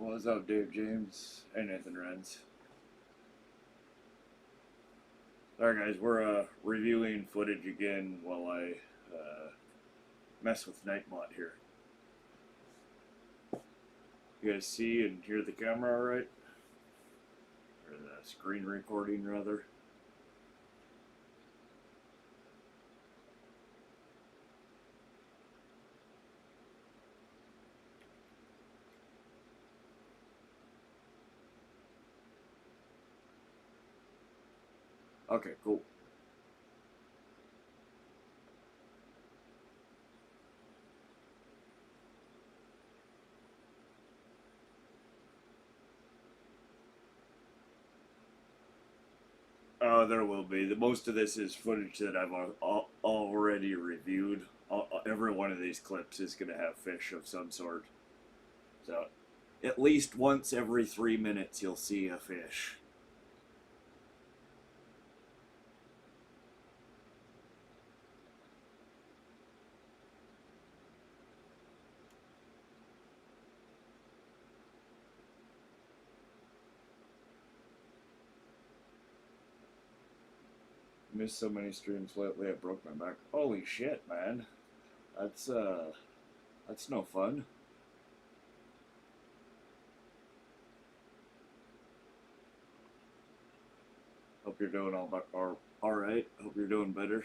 What's up, Dave James and Nathan Renz? Alright guys, we're reviewing footage again while I mess with NightBot here. You guys see and hear the camera alright? Or the screen recording rather. Okay, cool. There will be. Most of this is footage that I've already reviewed. Every one of these clips is going to have fish of some sort. So, at least once every 3 minutes you'll see a fish. Missed so many streams lately, I broke my back. Holy shit, man. That's no fun. Hope you're doing alright. Hope you're doing better.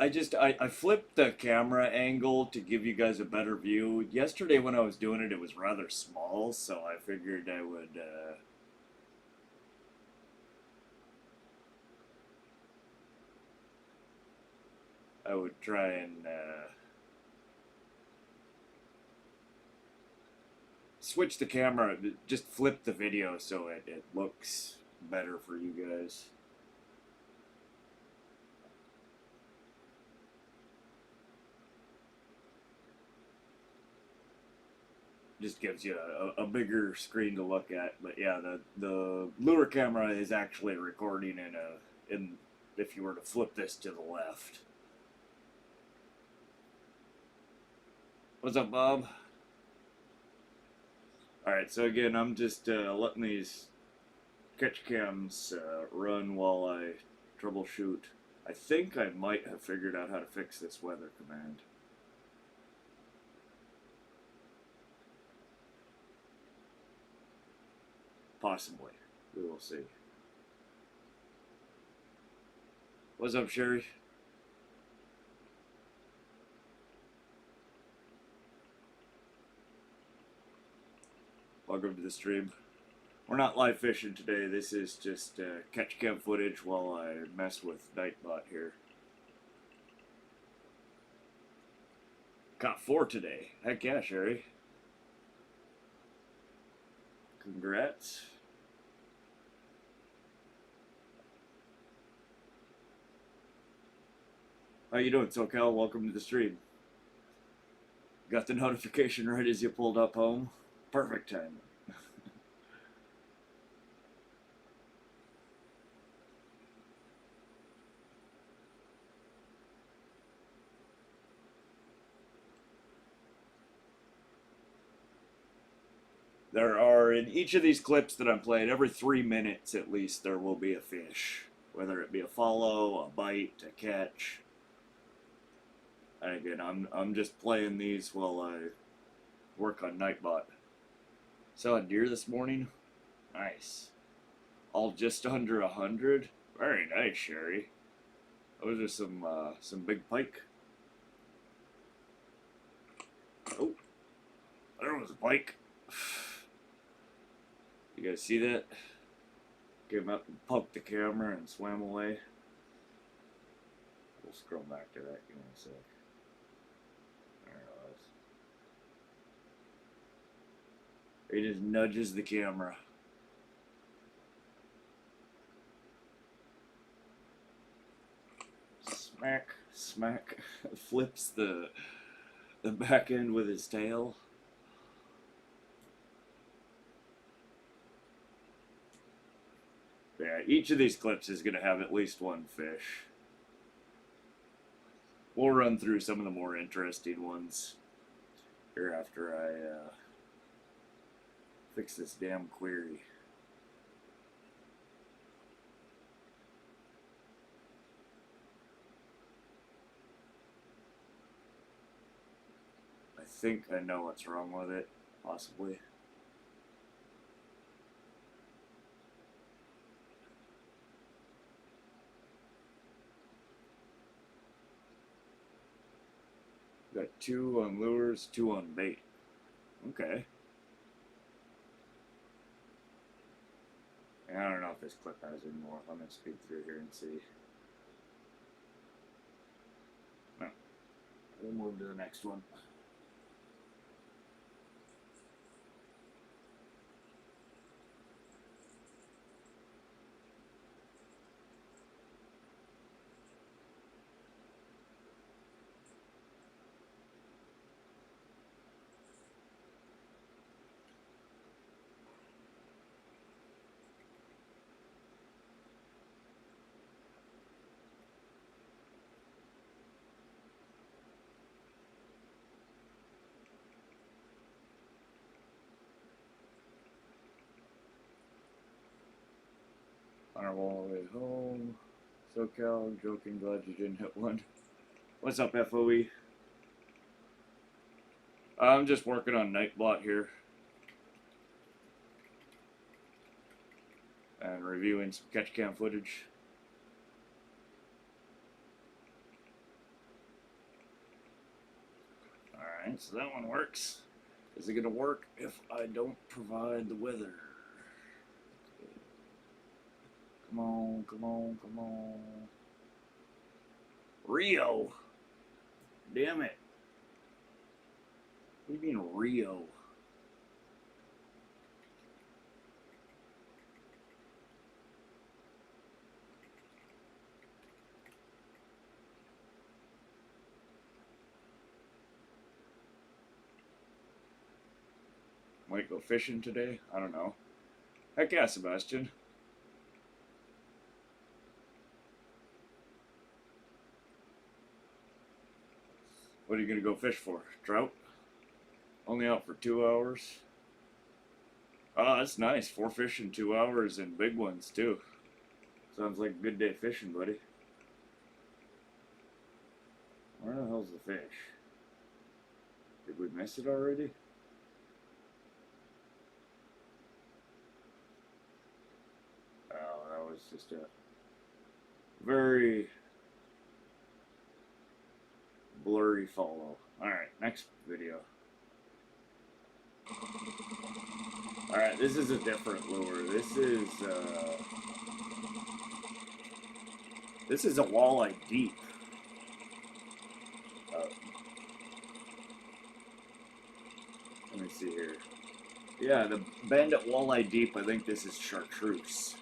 I flipped the camera angle to give you guys a better view. Yesterday when I was doing it, it was rather small, so I figured I would try and switch the camera, just flip the video so it looks better for you guys. Just gives you a bigger screen to look at. But yeah, the lure camera is actually recording in if you were to flip this to the left. What's up, Bob? Alright, so again, I'm just letting these catch cams run while I troubleshoot. I think I might have figured out how to fix this weather command. Possibly. We will see. What's up, Sherry? Welcome to the stream. We're not live fishing today. This is just catch cam footage while I mess with NightBot here. Caught 4 today. Heck yeah, Sherry. Congrats. How you doing, SoCal? Welcome to the stream. Got the notification right as you pulled up home? Perfect timing. There are, in each of these clips that I'm playing, every 3 minutes at least there will be a fish. Whether it be a follow, a bite, a catch. And again, I'm just playing these while I work on NightBot. Saw a deer this morning. Nice. All just under 100. Very nice, Sherry. Those are some big pike. Oh, there was a pike. You guys see that? Came up and poked the camera and swam away. We'll scroll back to that. Give me a sec. There it was. He just nudges the camera. Smack, smack. Flips the back end with his tail. Yeah, each of these clips is going to have at least one fish. We'll run through some of the more interesting ones here after I fix this damn query. I think I know what's wrong with it, possibly. Got 2 on lures, 2 on bait. Okay. And I don't know if this clip has any more. I'm going to speed through here and see. No. We'll move to the next one. On our way home. SoCal, I'm joking, glad you didn't hit one. What's up, FOE? I'm just working on NightBot here. And reviewing some catch cam footage. Alright, so that one works. Is it going to work if I don't provide the weather? Come on, come on, come on. Rio! Damn it. What do you mean Rio? Might go fishing today? I don't know. Heck yeah, Sebastian. What are you going to go fish for? Trout? Only out for 2 hours? Oh, that's nice. 4 fish in 2 hours and big ones, too. Sounds like a good day fishing, buddy. Where the hell's the fish? Did we miss it already? Oh, that was just a very blurry follow. Alright, next video. Alright, this is a different lure. This is a walleye deep. Let me see here. Yeah, the bandit walleye deep, I think this is chartreuse.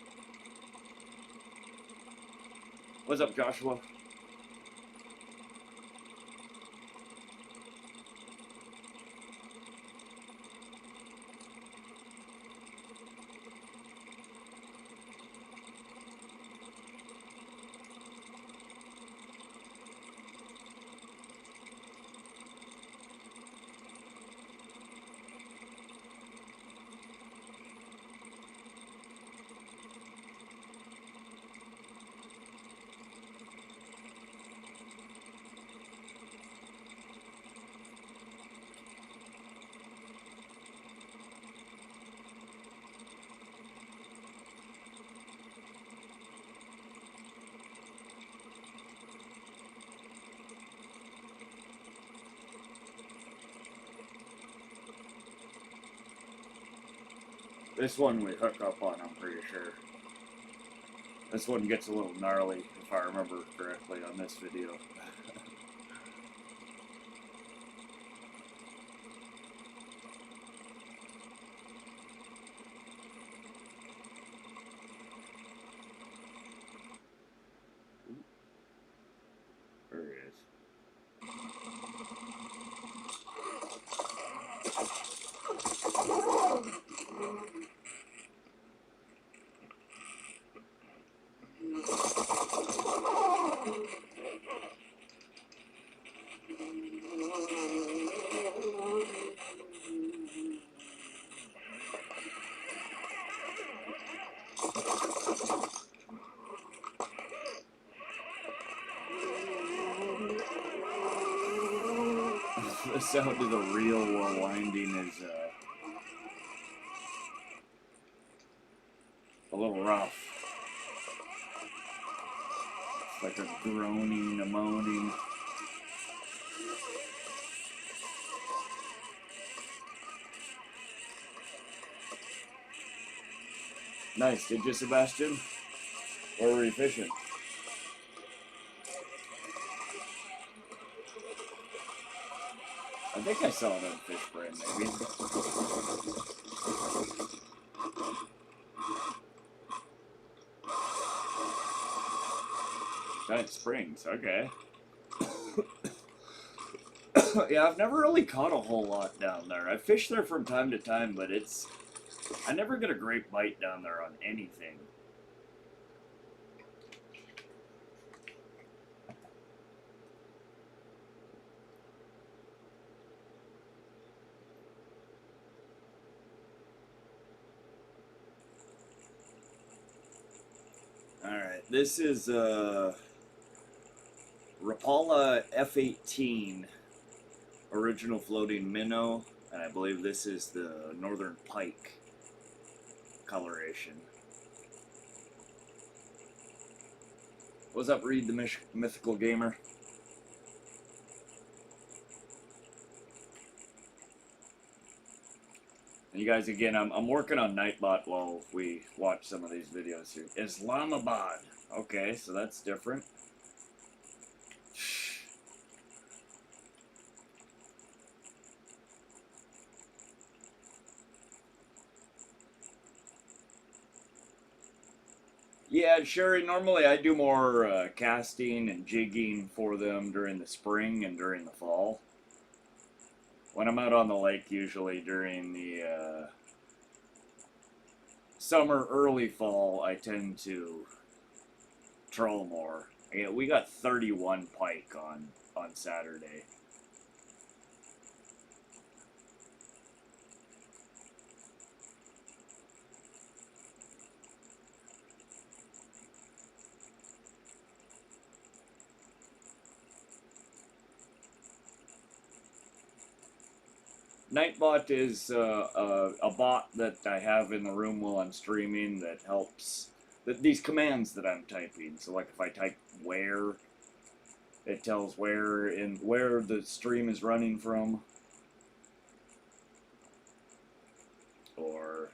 What's up, Joshua? This one we hook up on, I'm pretty sure. This one gets a little gnarly, if I remember correctly, on this video. There he is. The sound of the reel while winding is a little rough. It's like a groaning, a moaning. Nice, did you, Sebastian? Where were you fishing? I think I saw it on Fish Brain, maybe. Giant Springs, okay. Yeah, I've never really caught a whole lot down there. I fish there from time to time, but I never get a great bite down there on anything. Alright, this is Rapala F-18 original floating minnow, and I believe this is the northern pike coloration. What's up, Reed the Mythical Gamer? And you guys, again, I'm working on NightBot while we watch some of these videos here. Islamabad. Okay, so that's different. Yeah, Sherry, normally I do more casting and jigging for them during the spring and during the fall. When I'm out on the lake, usually during the summer, early fall, I tend to troll more. Yeah, we got 31 pike on Saturday. NightBot is a bot that I have in the room while I'm streaming that helps these commands that I'm typing. So, like if I type where, it tells where the stream is running from, or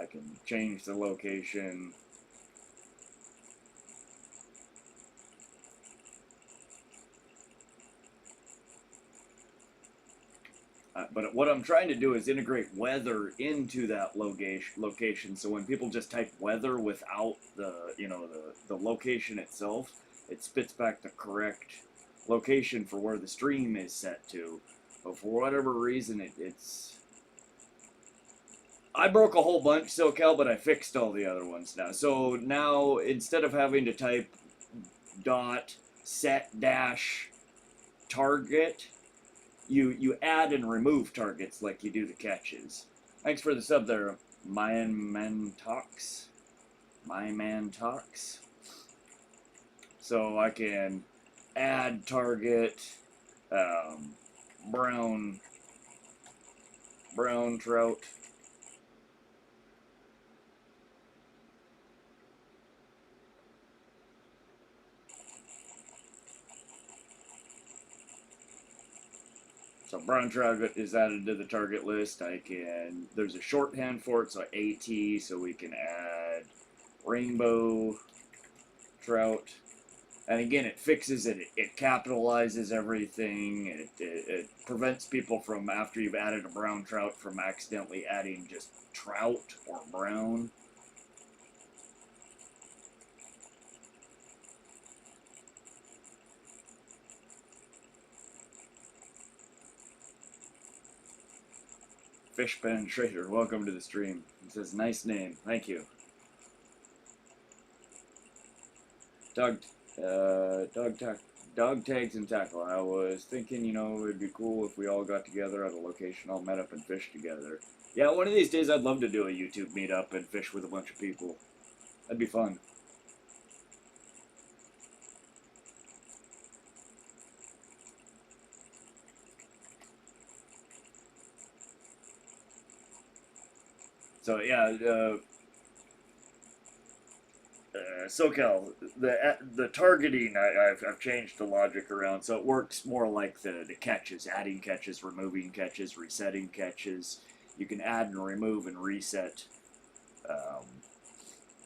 I can change the location. But what I'm trying to do is integrate weather into that location, so when people just type weather without the the location itself, it spits back the correct location for where the stream is set to. But for whatever reason, it's I broke a whole bunch, SoCal, but I fixed all the other ones now. So now, instead of having to type dot set dash target, you add and remove targets like you do the catches. Thanks for the sub there, My Man Talks. So I can add target, brown trout. So brown trout is added to the target list. There's a shorthand for it, so AT, so we can add rainbow trout. And again, it fixes it, it capitalizes everything, it prevents people from, after you've added a brown trout, from accidentally adding just trout or brown. Fish Penetrator, welcome to the stream. It says, nice name, thank you. Dog Dog tags and tackle. I was thinking, you know, it'd be cool if we all got together at a location, all met up and fished together. Yeah, one of these days I'd love to do a YouTube meetup and fish with a bunch of people. That'd be fun. So yeah, SoCal, the targeting, I've changed the logic around, so it works more like the catches, adding catches, removing catches, resetting catches. You can add and remove and reset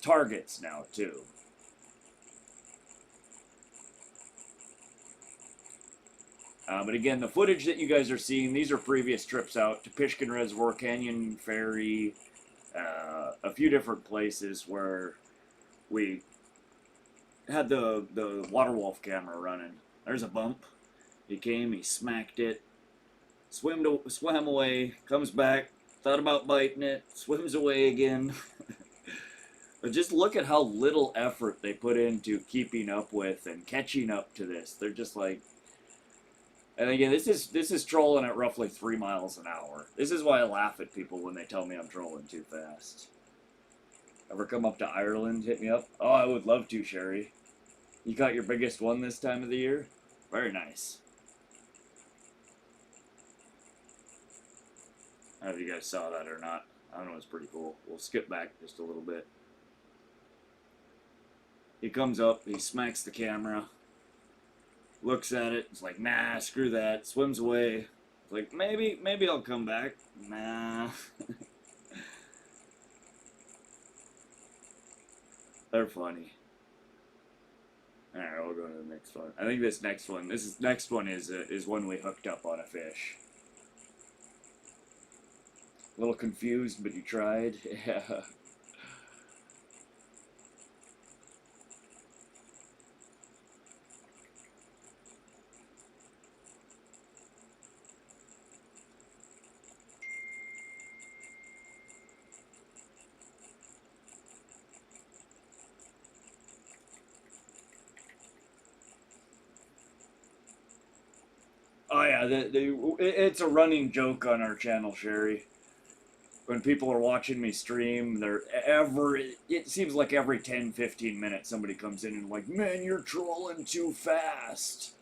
targets now too. But again, the footage that you guys are seeing, these are previous trips out to Pishkin Reservoir, Canyon Ferry, a few different places where we had the WaterWolf camera running. There's a bump. He came, he smacked it, swam away, comes back, thought about biting it, swims away again. But just look at how little effort they put into keeping up with and catching up to this. They're just like, and again, this is trolling at roughly 3 miles an hour. This is why I laugh at people when they tell me I'm trolling too fast. Ever come up to Ireland, hit me up? Oh, I would love to, Sherry. You caught your biggest one this time of the year? Very nice. I don't know if you guys saw that or not. I don't know, it's pretty cool. We'll skip back just a little bit. He comes up, he smacks the camera, looks at it, it's like, nah, screw that, swims away. It's like, maybe I'll come back. Nah. They're funny. Alright, we'll go to the next one. I think this next one is one we hooked up on a fish. A little confused, but you tried. Yeah. Oh yeah, it's a running joke on our channel, Sherry. When people are watching me stream, it seems like every 10-15 minutes somebody comes in and like, man, you're trolling too fast.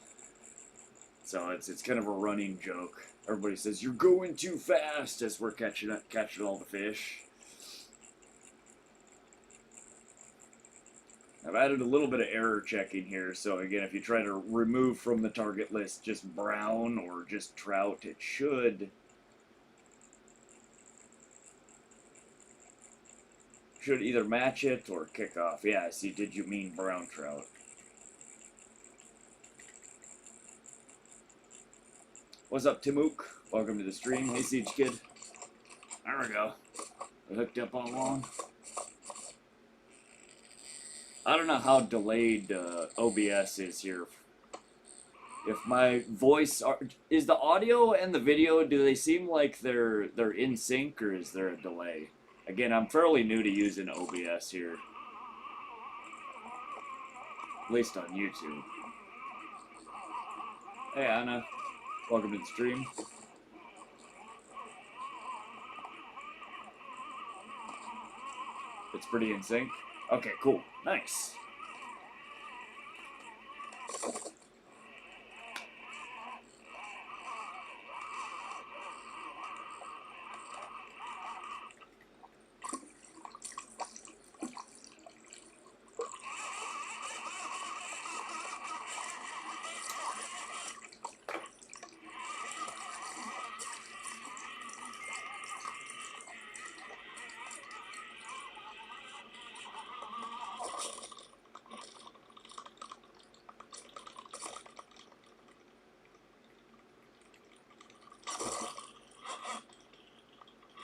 So it's kind of a running joke. Everybody says, you're going too fast as we're catching all the fish. I've added a little bit of error checking here, so again, if you try to remove from the target list just brown or just trout, it should either match it or kick off. Yeah, I see, did you mean brown trout? What's up, Timuk? Welcome to the stream. Hey, Siege Kid. There we go. I hooked up all along. I don't know how delayed OBS is here. If my voice is the audio and the video, do they seem like they're in sync, or is there a delay? Again, I'm fairly new to using OBS here, at least on YouTube. Hey Anna, welcome to the stream. It's pretty in sync. Okay, cool. Nice.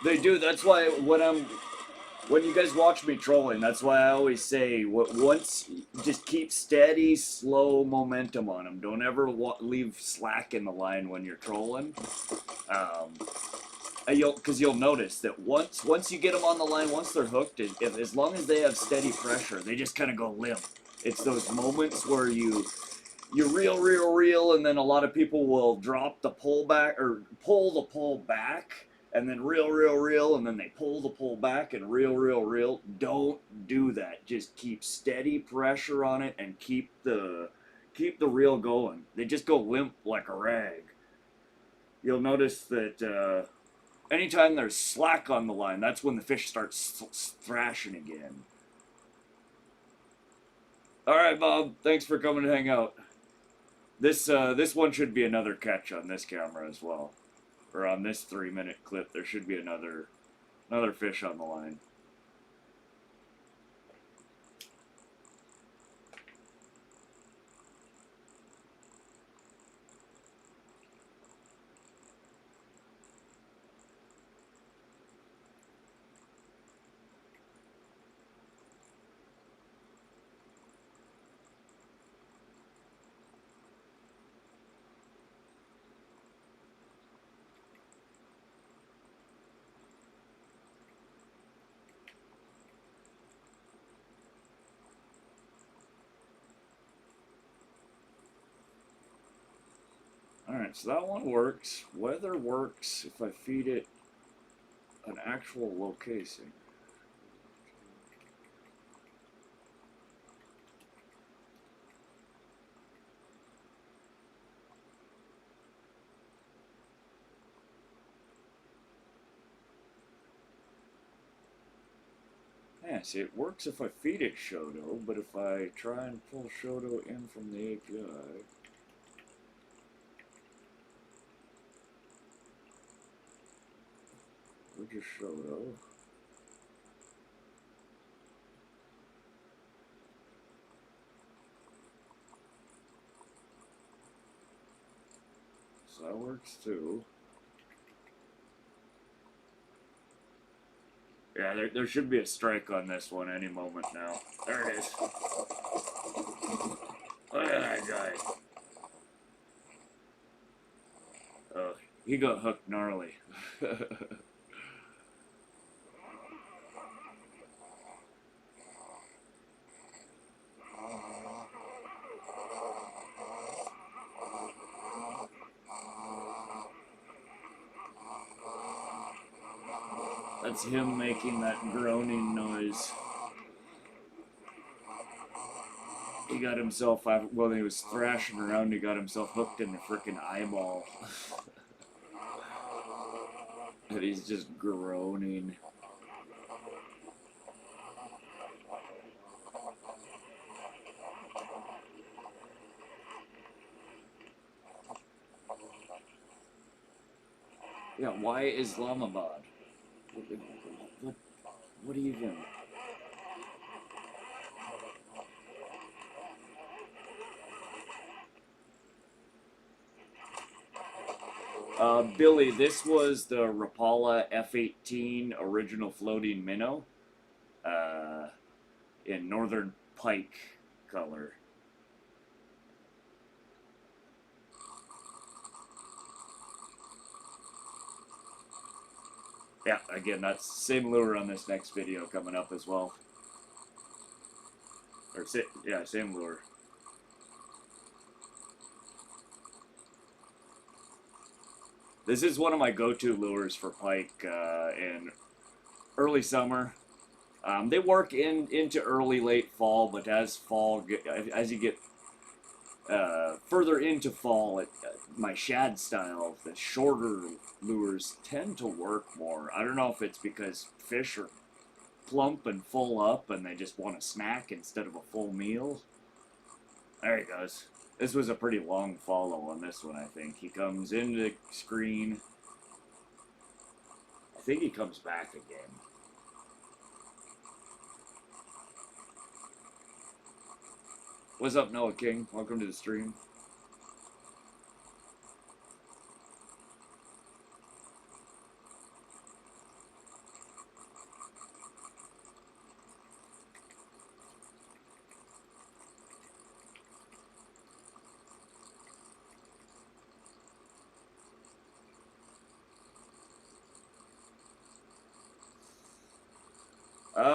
They do. That's why when you guys watch me trolling, that's why I always say, just keep steady, slow momentum on them. Don't ever leave slack in the line when you're trolling. Because you'll notice that once you get them on the line, once they're hooked, as long as they have steady pressure, they just kind of go limp. It's those moments where you you reel, and then a lot of people will drop the pole back or pull the pole back, and then reel, and then they pull the pole back and reel. Don't do that. Just keep steady pressure on it and keep the reel going. They just go limp like a rag. You'll notice that anytime there's slack on the line, that's when the fish starts thrashing again. All right, Bob. Thanks for coming to hang out. This one should be another catch on this camera as well, or on this 3-minute clip. There should be another fish on the line. Alright, so that one works. Weather works if I feed it an actual low casing. Yeah, see, it works if I feed it Shoto, but if I try and pull Shoto in from the API... Where'd your Shoto? So that works too. Yeah, there should be a strike on this one any moment now. There it is. Look at that guy. Oh, he got hooked gnarly. That's him making that groaning noise. He got himself, well, he was thrashing around, he got himself hooked in the frickin' eyeball. And he's just groaning. Yeah, why Islamabad? What are you doing? Billy, this was the Rapala F-18 original floating minnow in northern Pike color. Yeah, again, that's the same lure on this next video coming up as well. Or, yeah, same lure. This is one of my go-to lures for pike in early summer. They work into early, late fall, but as you get further into fall, my shad style, the shorter lures tend to work more. I don't know if it's because fish are plump and full up and they just want a snack instead of a full meal. There he goes. This was a pretty long follow on this one, I think. He comes into the screen. I think he comes back again. What's up, Noah King? Welcome to the stream.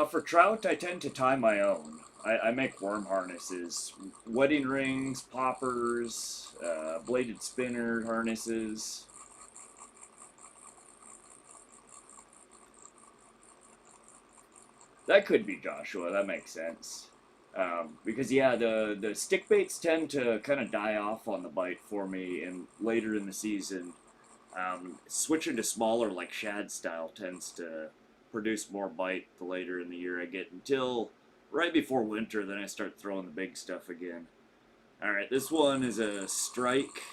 For trout, I tend to tie my own. I make worm harnesses, wedding rings, poppers, bladed spinner harnesses. That could be Joshua. That makes sense. Because yeah, the stick baits tend to kind of die off on the bite for me, and later in the season, switching to smaller like shad style tends to produce more bite the later in the year I get until right before winter. Then I start throwing the big stuff again. All right, this one is a strike.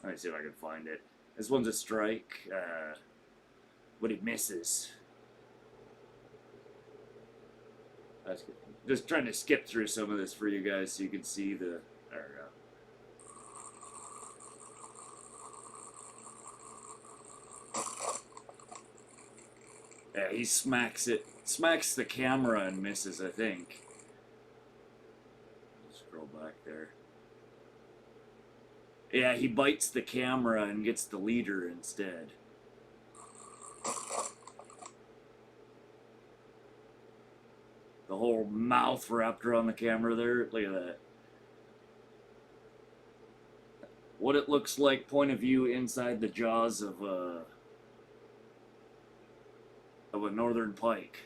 Let me see if I can find it. This one's a strike, but he misses. That's good. Just trying to skip through some of this for you guys so you can see the. There we go. Yeah, he smacks the camera and misses, I think. Scroll back there. Yeah, he bites the camera and gets the leader instead. The whole mouth wrapped around the camera there. Look at that. What it looks like, point of view inside the jaws of a northern pike.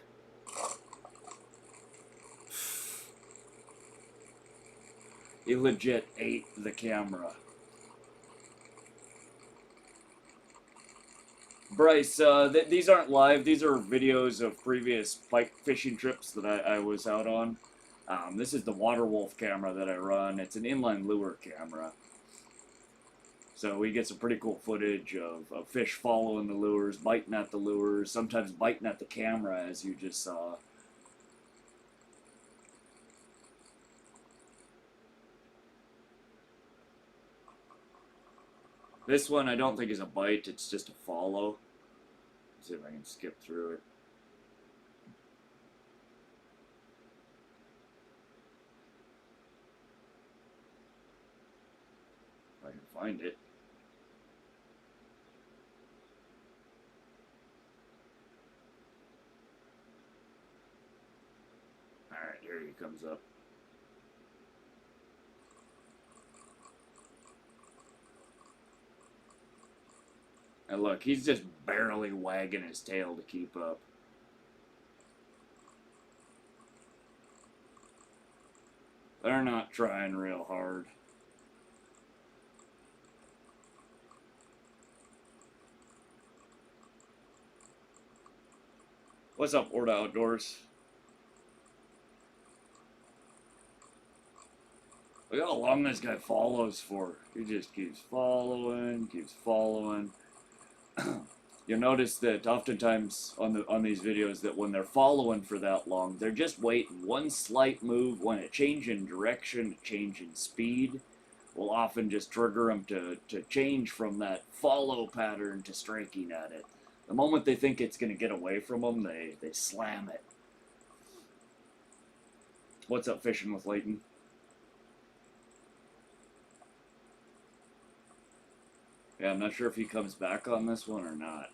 He legit ate the camera. Bryce, these aren't live. These are videos of previous pike fishing trips that I was out on. This is the WaterWolf camera that I run. It's an inline lure camera. So we get some pretty cool footage of fish following the lures, biting at the lures, sometimes biting at the camera, as you just saw. This one I don't think is a bite, it's just a follow. Let's see if I can skip through it. If I can find it. Alright, here he comes up. And look, he's just barely wagging his tail to keep up. They're not trying real hard. What's up, Orta Outdoors? Look how long this guy follows for. He just keeps following, keeps following. You'll notice that oftentimes on these videos that when they're following for that long, they're just waiting. One slight move, when a change in direction, a change in speed, will often just trigger them to change from that follow pattern to striking at it. The moment they think it's going to get away from them, they slam it. What's up, Fishing with Leighton? Yeah, I'm not sure if he comes back on this one or not.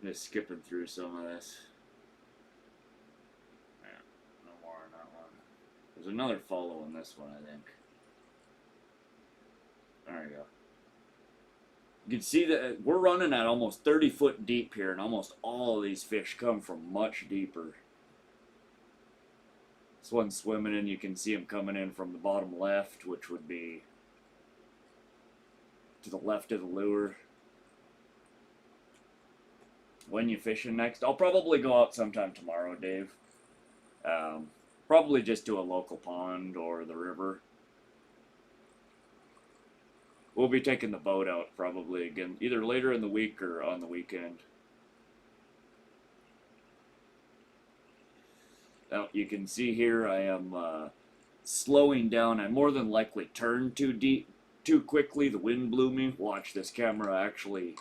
Just skipping through some of this. Yeah, no more on that one. There's another follow in this one, I think. There you go. You can see that we're running at almost 30 foot deep here, and almost all of these fish come from much deeper. This one's swimming in. You can see him coming in from the bottom left, which would be to the left of the lure. When you fishing next? I'll probably go out sometime tomorrow, Dave. Probably just to a local pond or the river. We'll be taking the boat out probably again, either later in the week or on the weekend. Now, you can see here I am slowing down. I more than likely turned too quickly. The wind blew me. Watch, this camera actually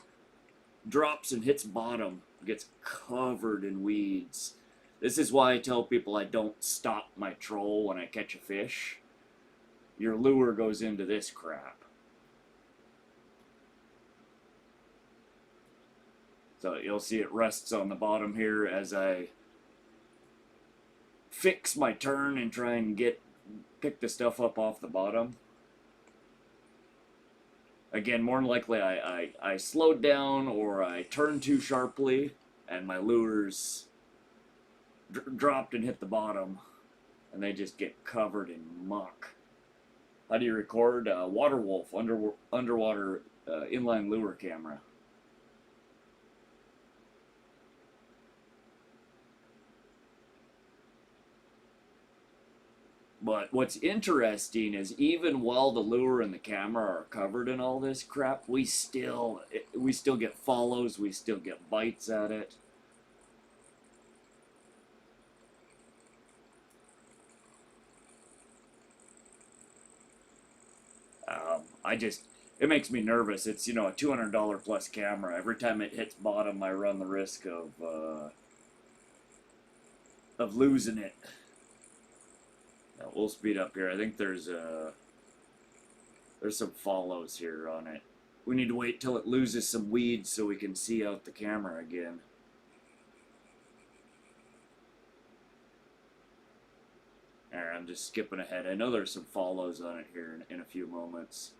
drops and hits bottom. Gets covered in weeds. This is why I tell people I don't stop my troll when I catch a fish. Your lure goes into this crap. So you'll see it rests on the bottom here as I fix my turn and try and pick the stuff up off the bottom. Again, more than likely I slowed down or I turned too sharply and my lures dropped and hit the bottom and they just get covered in muck. How do you record? WaterWolf, underwater inline lure camera. But what's interesting is even while the lure and the camera are covered in all this crap, we still get follows, we still get bites at it. It makes me nervous. It's, you know, a $200 plus camera. Every time it hits bottom, I run the risk of losing it. We'll speed up here. I think there's some follows here on it. We need to wait till it loses some weeds so we can see out the camera again. Alright, I'm just skipping ahead. I know there's some follows on it here in a few moments.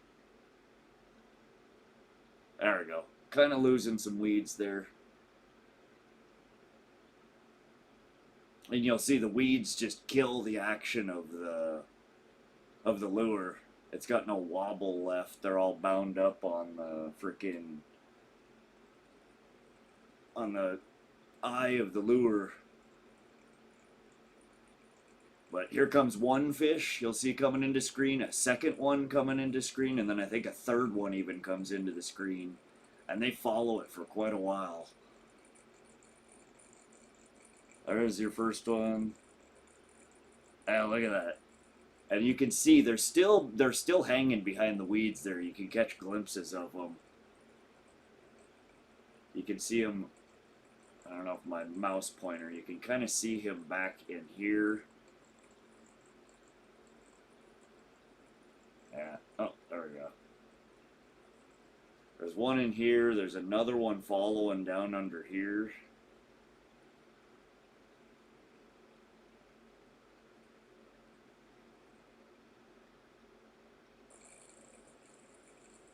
There we go. Kind of losing some weeds there. And you'll see the weeds just kill the action of the lure. It's got no wobble left. They're all bound up on the freaking eye of the lure. But here comes one fish you'll see coming into screen, a second one coming into screen, and then I think a third one even comes into the screen. And they follow it for quite a while. There's your first one. Oh, look at that. And you can see they're still hanging behind the weeds there. You can catch glimpses of them. You can see them. I don't know if my mouse pointer. You can kind of see him back in here. Yeah. Oh, there we go. There's one in here. There's another one following down under here.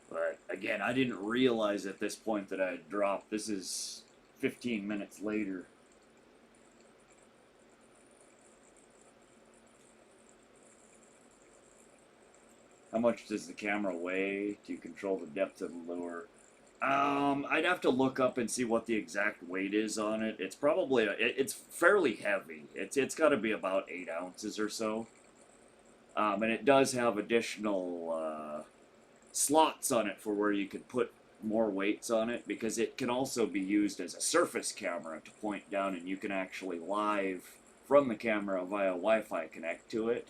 But again, I didn't realize at this point that I had dropped. This is 15 minutes later. How much does the camera weigh? Do you control the depth of the lure? I'd have to look up and see what the exact weight is on it. It's probably it's fairly heavy. It's got to be about 8 ounces or so. And it does have additional slots on it for where you could put more weights on it, because it can also be used as a surface camera to point down, and you can actually live from the camera via Wi-Fi connect to it.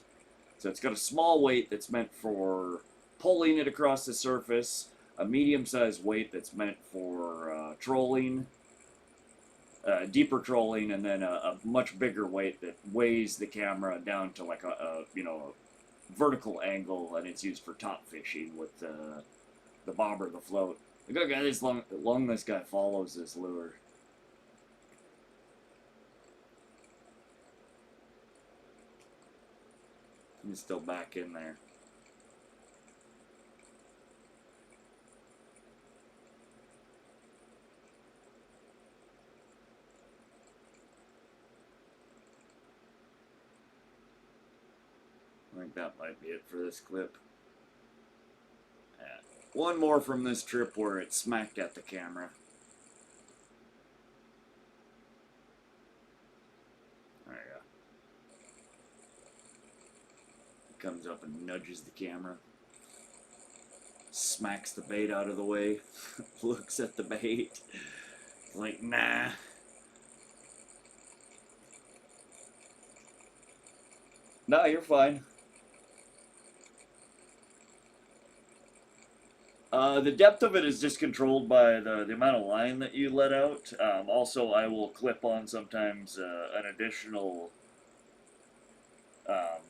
So it's got a small weight that's meant for pulling it across the surface, a medium-sized weight that's meant for trolling, deeper trolling, and then a much bigger weight that weighs the camera down to like a vertical angle, and it's used for top fishing with the bobber, the float. Look at this long this guy follows this lure. He's still back in there. I think that might be it for this clip. One more from this trip where it smacked at the camera. There you go. It comes up and nudges the camera. Smacks the bait out of the way. Looks at the bait. Like, nah. No, you're fine. The depth of it is just controlled by the amount of line that you let out. Also, I will clip on sometimes an additional um,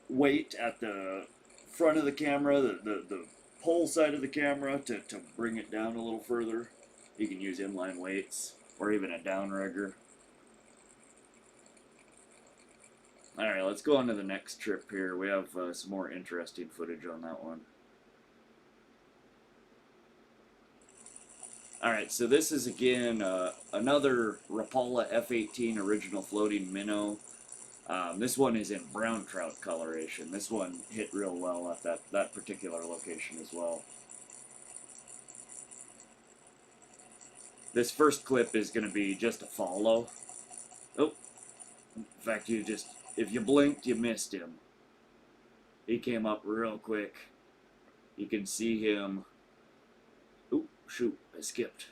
weight at the front of the camera, the pole side of the camera to bring it down a little further. You can use inline weights or even a downrigger. Alright, let's go on to the next trip here. We have some more interesting footage on that one. Alright, so this is again another Rapala F-18 original floating minnow. This one is in brown trout coloration. This one hit real well at that particular location as well. This first clip is going to be just a follow. Oh, in fact, if you blinked, you missed him. He came up real quick. You can see him. Oop, shoot, I skipped.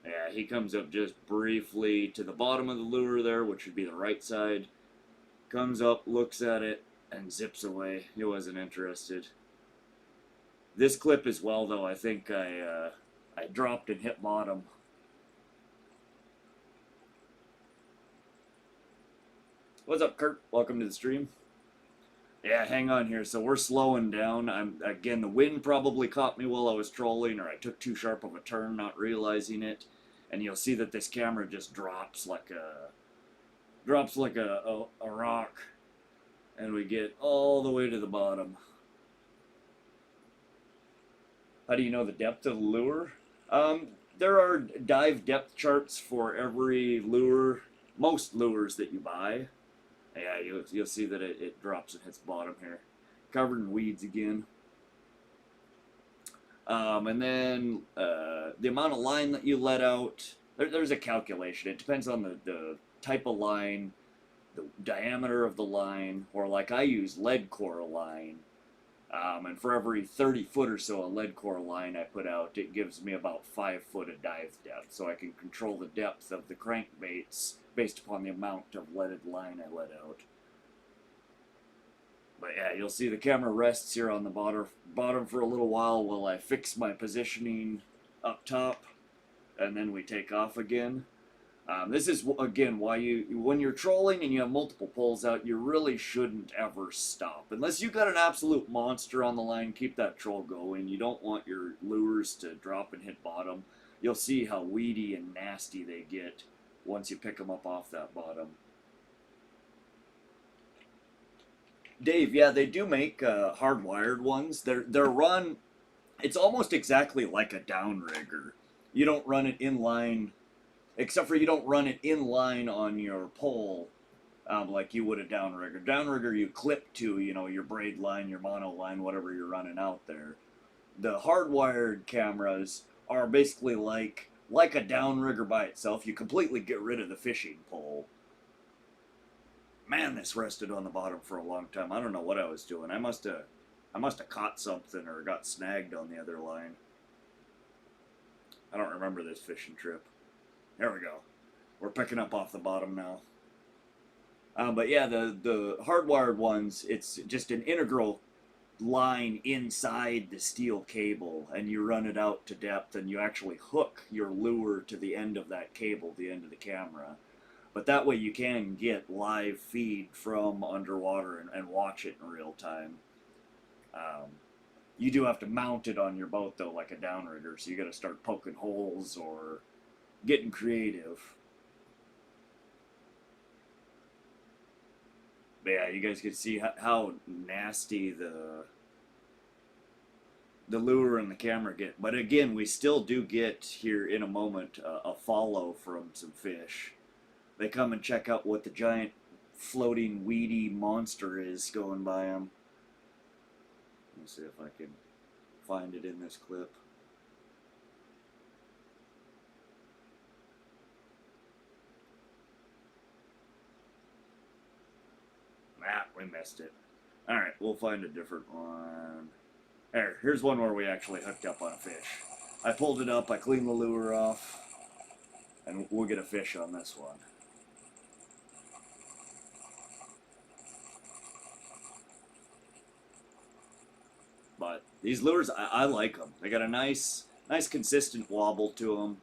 Yeah, he comes up just briefly to the bottom of the lure there, which would be the right side. Comes up, looks at it, and zips away. He wasn't interested. This clip as well, though, I think I dropped and hit bottom. What's up, Kurt? Welcome to the stream. Yeah, hang on here. So we're slowing down. Again, the wind probably caught me while I was trolling, or I took too sharp of a turn, not realizing it. And you'll see that this camera just drops like a rock, and we get all the way to the bottom. How do you know the depth of the lure? There are dive depth charts for every lure, most lures that you buy. Yeah, you'll see that it drops and hits bottom here. Covered in weeds again. And then the amount of line that you let out, there's a calculation. It depends on the type of line, the diameter of the line, or like I use lead core line. And for every 30 foot or so of lead core line I put out, it gives me about 5 foot of dive depth. So I can control the depth of the crankbaits based upon the amount of leaded line I let out. But yeah, you'll see the camera rests here on the bottom for a little while I fix my positioning up top, and then we take off again. This is, again, why when you're trolling and you have multiple poles out, you really shouldn't ever stop. Unless you've got an absolute monster on the line, keep that troll going. You don't want your lures to drop and hit bottom. You'll see how weedy and nasty they get once you pick them up off that bottom. Dave, yeah, they do make hardwired ones. They're run, it's almost exactly like a downrigger. You don't run it inline, except for you don't run it inline on your pole like you would a downrigger. Downrigger you clip to, your braid line, your mono line, whatever you're running out there. The hardwired cameras are basically like a downrigger by itself. You completely get rid of the fishing pole. Man, this rested on the bottom for a long time. I don't know what I was doing. I must have caught something or got snagged on the other line. I don't remember this fishing trip. There we go. We're picking up off the bottom now. But yeah, the hardwired ones, it's just an integral line inside the steel cable, and you run it out to depth, and you actually hook your lure to the end of that cable, the end of the camera. But that way you can get live feed from underwater and watch it in real time. You do have to mount it on your boat, though, like a downrigger, so you got to start poking holes or getting creative. But yeah, you guys can see how nasty the lure and the camera get. But again, we still do get here in a moment a follow from some fish. They come and check out what the giant floating weedy monster is going by them. Let's see if I can find it in this clip. We missed it. Alright, we'll find a different one. Here's one where we actually hooked up on a fish. I pulled it up, I cleaned the lure off, and we'll get a fish on this one. But these lures, I like them. They got a nice consistent wobble to them.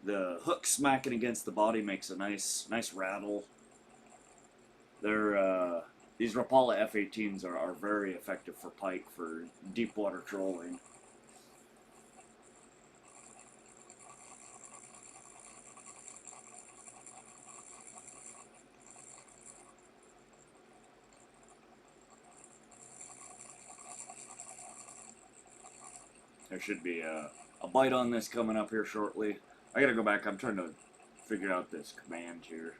The hook smacking against the body makes a nice rattle. They're these Rapala F-18s are very effective for pike for deep water trolling. There should be a bite on this coming up here shortly. I gotta go back. I'm trying to figure out this command here.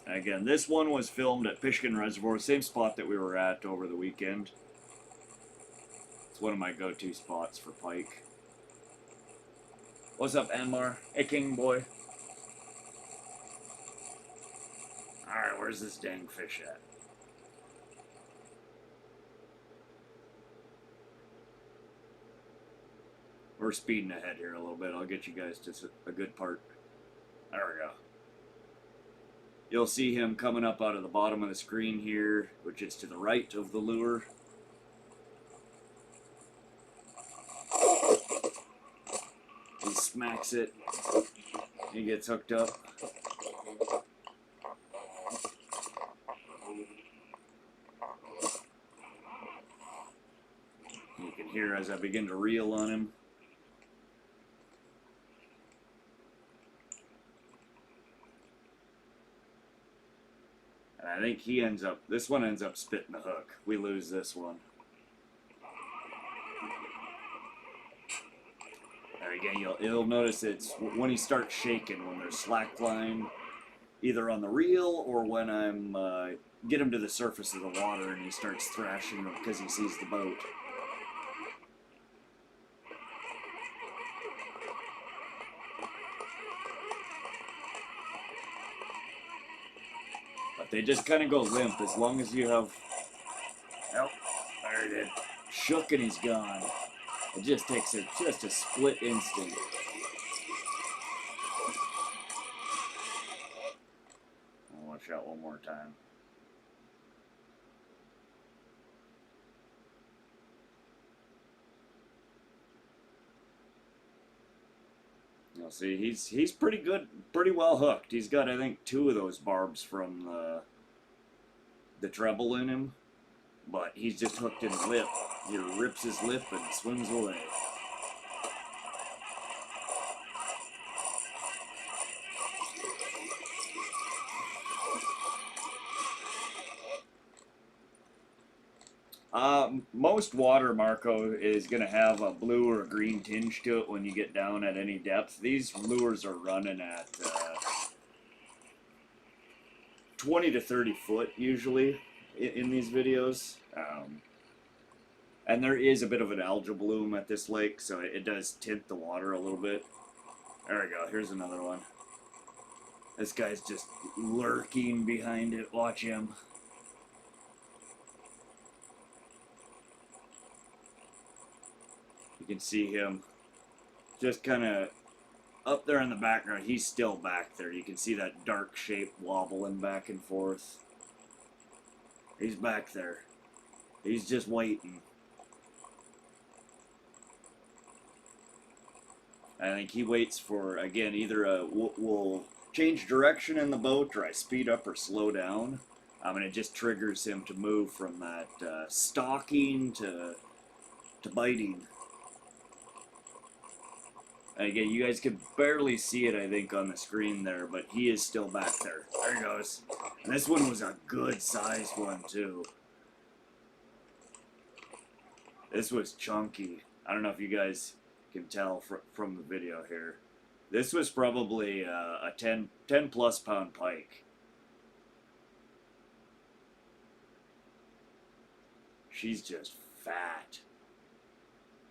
Again, this one was filmed at Pishkin Reservoir, same spot that we were at over the weekend. It's one of my go-to spots for pike. What's up, Anmar? Hey, King Boy. Alright, where's this dang fish at? We're speeding ahead here a little bit. I'll get you guys to a good part. There we go. You'll see him coming up out of the bottom of the screen here, which is to the right of the lure. He smacks it. He gets hooked up. You can hear as I begin to reel on him. I think he ends up, this one ends up spitting the hook. We lose this one. And again, you'll notice it's when he starts shaking, when there's slack line, either on the reel or when I'm get him to the surface of the water and he starts thrashing because he sees the boat. They just kind of go limp as long as you have... Oh, there it is. Shook and he's gone. It just takes just a split instant. I'll watch out one more time. You'll see, he's pretty good, pretty well hooked. He's got, I think, 2 of those barbs from the treble in him, but he's just hooked in the lip. He rips his lip and swims away. Most water, Marco, is going to have a blue or a green tinge to it when you get down at any depth. These lures are running at 20 to 30 foot usually in these videos. And there is a bit of an algal bloom at this lake, so it does tint the water a little bit. There we go. Here's another one. This guy's just lurking behind it. Watch him. You can see him just kind of up there in the background. He's still back there. You can see that dark shape wobbling back and forth. He's back there. He's just waiting. I think he waits for, again, either we'll change direction in the boat or I speed up or slow down. And it just triggers him to move from that stalking to biting. And again, you guys can barely see it, I think, on the screen there, but he is still back there. There he goes. And this one was a good sized one, too. This was chunky. I don't know if you guys can tell from the video here. This was probably a 10 plus pound pike. She's just fat.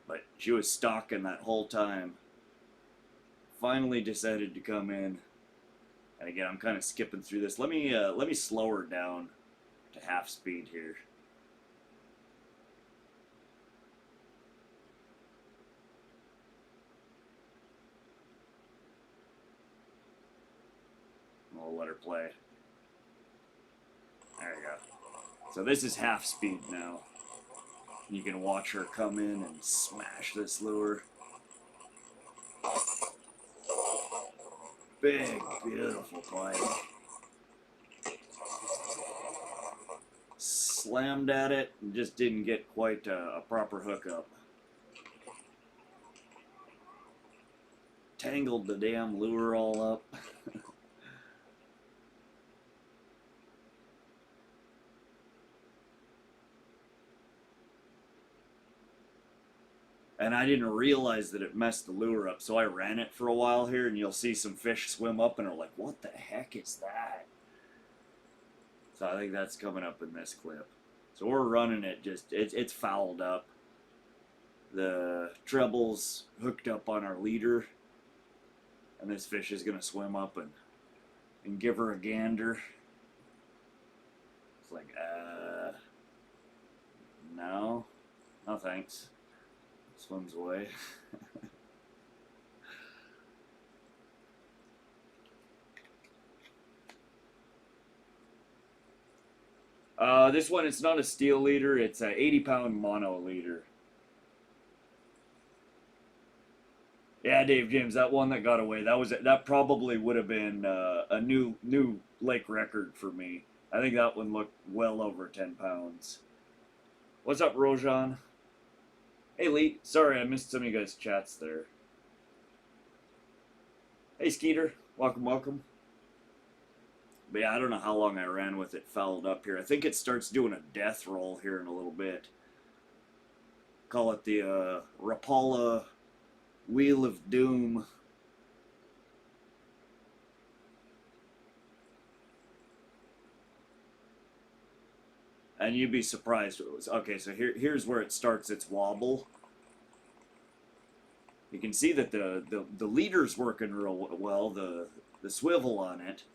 But she was stalking that whole time. Finally decided to come in. And again, I'm kind of skipping through this. Let me slow her down to half speed here. We'll let her play. There you go. So this is half speed now. You can watch her come in and smash this lure. Big, beautiful Pike. Slammed at it and just didn't get quite a proper hookup. Tangled the damn lure all up. And I didn't realize that it messed the lure up, so I ran it for a while here, and you'll see some fish swim up and are like, what the heck is that? So I think that's coming up in this clip. So we're running it, just it's fouled up. The treble's hooked up on our leader, and this fish is going to swim up and give her a gander. It's like, no thanks. Swims away. This one, it's not a steel leader, it's a 80-pound mono leader. Yeah, Dave James, that one that got away, that probably would have been a new lake record for me. I think that one looked well over 10 pounds. What's up, Rojan? Hey, Lee. Sorry, I missed some of you guys' chats there. Hey, Skeeter. Welcome, welcome. But yeah, I don't know how long I ran with it fouled up here. I think it starts doing a death roll here in a little bit. Call it the Rapala Wheel of Doom. And you'd be surprised. Okay, so here's where it starts its wobble. You can see that the leader's working real well, the swivel on it.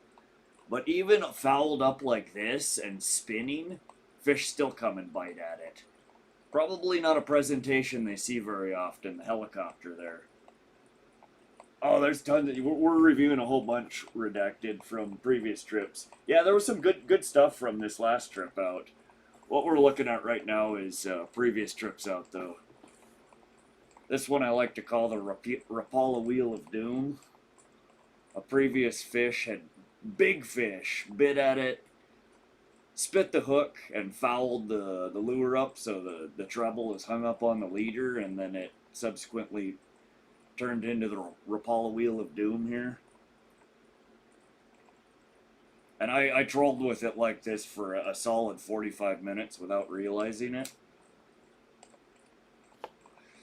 But even fouled up like this and spinning, fish still come and bite at it. Probably not a presentation they see very often, the helicopter there. Oh, there's tons of, we're reviewing a whole bunch redacted from previous trips. Yeah, there was some good stuff from this last trip out. What we're looking at right now is previous trips out, though. This one I like to call the Rapala Wheel of Doom. A previous fish had big fish, bit at it, spit the hook, and fouled the lure up, so the treble is hung up on the leader, and then it subsequently turned into the Rapala Wheel of Doom here. And I trolled with it like this for a solid 45 minutes without realizing it.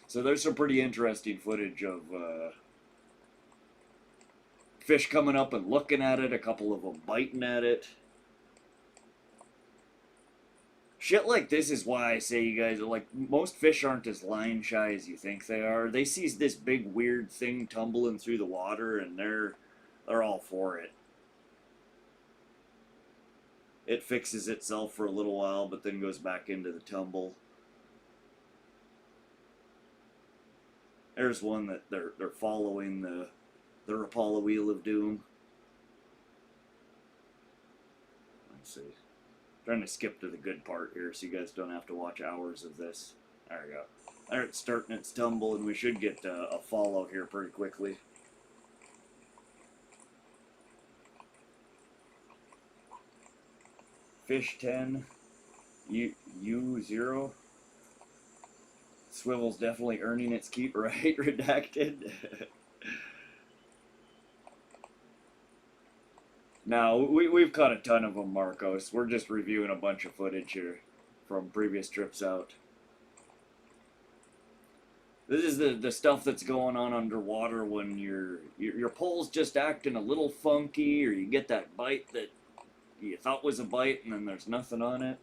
So there's some pretty interesting footage of fish coming up and looking at it, a couple of them biting at it. Shit like this is why I say, you guys, like, most fish aren't as line shy as you think they are. They see this big weird thing tumbling through the water, and they're all for it. It fixes itself for a little while, but then goes back into the tumble. There's one that they're following the Rapala Wheel of Doom. Let's see. Trying to skip to the good part here so you guys don't have to watch hours of this. There we go. There, it's starting its tumble, and we should get a follow here pretty quickly. Fish 10, U0. Swivel's definitely earning its keep, right? Redacted. Now, we've caught a ton of them, Marcos. We're just reviewing a bunch of footage here from previous trips out. This is the stuff that's going on underwater when your pole's just acting a little funky, or you get that bite that you thought was a bite and then there's nothing on it.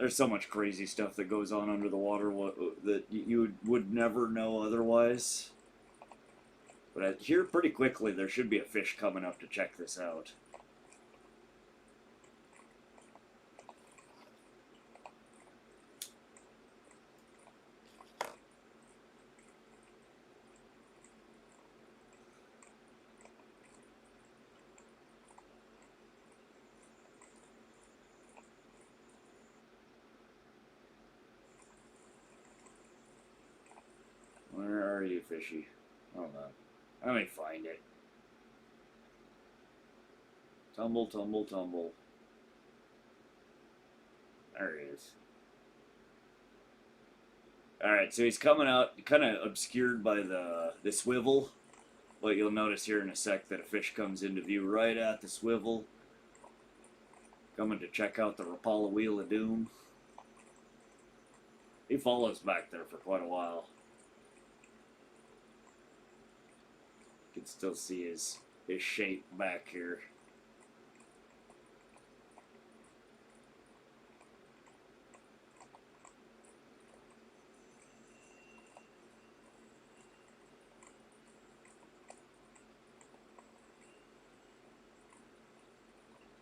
There's so much crazy stuff that goes on under the water that you would never know otherwise. But here, pretty quickly, there should be a fish coming up to check this out. Where are you, fishy? Hold on. Let me find it. Tumble, tumble, tumble. There he is. Alright, so he's coming out, kind of obscured by the swivel. But you'll notice here in a sec that a fish comes into view right at the swivel. Coming to check out the Rapala Wheel of Doom. He follows back there for quite a while. You can still see his shape back here.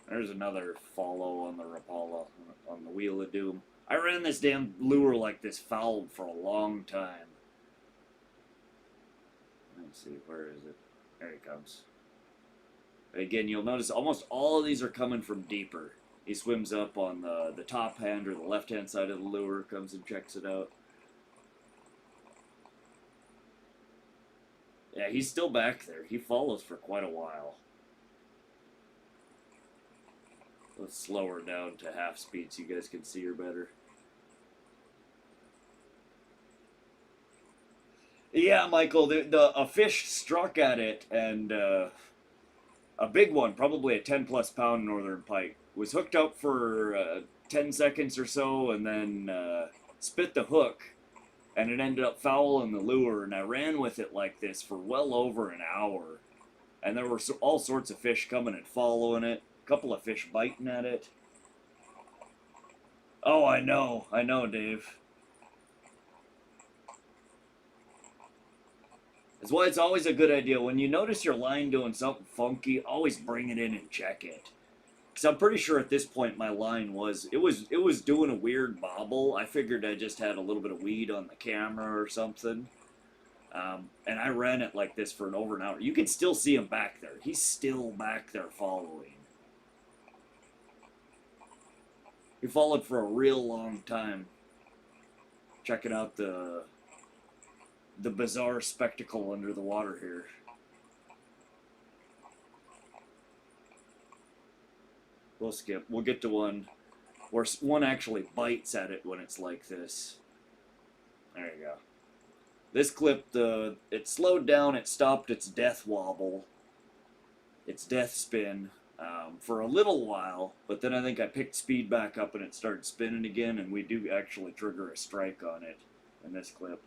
There's another follow on the Rapala, on the Wheel of Doom. I ran this damn lure like this fouled for a long time. Let's see, where is it? There he comes. Again, you'll notice almost all of these are coming from deeper. He swims up on the top hand or the left-hand side of the lure, comes and checks it out. Yeah, he's still back there. He follows for quite a while. Let's slow her down to half speed so you guys can see her better. Yeah, Michael, a fish struck at it, and a big one, probably a 10-plus pound northern pike, was hooked up for 10 seconds or so, and then spit the hook, and it ended up fouling the lure, and I ran with it like this for well over an hour, and there were all sorts of fish coming and following it, a couple of fish biting at it. Oh, I know, Dave. That's why it's always a good idea, when you notice your line doing something funky, always bring it in and check it. Because I'm pretty sure at this point my line was doing a weird bobble. I figured I just had a little bit of weed on the camera or something. And I ran it like this for over an hour. You can still see him back there. He's still back there following. He followed for a real long time. Checking out the bizarre spectacle under the water here. We'll skip. We'll get to one where one actually bites at it when it's like this. There you go. This clip, it slowed down, it stopped its death wobble, its death spin, for a little while, but then I think I picked speed back up and it started spinning again, and we do actually trigger a strike on it in this clip.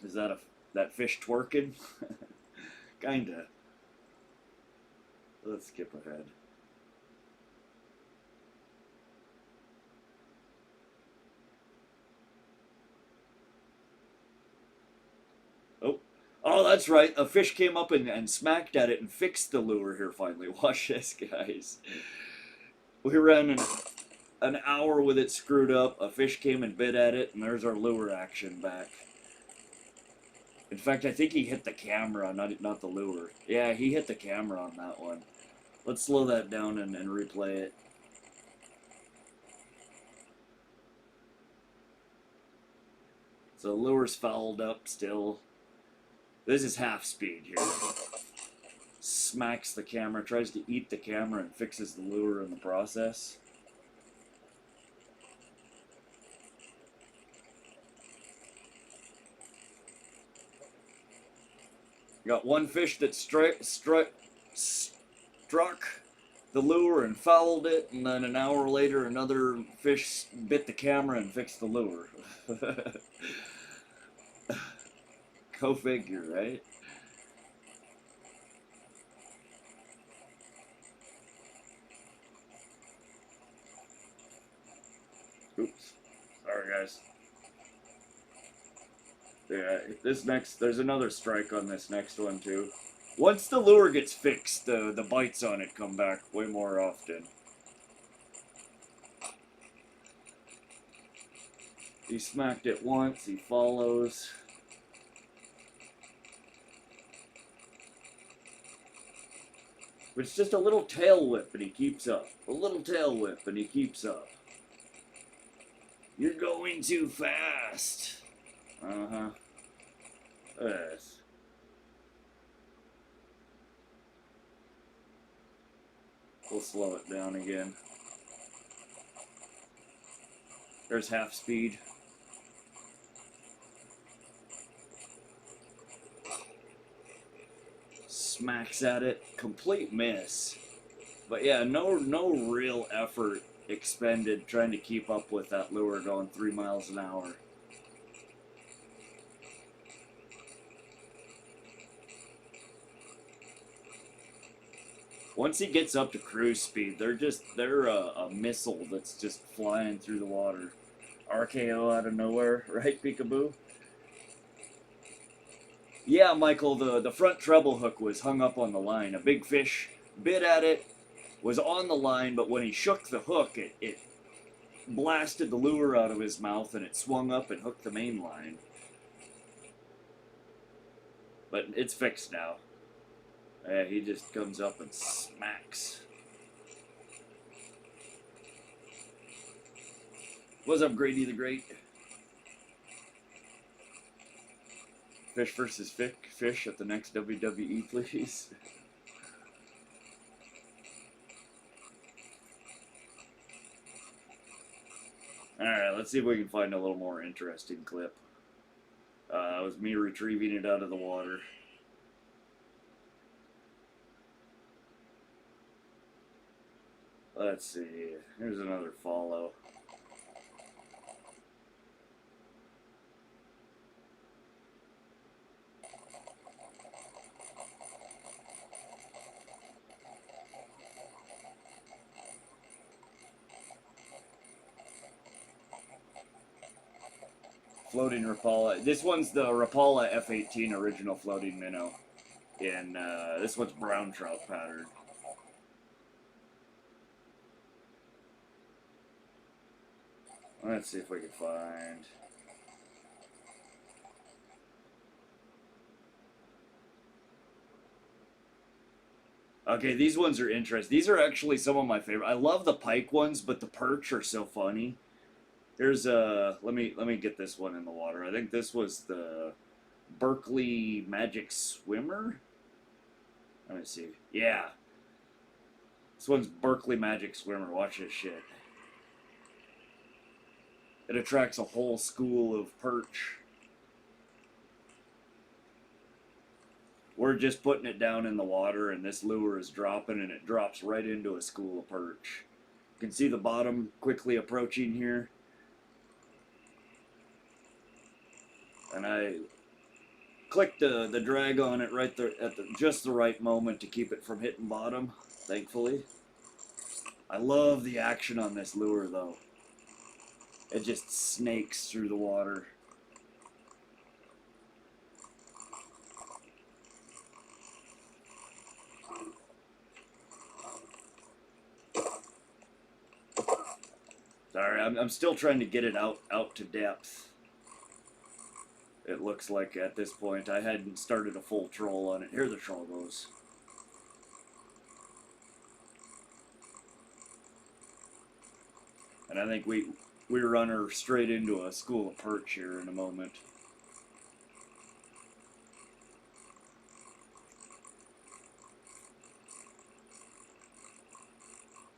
Is that fish twerking? Kinda. Let's skip ahead. Oh, that's right. A fish came up and smacked at it and fixed the lure here finally. Watch this, guys. We ran an hour with it screwed up. A fish came and bit at it, and there's our lure action back. In fact, I think he hit the camera, not the lure. Yeah, he hit the camera on that one. Let's slow that down and replay it. So the lure's fouled up still. This is half speed here. Smacks the camera, tries to eat the camera and fixes the lure in the process. Got one fish that struck the lure and fouled it, and then an hour later another fish bit the camera and fixed the lure. Go figure, right? Oops. Sorry, guys. Yeah, there's another strike on this next one, too. Once the lure gets fixed, the bites on it come back way more often. He smacked it once, he follows. It's just a little tail whip and he keeps up. A little tail whip and he keeps up. You're going too fast. Uh-huh. Yes. We'll slow it down again. There's half speed. Smacks at it. Complete miss. But yeah, no real effort expended trying to keep up with that lure going 3 miles an hour. Once he gets up to cruise speed, they're a missile that's just flying through the water. RKO out of nowhere, right, Peekaboo? Yeah, Michael, the front treble hook was hung up on the line. A big fish bit at it, was on the line, but when he shook the hook, it blasted the lure out of his mouth and it swung up and hooked the main line. But it's fixed now. Yeah, he just comes up and smacks. What's up, Grady the Great? Fish versus fish at the next WWE, please. Alright, let's see if we can find a little more interesting clip. It was me retrieving it out of the water. Let's see. Here's another follow. Floating Rapala. This one's the Rapala F18 original floating minnow. And this one's brown trout pattern. Let's see if we can find. Okay, these ones are interesting. These are actually some of my favorite. I love the pike ones, but the perch are so funny. Here's let me get this one in the water. I think this was the Berkeley Magic Swimmer. Let me see. Yeah. This one's Berkeley Magic Swimmer. Watch this shit. It attracts a whole school of perch. We're just putting it down in the water and this lure is dropping and it drops right into a school of perch. You can see the bottom quickly approaching here. And I clicked the drag on it right there at just the right moment to keep it from hitting bottom, thankfully. I love the action on this lure though. It just snakes through the water. Sorry, I'm still trying to get it out to depth. It looks like at this point I hadn't started a full troll on it. Here the troll goes. And I think we run her straight into a school of perch here in a moment.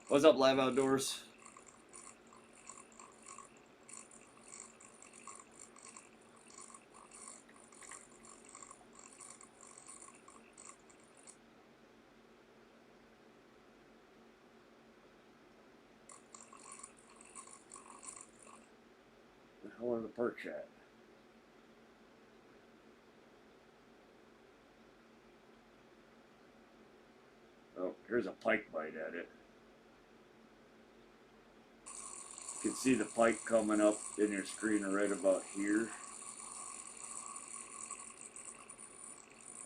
What's up, Live Outdoors? Where are the perch at? Oh, here's a pike bite at it. You can see the pike coming up in your screen right about here.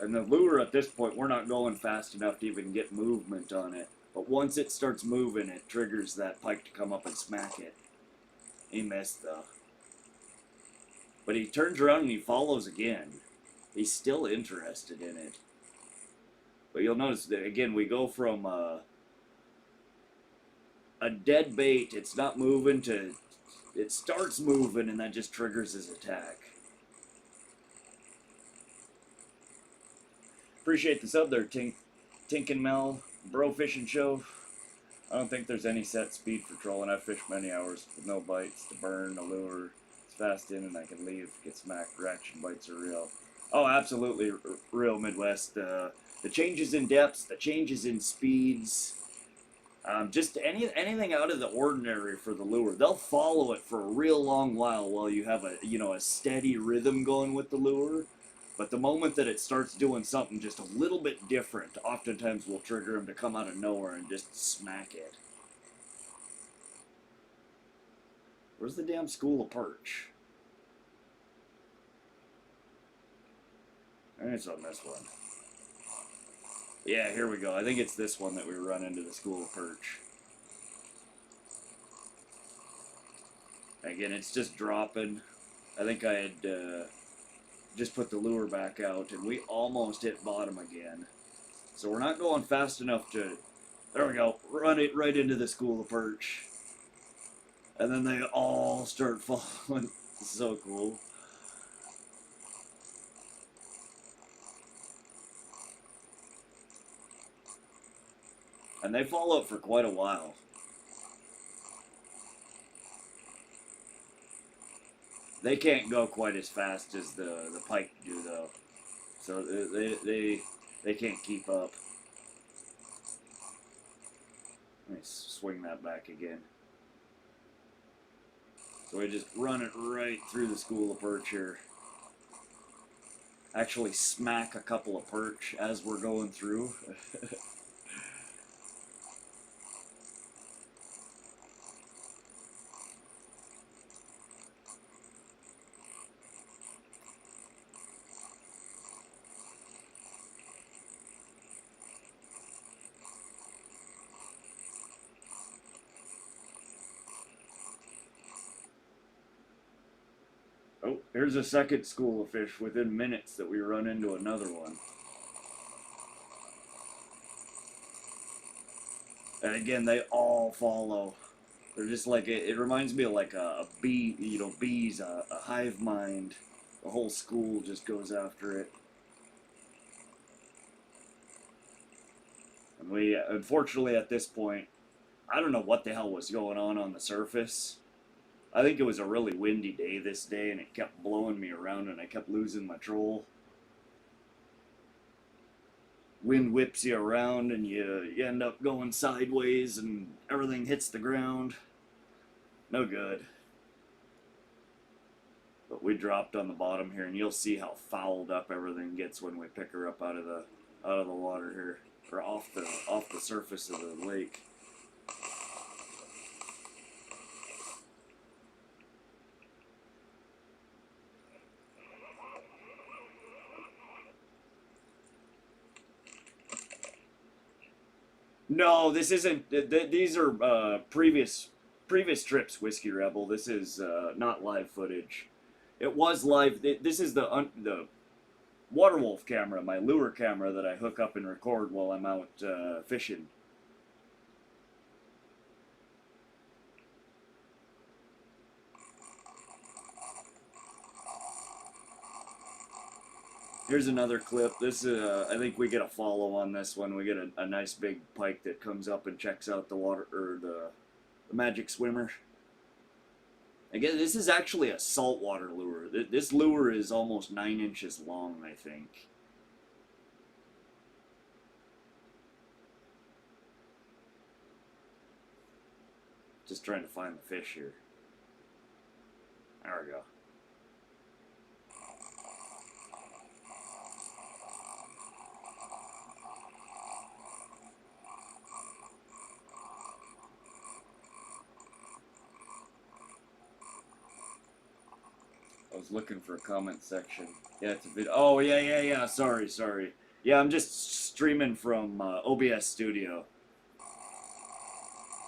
And the lure at this point, we're not going fast enough to even get movement on it. But once it starts moving, it triggers that pike to come up and smack it. He missed though. But he turns around and he follows again. He's still interested in it. But you'll notice that, again, we go from a dead bait, it's not moving, to it starts moving and that just triggers his attack. Appreciate the sub there, Tink and Mel, Bro Fishing Show. I don't think there's any set speed for trolling. I've fished many hours with no bites to burn, no lure. It's fast in and I can leave, get smacked. Reaction bites are real. Oh, absolutely real, Midwest. The changes in depths, the changes in speeds, just anything out of the ordinary for the lure. They'll follow it for a real long while you have a steady rhythm going with the lure. But the moment that it starts doing something just a little bit different, oftentimes will trigger him to come out of nowhere and just smack it. Where's the damn school of perch? I think it's on this one. Yeah, here we go. I think it's this one that we run into the school of perch. Again, it's just dropping. I think I had just put the lure back out, and we almost hit bottom again. So we're not going fast enough to... There we go. Run it right into the school of perch. And then they all start following. So cool. And they follow it for quite a while. They can't go quite as fast as the pike do, though. So they can't keep up. Let me swing that back again. So we just run it right through the school of perch here. Actually smack a couple of perch as we're going through. Oh, here's a second school of fish within minutes that we run into another one. And again, they all follow. They're just like, it reminds me of like a bee, bees, a hive mind. The whole school just goes after it. And we, unfortunately at this point, I don't know what the hell was going on the surface. I think it was a really windy day this day, and it kept blowing me around, and I kept losing my troll. Wind whips you around, and you end up going sideways, and everything hits the ground. No good. But we dropped on the bottom here, and you'll see how fouled up everything gets when we pick her up out of the water here, or off the surface of the lake. No, this isn't. These are previous trips, Whiskey Rebel. This is not live footage. It was live. This is the WaterWolf camera, my lure camera that I hook up and record while I'm out fishing. Here's another clip. This I think we get a follow on this one. We get a nice big pike that comes up and checks out the water, or the magic swimmer. Again, this is actually a saltwater lure. This lure is almost 9 inches long, I think. Just trying to find the fish here. There we go. was looking for a comment section. Yeah, it's a video. Oh, yeah. Sorry. Yeah, I'm just streaming from OBS Studio.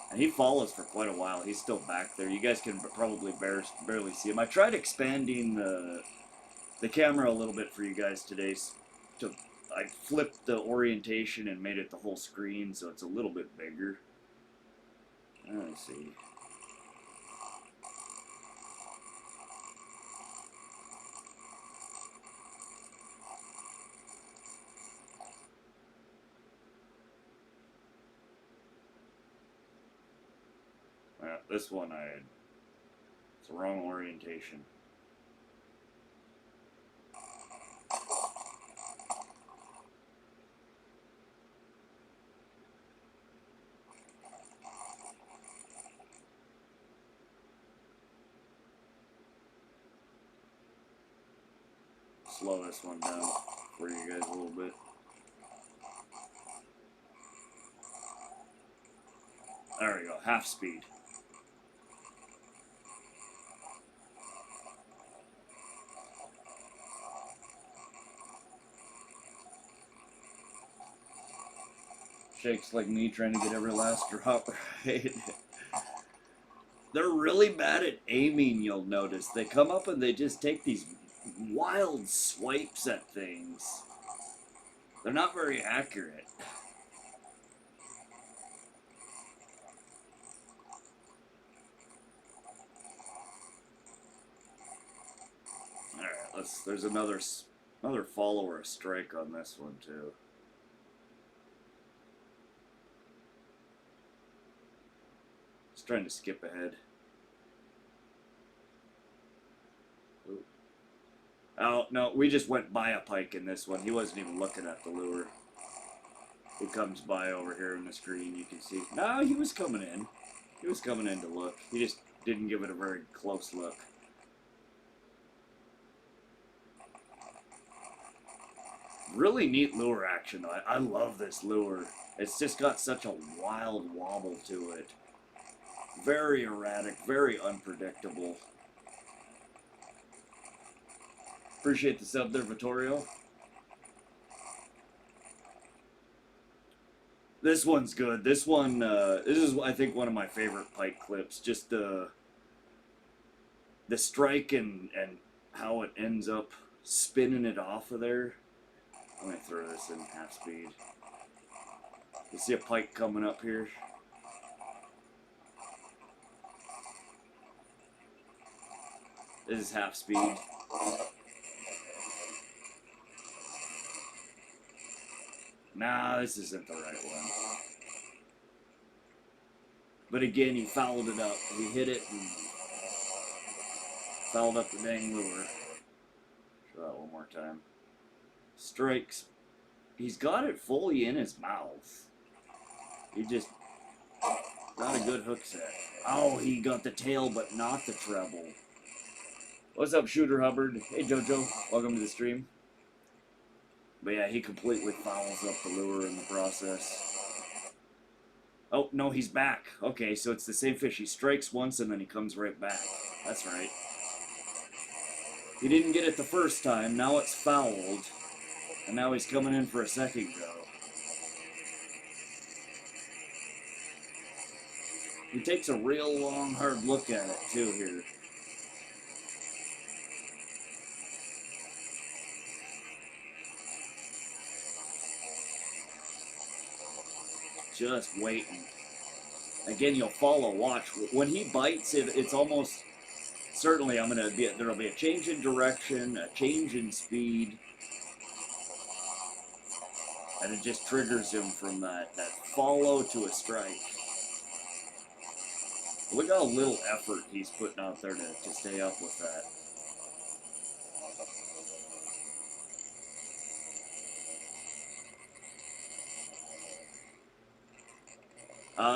And he follows for quite a while. He's still back there. You guys can probably barely see him. I tried expanding the camera a little bit for you guys today. I flipped the orientation and made it the whole screen, so it's a little bit bigger. Let's see. This one it's the wrong orientation. Slow this one down for you guys a little bit. There we go, half speed. Shakes like me trying to get every last drop right. They're really bad at aiming, you'll notice. They come up and they just take these wild swipes at things. They're not very accurate. Alright, there's another follower strike on this one too. Just trying to skip ahead. Ooh. Oh, no, we just went by a pike in this one. He wasn't even looking at the lure. He comes by over here in the screen, you can see. No, he was coming in. He was coming in to look. He just didn't give it a very close look. Really neat lure action, though. I love this lure. It's just got such a wild wobble to it. Very erratic, very unpredictable. Appreciate the sub there, Vittorio. This one's good. This one, this is, I think, one of my favorite pike clips. Just the strike and how it ends up spinning it off of there. I'm going to throw this in half speed. You see a pike coming up here? This is half speed. Nah, this isn't the right one. But again, he fouled it up. He hit it and fouled up the dang lure. Try that one more time. Strikes. He's got it fully in his mouth. He just got a good hook set. Oh, he got the tail but not the treble. What's up, Shooter Hubbard? Hey, Jojo. Welcome to the stream. But yeah, he completely fouls up the lure in the process. Oh, no, he's back. Okay, so it's the same fish. He strikes once and then he comes right back. That's right. He didn't get it the first time. Now it's fouled. And now he's coming in for a second go. He takes a real long, hard look at it, too, here. Just waiting. Again, you'll follow, watch. When he bites, it's almost certainly there'll be a change in direction, a change in speed, and it just triggers him from that follow to a strike. Look how little effort he's putting out there to stay up with that.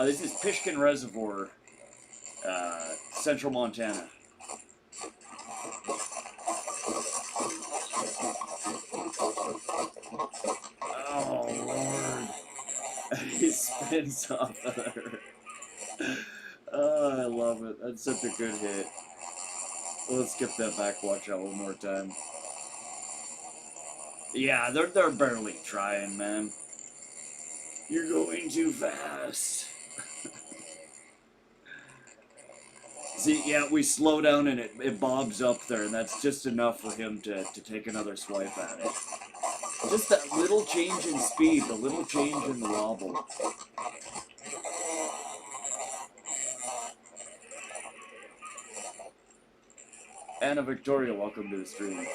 This is Pishkin Reservoir, Central Montana. Oh, Lord. He spins off of there. Oh, I love it. That's such a good hit. Let's skip that back watch out one more time. Yeah, they're barely trying, man. You're going too fast. See, yeah, we slow down and it bobs up there, and that's just enough for him to take another swipe at it. Just that little change in speed, the little change in the wobble. Anna Victoria, welcome to the stream.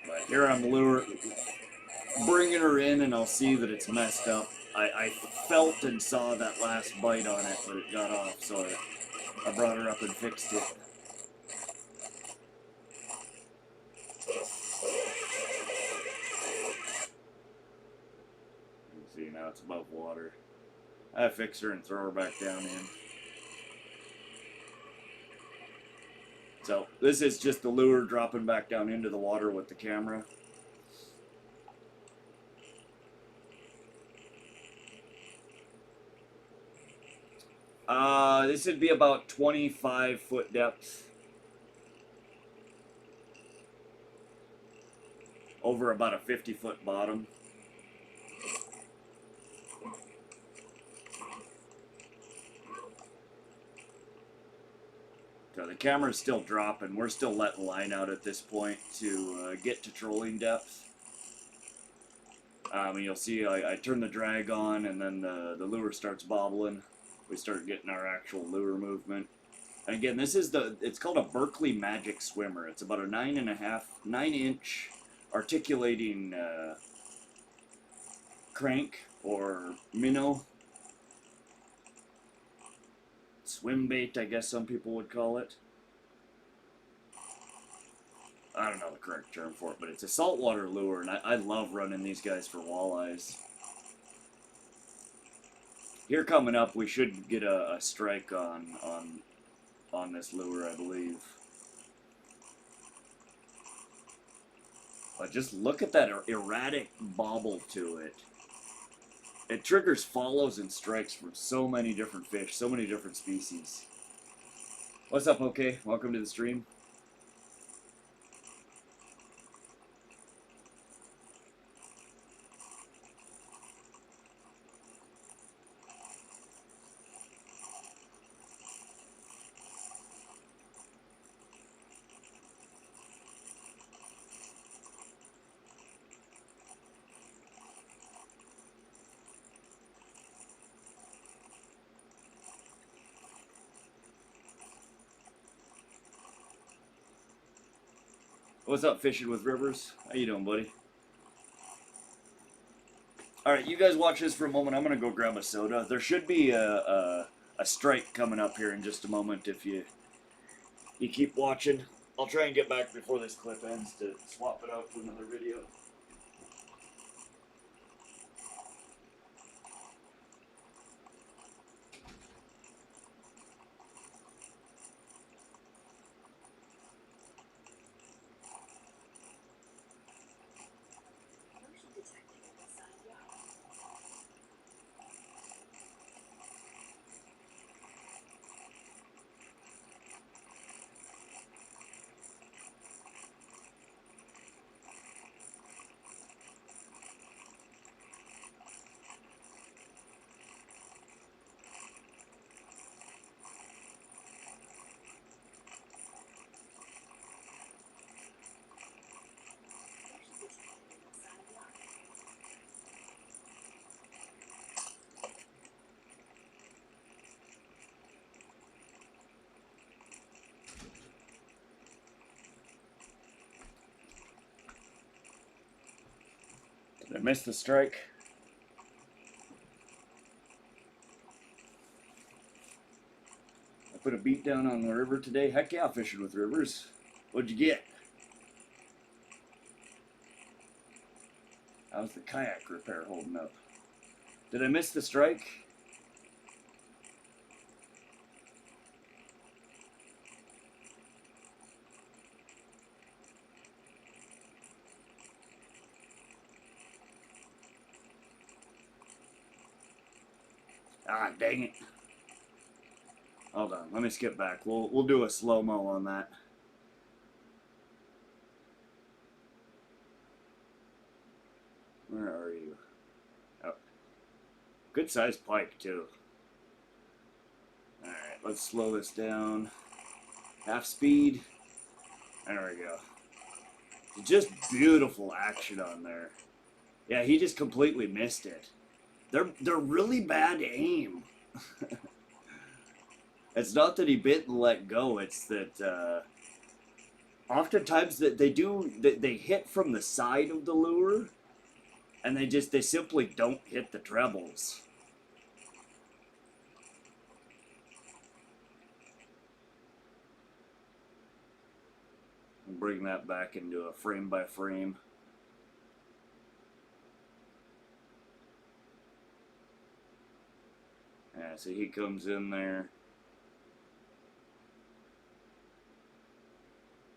But here I'm bringing her in, and I'll see that it's messed up. I felt and saw that last bite on it, but it got off, so I brought her up and fixed it. See, now it's above water. I fix her and throw her back down in. So this is just the lure dropping back down into the water with the camera. This would be about 25-foot depth. Over about a 50-foot bottom. So the camera's still dropping. We're still letting line out at this point to get to trolling depth. You'll see I turn the drag on, and then the lure starts bobbling. We start getting our actual lure movement. And again, it's called a Berkeley Magic Swimmer. It's about a 9-inch articulating crank or minnow. Swim bait, I guess some people would call it. I don't know the correct term for it, but it's a saltwater lure, and I love running these guys for walleyes. Here coming up, we should get a strike on this lure, I believe. But just look at that erratic bobble to it. It triggers follows and strikes from so many different fish, so many different species. What's up, okay? Welcome to the stream. What's up, Fishing with Rivers? How you doing, buddy? Alright, you guys watch this for a moment. I'm going to go grab a soda. There should be a strike coming up here in just a moment if you keep watching. I'll try and get back before this clip ends to swap it out to another video. Did I miss the strike? I put a beat down on the river today. Heck yeah, fishing with rivers. What'd you get? How's the kayak repair holding up? Did I miss the strike? Ah, dang it. Hold on, let me skip back. We'll do a slow-mo on that. Where are you? Oh. Good sized pike, too. Alright, let's slow this down. Half speed. There we go. Just beautiful action on there. Yeah, he just completely missed it. They're really bad aim. It's not that he bit and let go. It's that oftentimes that they hit from the side of the lure, and they simply don't hit the trebles. And bring that back into a frame by frame. Yeah, so he comes in there.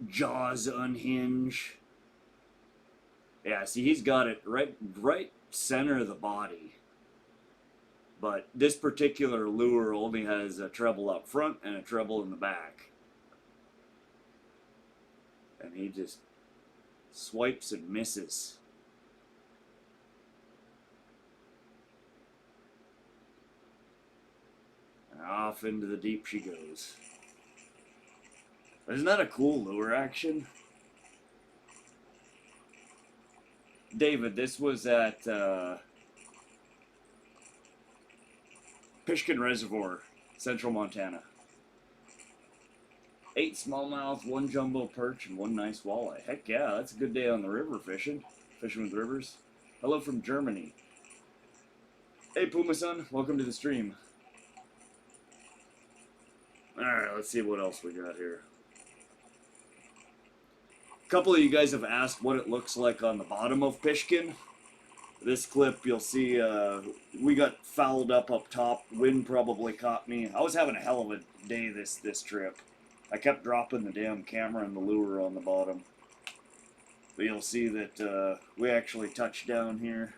Jaws unhinge. Yeah, see, he's got it right center of the body. But this particular lure only has a treble up front and a treble in the back. And he just swipes and misses. And off into the deep she goes. Isn't that a cool lure action? David, this was at Fishkin Reservoir, Central Montana. 8 smallmouth, 1 jumbo perch, and 1 nice walleye. Heck yeah, that's a good day on the river fishing. Fishing with rivers. Hello from Germany. Hey Puma-san, welcome to the stream. Alright, let's see what else we got here. A couple of you guys have asked what it looks like on the bottom of Fishkin. This clip, you'll see we got fouled up top. Wind probably caught me. I was having a hell of a day this trip. I kept dropping the damn camera and the lure on the bottom. But you'll see that we actually touched down here.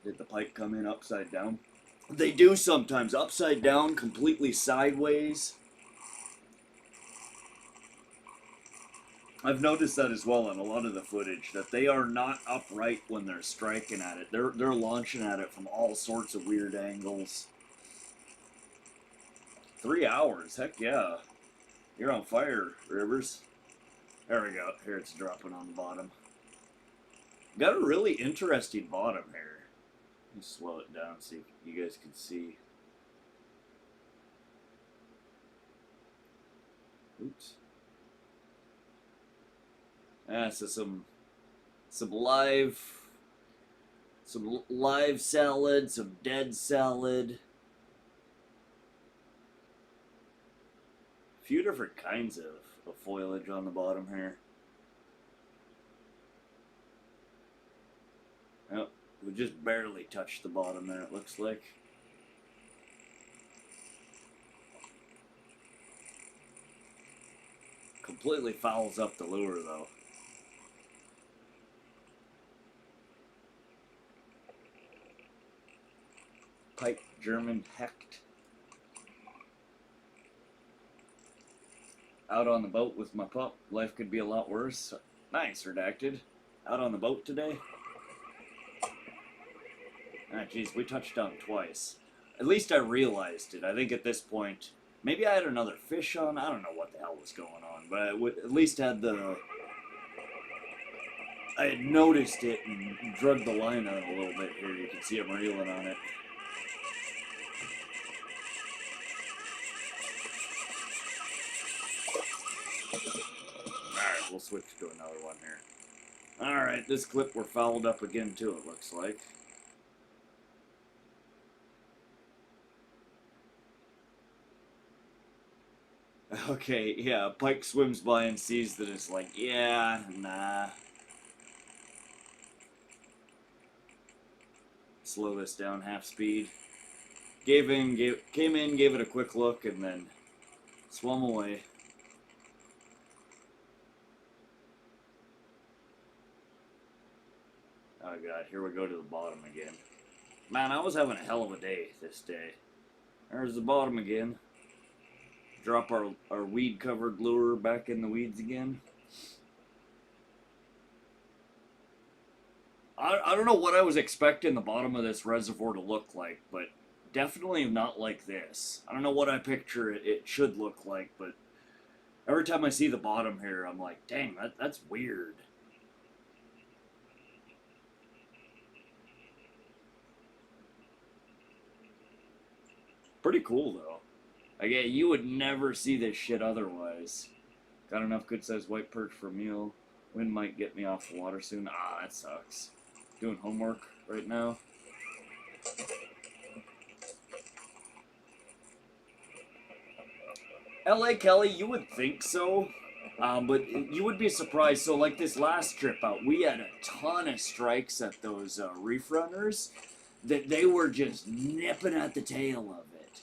Did the pike come in upside down? They do sometimes. Upside down, completely sideways. I've noticed that as well in a lot of the footage, that they are not upright when they're striking at it. They're launching at it from all sorts of weird angles. 3 hours, heck yeah. You're on fire, Rivers. There we go. Here it's dropping on the bottom. Got a really interesting bottom here. Let me slow it down so you guys can see. Oops. Ah, so some live salad, some dead salad. A few different kinds of foliage on the bottom here. Oh, we just barely touched the bottom there, it looks like. Completely fouls up the lure though. Pike German Hecht. Out on the boat with my pup. Life could be a lot worse. Nice, redacted. Out on the boat today. Ah, geez, we touched down twice. At least I realized it. I think at this point, maybe I had another fish on. I don't know what the hell was going on, but I at least had I had noticed it and drug the line out a little bit here. You can see I'm reeling on it. Alright, we'll switch to another one here. Alright, this clip we're fouled up again too, it looks like. Okay, yeah, Pike swims by and sees that it's like, yeah, nah. Slow this down, half speed. Came in, gave it a quick look, and then swum away. Oh god, here we go to the bottom again. Man, I was having a hell of a day this day. There's the bottom again. Drop our weed-covered lure back in the weeds again. I don't know what I was expecting the bottom of this reservoir to look like, but definitely not like this. I don't know what I picture it should look like, but every time I see the bottom here, I'm like, dang, that's weird. Pretty cool, though. Again, you would never see this shit otherwise. Got enough good-sized white perch for a meal. Wind might get me off the water soon. Ah, that sucks. Doing homework right now. LA Kelly, you would think so, but you would be surprised. So, like this last trip out, we had a ton of strikes at those reef runners that they were just nipping at the tail of it.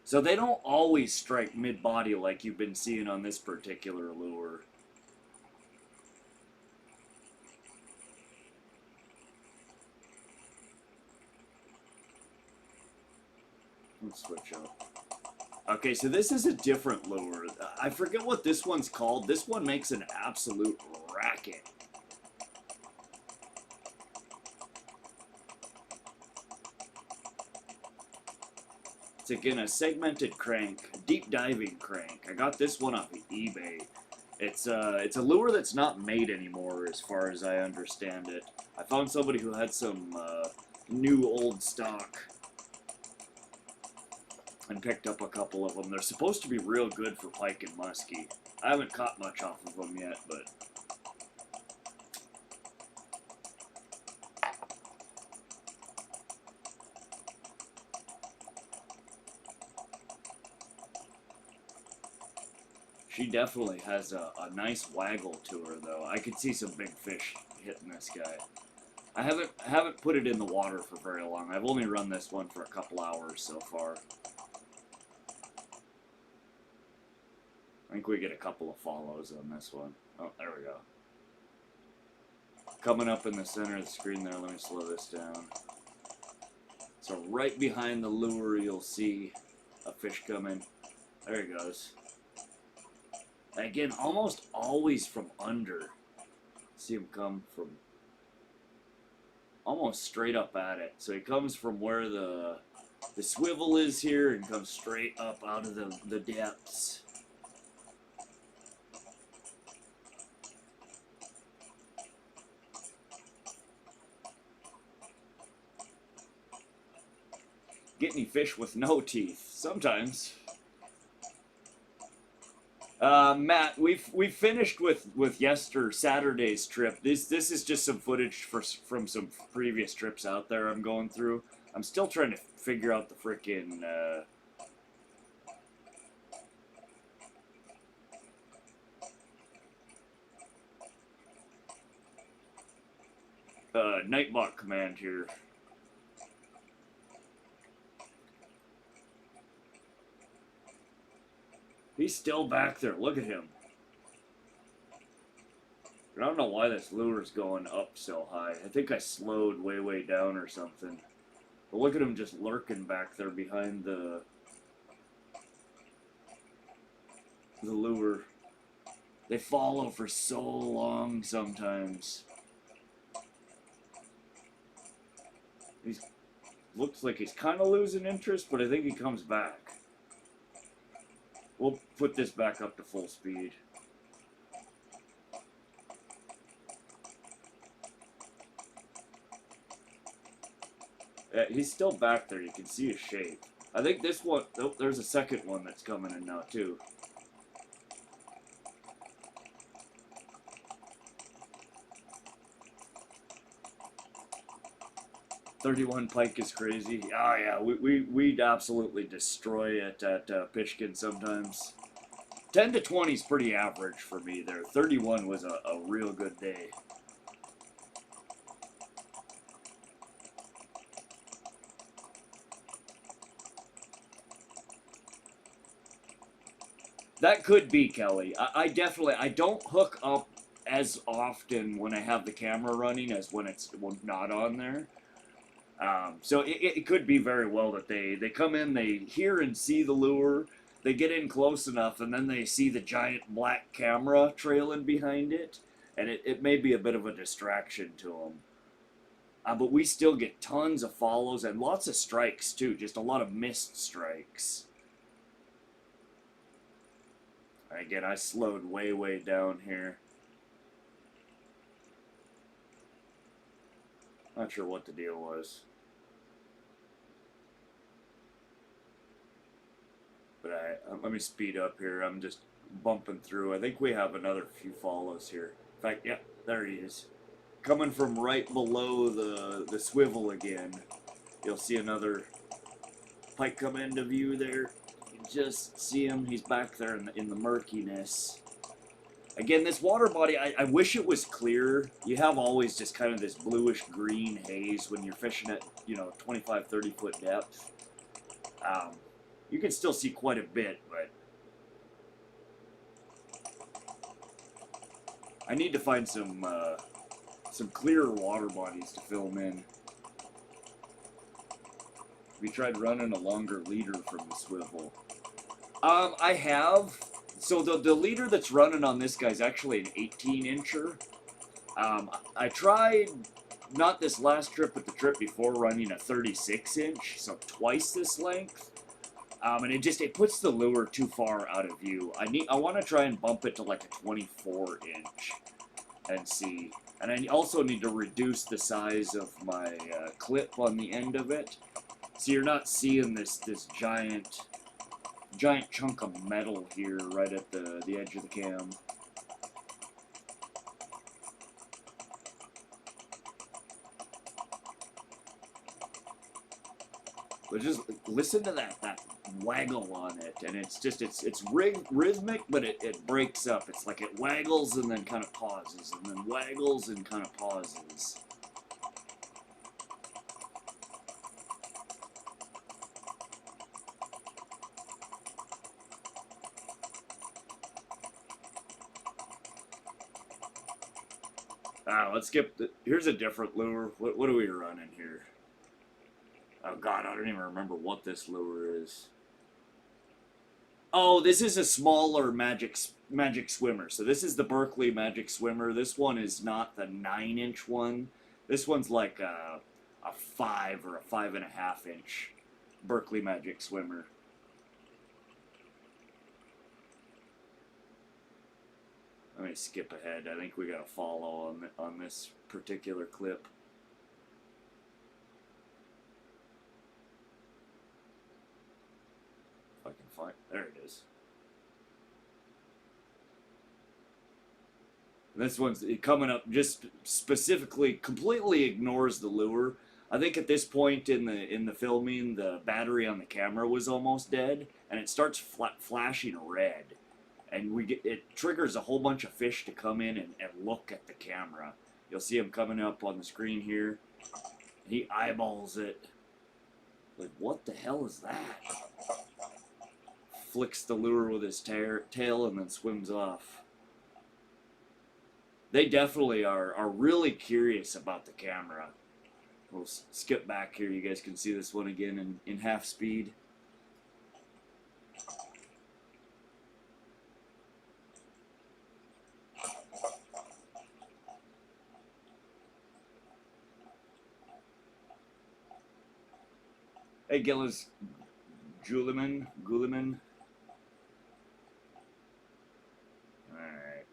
So they don't always strike mid-body like you've been seeing on this particular lure. Let's switch up. Okay, so this is a different lure. I forget what this one's called. This one makes an absolute racket. It's again a segmented crank, a deep diving crank. I got this one off of eBay. It's a lure that's not made anymore, as far as I understand it. I found somebody who had some new old stock and picked up a couple of them. They're supposed to be real good for pike and muskie. I haven't caught much off of them yet, but she definitely has a nice waggle to her, though. I could see some big fish hitting this guy. I haven't put it in the water for very long. I've only run this one for a couple hours so far. I think we get a couple of follows on this one. Oh, there we go. Coming up in the center of the screen there. Let me slow this down. So right behind the lure, you'll see a fish coming. There he goes. Again, almost always from under. See him come from almost straight up at it. So he comes from where the swivel is here and comes straight up out of the depths. Get any fish with no teeth? Sometimes. Matt, we've finished with Saturday's trip. This is just some footage from some previous trips out there I'm going through. I'm still trying to figure out the frickin' NightBot command here. He's still back there. Look at him. I don't know why this lure's going up so high. I think I slowed way down or something. But look at him just lurking back there behind the lure. They follow for so long sometimes. Looks like he's kind of losing interest, but I think he comes back. We'll put this back up to full speed. Yeah, he's still back there. You can see his shape. I think this one... Oh, there's a second one that's coming in now, too. .31 pike is crazy. Oh yeah, we'd absolutely destroy it at Pishkin sometimes. 10 to 20 is pretty average for me there. 31 was a real good day. That could be, Kelly. I definitely, I don't hook up as often when I have the camera running as when it's not on there. So it could be very well that they come in, they hear and see the lure, they get in close enough, and then they see the giant black camera trailing behind it, and it may be a bit of a distraction to them. But we still get tons of follows and lots of strikes too, just a lot of missed strikes. Again, I slowed way down here. Not sure what the deal was. But let me speed up here. I'm just bumping through. I think we have another few follows here. In fact, yeah, there he is. Coming from right below the swivel again. You'll see another pike come into view there. You can just see him. He's back there in the murkiness. Again, this water body, I wish it was clear. You have always just kind of this bluish-green haze when you're fishing at, 25, 30-foot depth. You can still see quite a bit, but I need to find some clearer water bodies to film in. We tried running a longer leader from the swivel. I have. So the leader that's running on this guy's actually an 18-incher. I tried, not this last trip, but the trip before, running a 36-inch, so twice this length. And it puts the lure too far out of view. I want to try and bump it to like a 24-inch and see. And I also need to reduce the size of my clip on the end of it, so you're not seeing this giant chunk of metal here right at the edge of the cam. But just listen to that waggle on it, and it's rhythmic, but it breaks up. It's like it waggles and then kind of pauses, and then waggles and kind of pauses. Let's skip. Here's a different lure. What are we running here? Oh God, I don't even remember what this lure is. Oh, this is a smaller magic swimmer. So this is the Berkley Magic Swimmer. This one is not the 9-inch one. This one's like a 5 or a 5.5-inch Berkley Magic Swimmer. Let me skip ahead. I think we got to follow on this particular clip. If I can find, there it is. This one's coming up just specifically, completely ignores the lure. I think at this point in the filming, the battery on the camera was almost dead, and it starts flashing red. And it triggers a whole bunch of fish to come in and look at the camera. You'll see him coming up on the screen here. He eyeballs it. Like, what the hell is that? Flicks the lure with his tail and then swims off. They definitely are really curious about the camera. We'll skip back here. You guys can see this one again in half speed. Hey, Gillis, Guliman. Alright.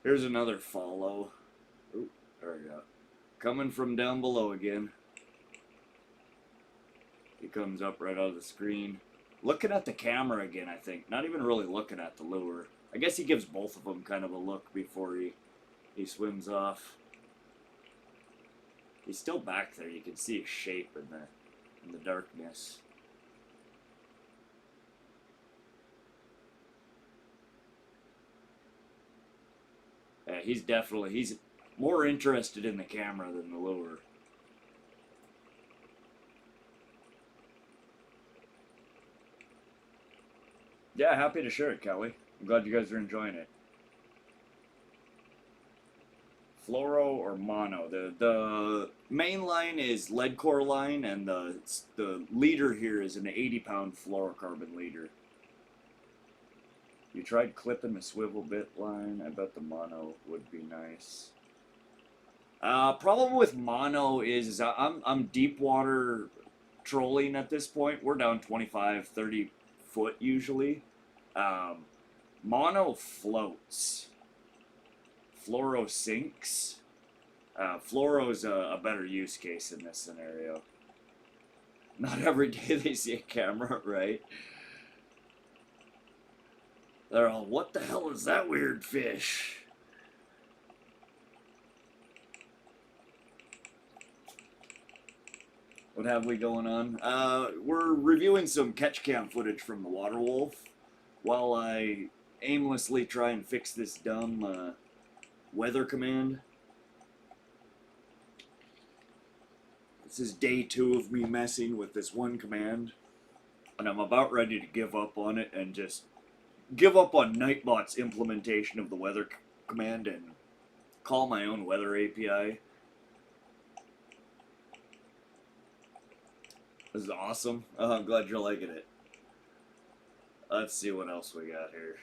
Here's another follow. Ooh, there we go. Coming from down below again. He comes up right out of the screen. Looking at the camera again, I think. Not even really looking at the lure. I guess he gives both of them kind of a look before he swims off. He's still back there. You can see his shape in the darkness. Yeah, he's more interested in the camera than the lure. Yeah, happy to share it, Kelly. I'm glad you guys are enjoying it. Fluoro or mono? The main line is lead core line, and the leader here is an 80-pound fluorocarbon leader. You tried clipping the swivel bit line? I bet the mono would be nice. Problem with mono is I'm deep water trolling at this point. We're down 25, 30 foot usually. Mono floats. Fluoro sinks. Fluoro's a better use case in this scenario. Not every day they see a camera, right? They're all, what the hell is that weird fish? What have we going on? We're reviewing some catch cam footage from the WaterWolf while I aimlessly try and fix this dumb weather command. This is day 2 of me messing with this one command, and I'm about ready to give up on it and just give up on NightBot's implementation of the weather command and call my own weather API. This is awesome. Oh, I'm glad you're liking it. Let's see what else we got here.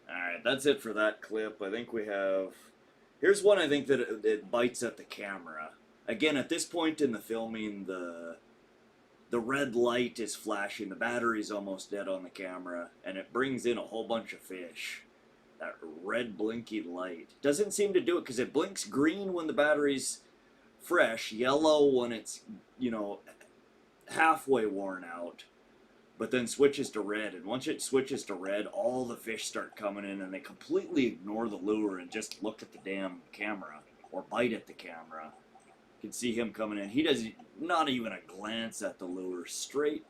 Alright, that's it for that clip. I think we have... Here's one I think that it bites at the camera. Again, at this point in the filming, the red light is flashing, the battery's almost dead on the camera, and it brings in a whole bunch of fish. That red blinky light. Doesn't seem to do it because it blinks green when the battery's fresh, yellow when it's, you know, halfway worn out, but then switches to red, and once it switches to red, all the fish start coming in, and they completely ignore the lure and just look at the damn camera, or bite at the camera. You can see him coming in. He does not even a glance at the lure. Straight.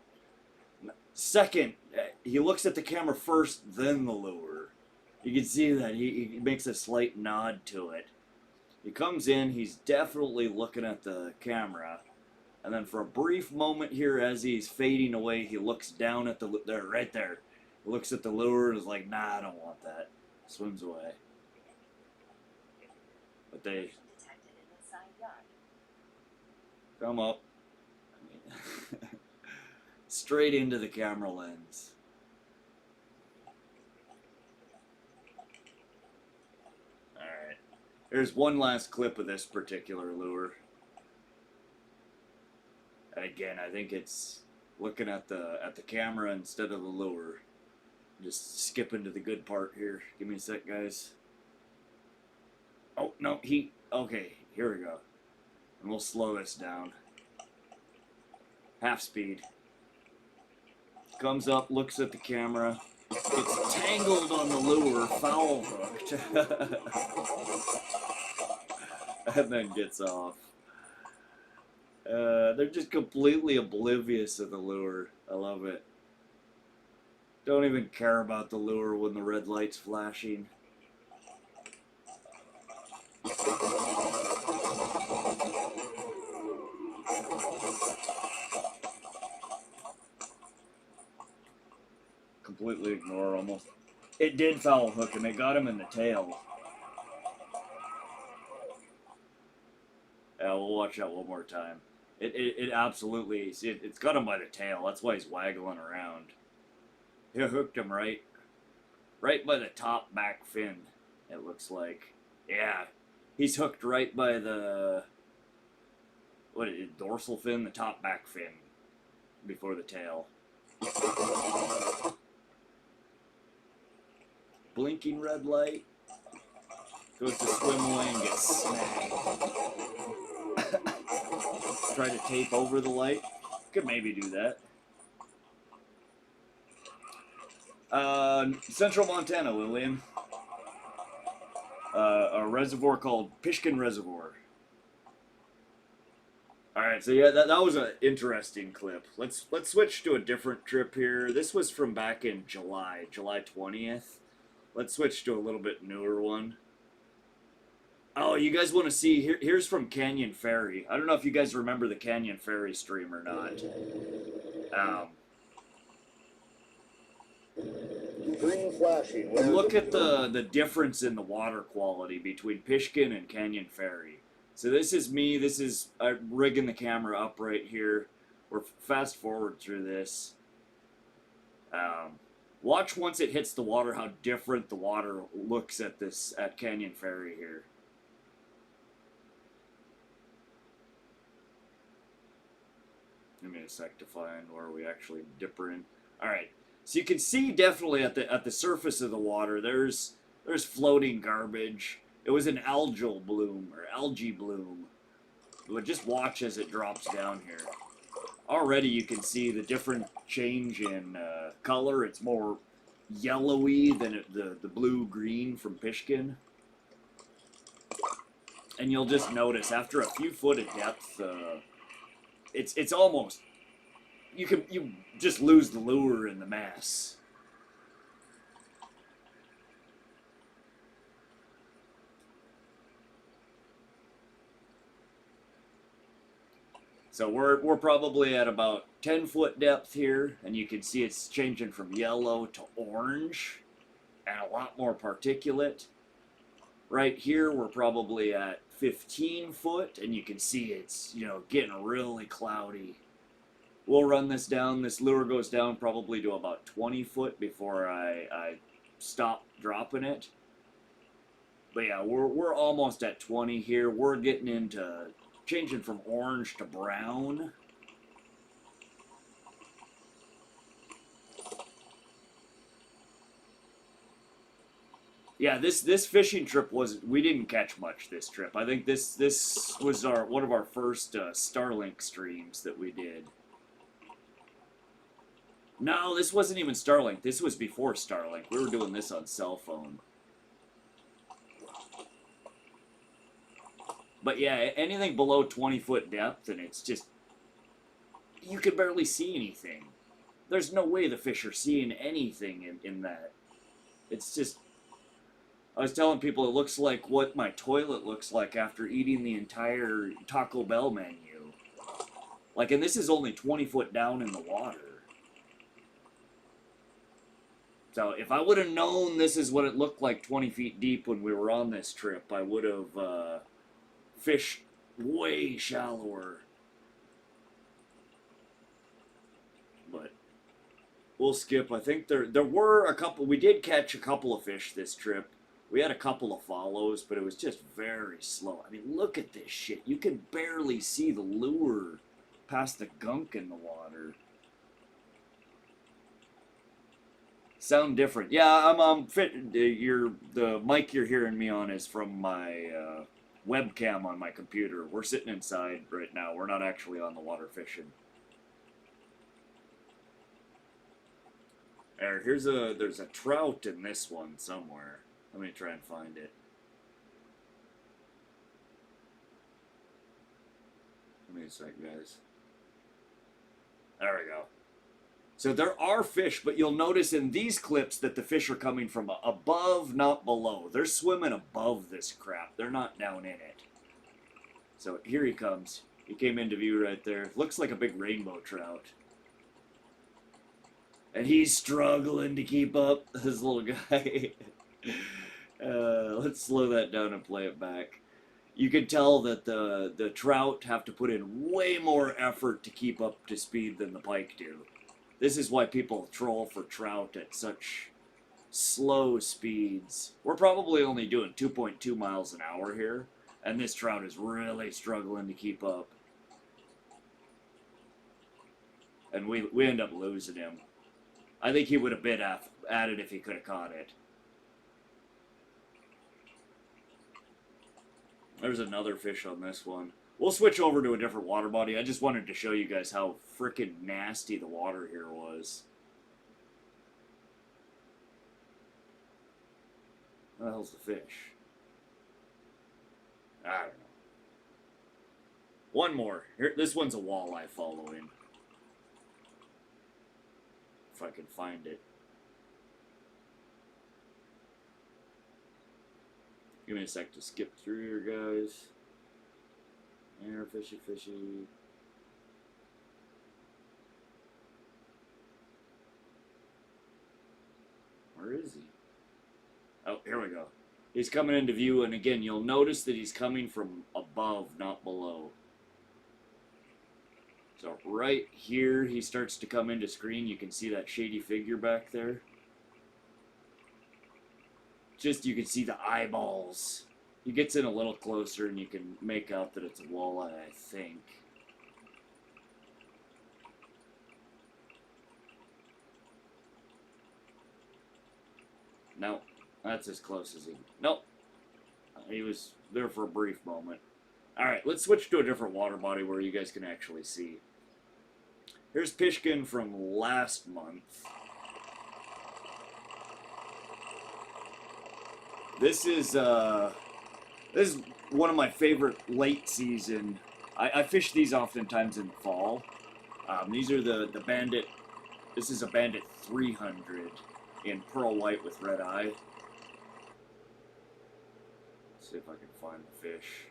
Second, he looks at the camera first, then the lure. You can see that he makes a slight nod to it. He comes in, he's definitely looking at the camera, and then for a brief moment here as he's fading away, he looks down at the there, right there. He looks at the lure and is like, nah, I don't want that. Swims away. But they come up. Straight into the camera lens. Alright. Here's one last clip of this particular lure. And again, I think it's looking at the camera instead of the lure. Just skipping to the good part here. Give me a sec, guys. Oh, no, okay, here we go. And we'll slow this down. Half speed. Comes up, looks at the camera, gets tangled on the lure, foul hooked, and then gets off. They're just completely oblivious of the lure. I love it. Don't even care about the lure when the red light's flashing. Completely ignore almost. It did foul hook him. It got him in the tail. Yeah, we'll watch that one more time. It absolutely, see, it's got him by the tail. That's why he's waggling around. He hooked him right by the top back fin, it looks like. Yeah, he's hooked right by the, what is it, dorsal fin, the top back fin, before the tail. Blinking red light. Goes to swim away and gets snagged. Try to tape over the light. Could maybe do that. Central Montana, Lillian. A reservoir called Pishkin Reservoir. Alright, so yeah, that was an interesting clip. Let's switch to a different trip here. This was from back in July 20th. Let's switch to a little bit newer one. Oh, you guys want to see, here's from Canyon Ferry. I don't know if you guys remember the Canyon Ferry stream or not. Green flashing. Look at the difference in the water quality between Pishkin and Canyon Ferry. So this is me. I'm rigging the camera up right here. We're fast forward through this. Watch once it hits the water how different the water looks at Canyon Ferry here. Give me a sec to find where we actually dipper in. All right, so you can see definitely at the surface of the water there's floating garbage. It was an algal bloom or algae bloom. But just watch as it drops down here. Already you can see the different change in color. It's more yellowy than the blue-green from Pishkin. And you'll just notice after a few foot of depth, it's almost, you just lose the lure in the mess. So we're probably at about 10-foot depth here, and you can see it's changing from yellow to orange, and a lot more particulate. Right here, we're probably at 15 foot, and you can see it's, getting really cloudy. We'll run this down. This lure goes down probably to about 20 foot before I stop dropping it. But yeah, we're almost at 20 here. We're getting into changing from orange to brown. Yeah, this fishing trip we didn't catch much this trip. I think this was one of our first Starlink streams that we did. No, this wasn't even Starlink. This was before Starlink. We were doing this on cell phone. But yeah, anything below 20-foot depth, and it's just, you can barely see anything. There's no way the fish are seeing anything in that. It's just, I was telling people it looks like what my toilet looks like after eating the entire Taco Bell menu. Like, and this is only 20 foot down in the water. So if I would have known this is what it looked like 20 feet deep when we were on this trip, I would have fished way shallower. But we'll skip. I think there were a couple. We did catch a couple of fish this trip. We had a couple of follows, but it was just very slow. I mean, look at this shit. You can barely see the lure past the gunk in the water. Sound different. Yeah, I'm fit. The mic you're hearing me on is from my webcam on my computer. We're sitting inside right now. We're not actually on the water fishing. There's a trout in this one somewhere. Let me try and find it. Give me a sec, guys. There we go. So there are fish, but you'll notice in these clips that the fish are coming from above, not below. They're swimming above this crap. They're not down in it. So here he comes. He came into view right there. Looks like a big rainbow trout. And he's struggling to keep up, this little guy. Let's slow that down and play it back. You can tell that the trout have to put in way more effort to keep up to speed than the pike do. This is why people troll for trout at such slow speeds. We're probably only doing 2.2 miles an hour here, and this trout is really struggling to keep up. And we end up losing him. I think he would have bit at it if he could have caught it. There's another fish on this one. We'll switch over to a different water body. I just wanted to show you guys how freaking nasty the water here was. Where the hell's the fish? I don't know. One more. Here, this one's a walleye following. If I can find it. Give me a sec to skip through here, guys. Air, fishy, fishy. Where Where is he? Oh, here we go. He's coming into view, and again, you'll notice that he's coming from above, not below. So right here, he starts to come into screen. You can see that shady figure back there. Just, you can see the eyeballs. He gets in a little closer, and you can make out that it's a walleye, I think. No, that's as close as he... Nope. He was there for a brief moment. Alright, let's switch to a different water body where you guys can actually see. Here's Pishkin from last month. This is one of my favorite late season. I fish these oftentimes in fall. These are the Bandit. This is a Bandit 300 in pearl white with red eye. Let's see if I can find the fish.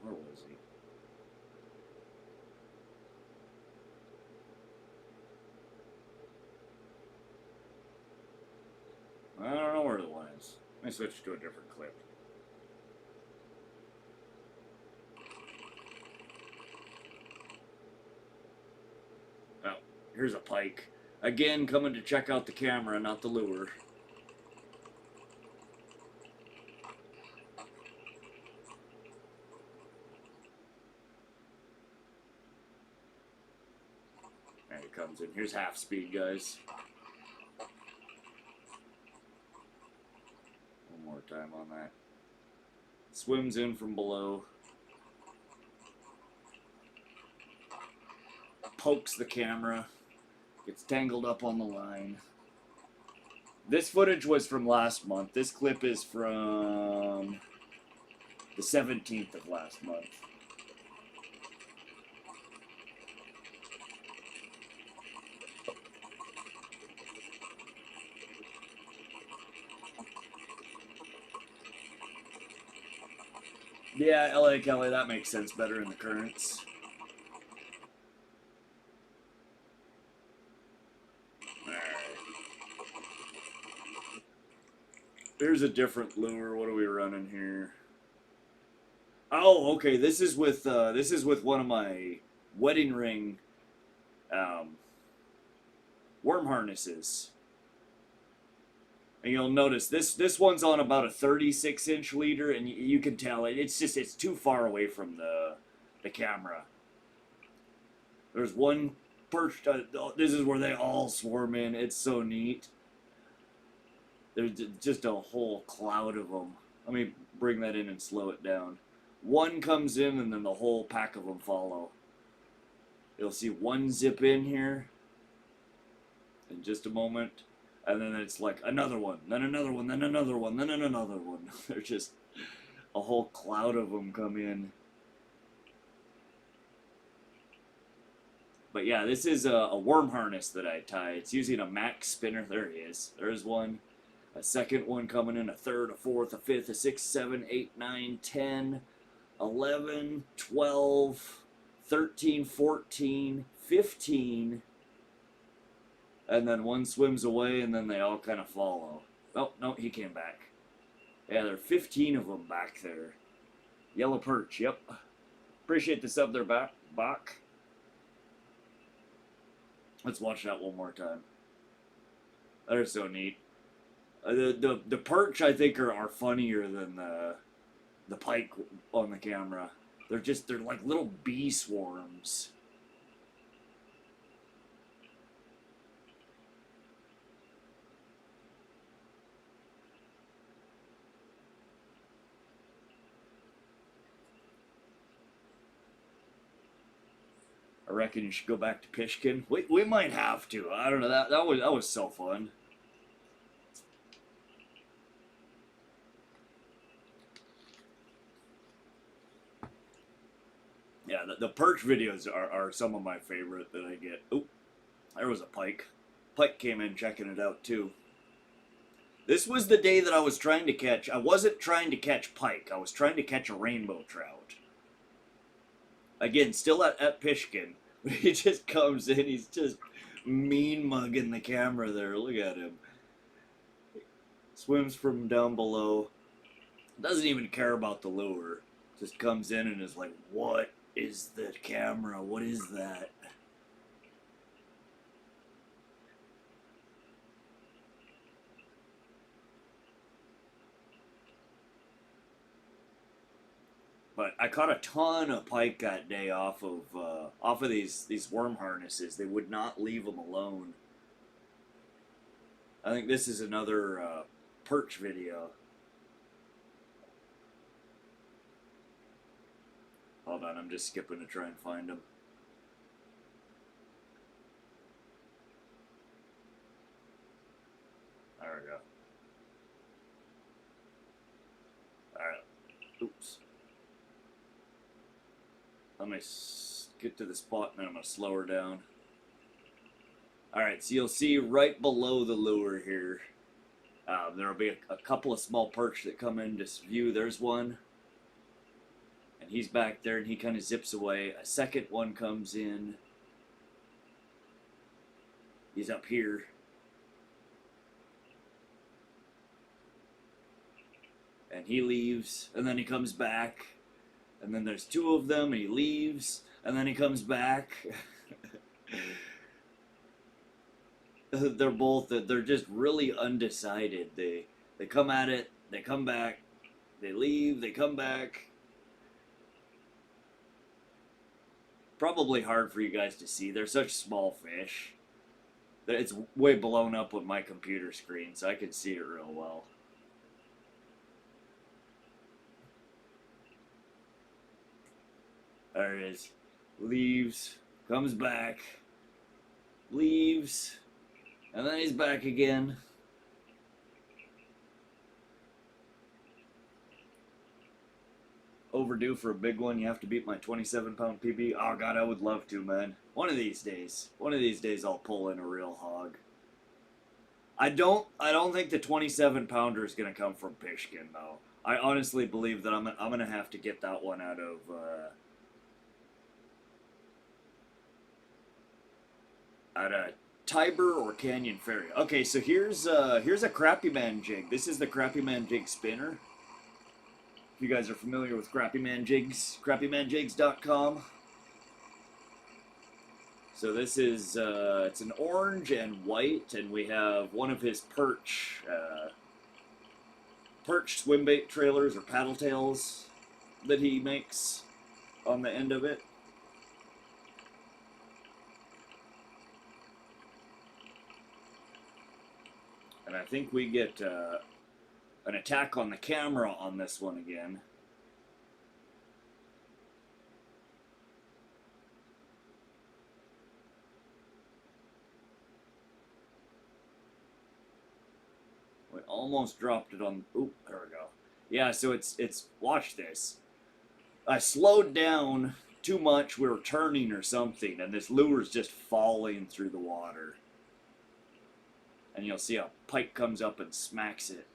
Where was he? I don't know where it was. Let me switch to a different clip. Oh, here's a pike. Again, coming to check out the camera, not the lure. There he comes in. Here's half speed, guys. One more time on that. Swims in from below. Pokes the camera. Gets tangled up on the line. This footage was from last month. This clip is from the 17th of last month. Yeah, LA Kelly, that makes sense better in the currents. Here's a different lure. What are we running here? Oh, okay. This is with one of my wedding ring worm harnesses. And you'll notice this one's on about a 36-inch leader, and you can tell it's too far away from the camera. There's one perched. This is where they all swarm in. It's so neat. There's just a whole cloud of them. Let me bring that in and slow it down. One comes in, and then the whole pack of them follow. You'll see one zip in here in just a moment, and then it's like another one, then another one, then another one, then another one. There's just a whole cloud of them come in. But yeah, this is a worm harness that I tie. It's using a max spinner. There he is. There's one. A second one coming in, a third, a fourth, a fifth, a sixth, 7, 8, 9, 10, 11, 12, 13, 14, 15. And then one swims away, and then they all kind of follow. Oh, no, he came back. Yeah, there are 15 of them back there. Yellow perch, yep. Appreciate the sub there, Bach. Let's watch that one more time. They're so neat. The perch, I think, are funnier than the pike on the camera. They're like little bee swarms. I reckon you should go back to Pishkin. We might have to. I don't know. That was so fun. Yeah, the perch videos are some of my favorite that I get. Oh, there was a pike. Pike came in checking it out too. This was the day that I was trying to catch. I wasn't trying to catch pike. I was trying to catch a rainbow trout. Again, still at Pishkin. He just comes in, he's just mean mugging the camera there. Look at him. Swims from down below. Doesn't even care about the lure. Just comes in and is like, what is the camera? What is that? But I caught a ton of pike that day off of these worm harnesses. They would not leave them alone. I think this is another perch video. Hold on, I'm just skipping to try and find them. There we go. Alright. Oops. Let me get to the spot and then I'm going to slow her down. Alright, so you'll see right below the lure here, there will be a couple of small perch that come in to view. There's one. And he's back there and he kind of zips away. A second one comes in. He's up here. And he leaves. And then he comes back. And then there's two of them, and he leaves, and then he comes back. They're just really undecided. They come at it, they come back, they leave, they come back. Probably hard for you guys to see. They're such small fish. It's way blown up with my computer screen, so I can see it real well. There it is. Leaves, comes back, leaves, and then he's back again. Overdue for a big one. You have to beat my 27-pound PB. Oh God, I would love to, man. One of these days I'll pull in a real hog. I don't think the 27-pounder is gonna come from Pishkin though. I honestly believe that I'm gonna have to get that one out of Tiber or Canyon Ferry. Okay, so here's a Crappy Man jig. This is the Crappy Man jig spinner. If you guys are familiar with Crappy Man jigs, crappymanjigs.com. So this is it's an orange and white, and we have one of his Perch swim bait trailers or paddle tails that he makes on the end of it. And I think we get an attack on the camera on this one again. We almost dropped it on. Oop, there we go. Yeah, so it's watch this. I slowed down too much. We were turning or something, and this lure's just falling through the water. And you'll see a pike comes up and smacks it.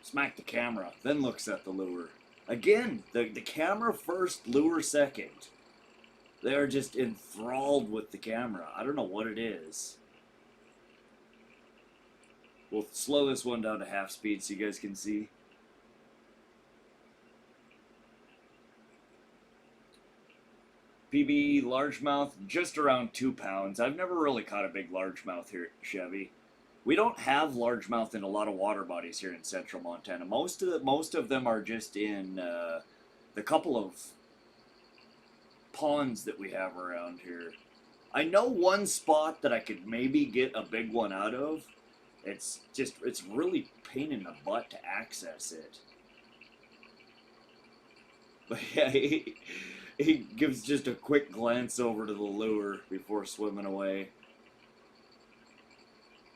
Smack the camera, then looks at the lure. Again, the camera first, lure second. They're just enthralled with the camera. I don't know what it is. We'll slow this one down to half speed so you guys can see. PB largemouth, just around 2 pounds. I've never really caught a big largemouth here at Chevy. We don't have largemouth in a lot of water bodies here in central Montana. Most of them are just in the couple of ponds that we have around here. I know one spot that I could maybe get a big one out of. It's really pain in the butt to access it. But yeah, he gives just a quick glance over to the lure before swimming away.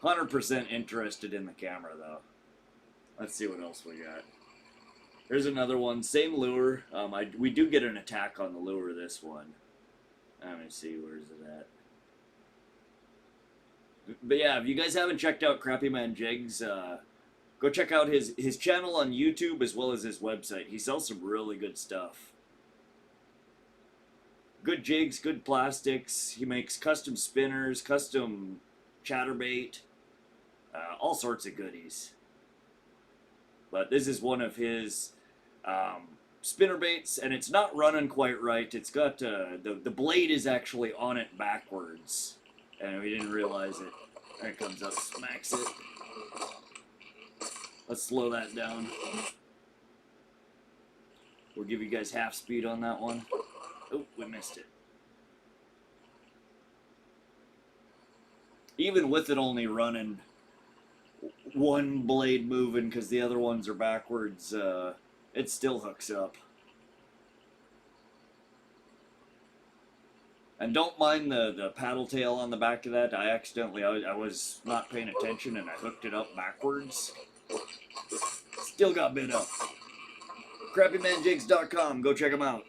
100% interested in the camera, though. Let's see what else we got. Here's another one. Same lure. We do get an attack on the lure, this one. Let me see. Where's it But yeah, if you guys haven't checked out Crappy Man Jigs, go check out his channel on YouTube as well as his website. He sells some really good stuff. Good jigs, good plastics. He makes custom spinners, custom chatterbait, all sorts of goodies. But this is one of his spinner baits, and it's not running quite right. It's got the blade is actually on it backwards, and we didn't realize it. There it comes up, smacks it. Let's slow that down. We'll give you guys half speed on that one. Oh, we missed it. Even with it only running one blade moving because the other ones are backwards, it still hooks up. And don't mind the paddle tail on the back of that. I accidentally, I was not paying attention and I hooked it up backwards. Still got bit up. CrappyManJigs.com. Go check them out.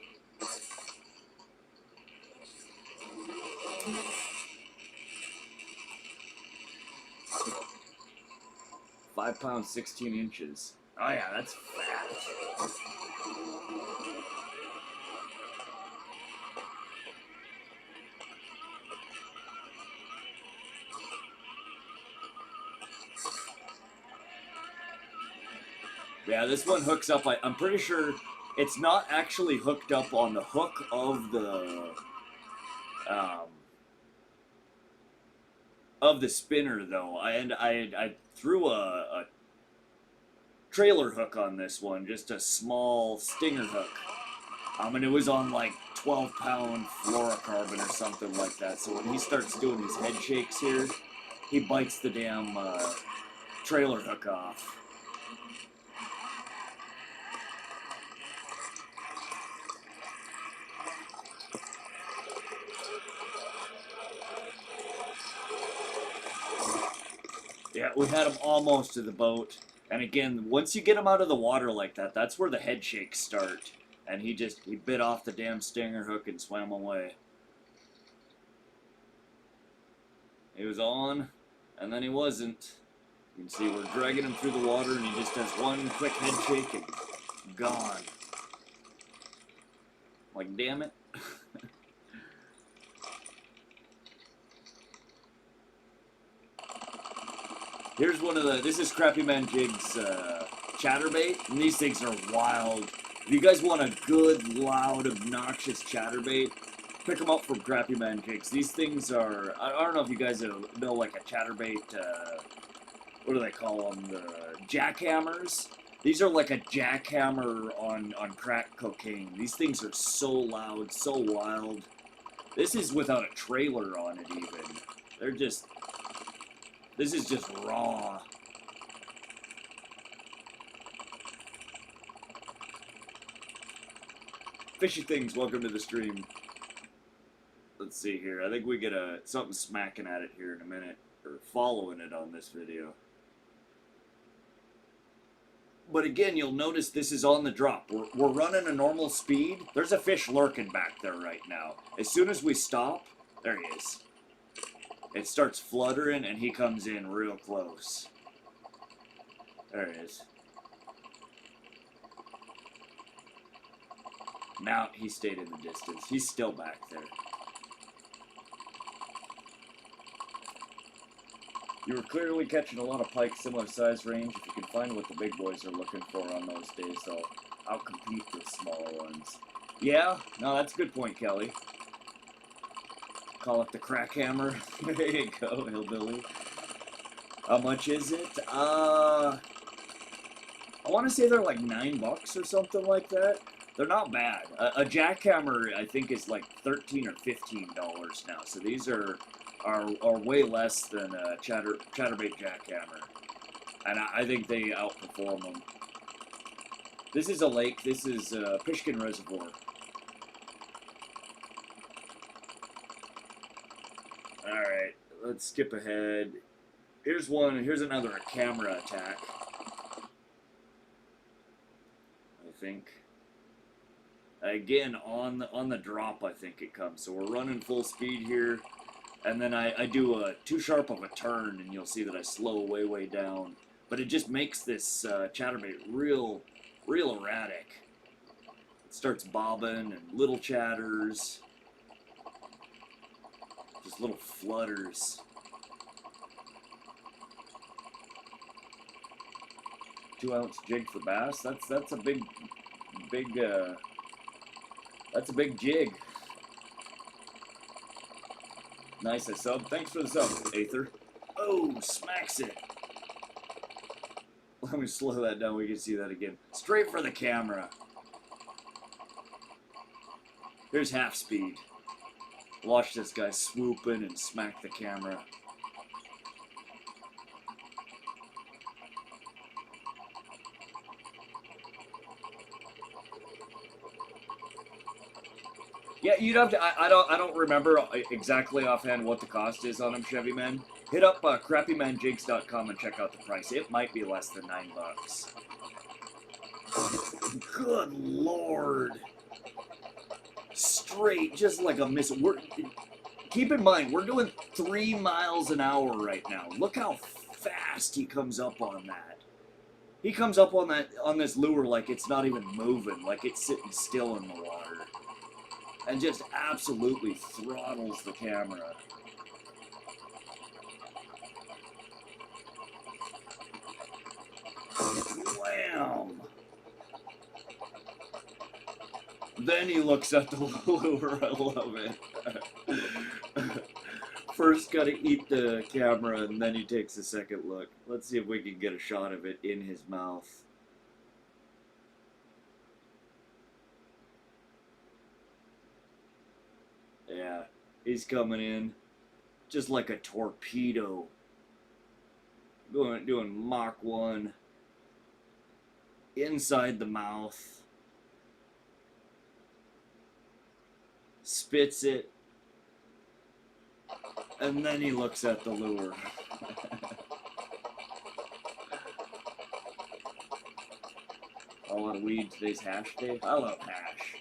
£5, 16 inches. Oh yeah, that's fat. Yeah, this one hooks up. I'm pretty sure it's not actually hooked up on the hook of the spinner though. I threw a trailer hook on this one, just a small stinger hook. And it was on like 12-pound fluorocarbon or something like that. So when he starts doing his head shakes here, he bites the damn trailer hook off. Yeah, we had him almost to the boat. And again, once you get him out of the water like that, that's where the head shakes start. And he bit off the damn stinger hook and swam away. He was on, and then he wasn't. You can see we're dragging him through the water, and he just does one quick head shake and gone. Like, damn it. Here's one of this is Crappy Man Jigs chatterbait, and these things are wild. If you guys want a good, loud, obnoxious chatterbait, pick them up from Crappy Man Jigs. These things are, I don't know if you guys know like a chatterbait, what do they call them, the jackhammers? These are like a jackhammer on crack cocaine. These things are so loud, so wild. This is without a trailer on it even. They're just... This is just raw. Fishy things, welcome to the stream. Let's see here. I think we get something smacking at it here in a minute, or following it on this video. But again, you'll notice this is on the drop. We're running a normal speed. There's a fish lurking back there right now. As soon as we stop, there he is. It starts fluttering, and he comes in real close. There he is. Now he stayed in the distance. He's still back there. You were clearly catching a lot of pike, similar size range. If you can find what the big boys are looking for on those days, they'll outcompete the smaller ones. Yeah? No, that's a good point, Kelly. Call it the crack hammer. There you go, hillbilly. How much is it? I want to say they're like $9 or something like that. They're not bad. A jackhammer, I think, is like $13 or $15 now. So these are way less than a chatterbait jackhammer, and I think they outperform them. This is a lake. This is Pishkin Reservoir. All right, let's skip ahead. Here's one. Here's another camera attack. I think. Again, on the drop, I think it comes. So we're running full speed here. And then I do a too sharp of a turn, and you'll see that I slow way down. But it just makes this chatterbait real erratic. It starts bobbing and little chatters, just little flutters. 2-ounce jig for bass. That's a big that's a big jig. Nice, I sub. Thanks for the sub, Aether. Oh, smacks it. Let me slow that down. We can see that again. Straight for the camera. Here's half speed. Watch this guy swoop in and smack the camera. Yeah, you'd have to. I don't remember exactly offhand what the cost is on them, Chevy Man. Hit up crappymanjigs.com and check out the price. It might be less than $9. Good Lord! Straight, just like a miss. Keep in mind, we're doing 3 miles an hour right now. Look how fast he comes up on that. He comes up on this lure like it's not even moving, like it's sitting still in the water. And just absolutely throttles the camera. Wham! Then he looks at the lure. I love it. First gotta eat the camera, and then he takes a second look. Let's see if we can get a shot of it in his mouth. Yeah, he's coming in just like a torpedo. Doing Mach 1 inside the mouth. Spits it. And then he looks at the lure. A lot of weed today's hash day. I love hash.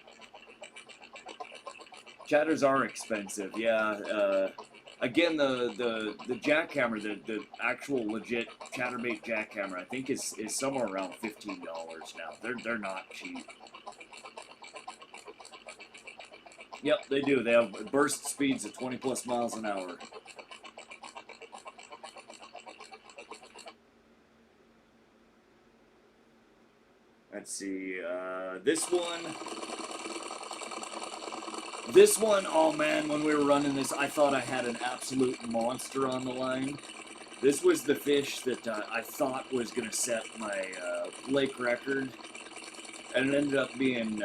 Chatters are expensive, yeah. Again, the jackhammer, the actual legit chatterbait jackhammer, I think is somewhere around $15 now. They're not cheap. Yep, they do. They have burst speeds of 20 plus miles an hour. Let's see, This one, oh man, when we were running this, I thought I had an absolute monster on the line. This was the fish that I thought was going to set my lake record. And it ended up being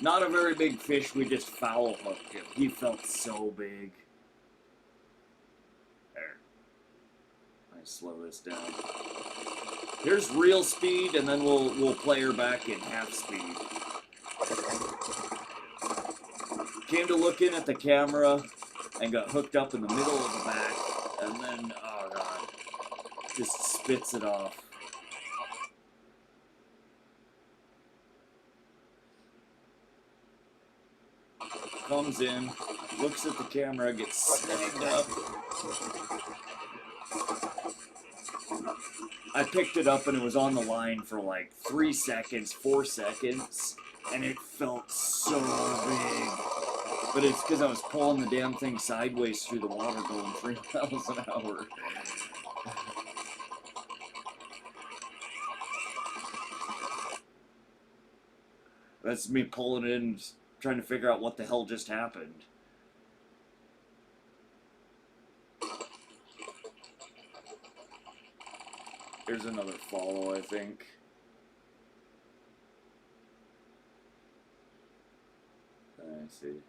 not a very big fish. We just foul hooked him. He felt so big. There. I slow this down. Here's real speed, and then we'll play her back in half speed. Came to look in at the camera and got hooked up in the middle of the back, and then, oh god, just spits it off. Comes in, looks at the camera, gets snagged up. I picked it up and it was on the line for like 3 seconds, 4 seconds, and it felt so big. But it's because I was pulling the damn thing sideways through the water going 3 miles an hour. That's me pulling it in, trying to figure out what the hell just happened. Here's another follow, I think. I see.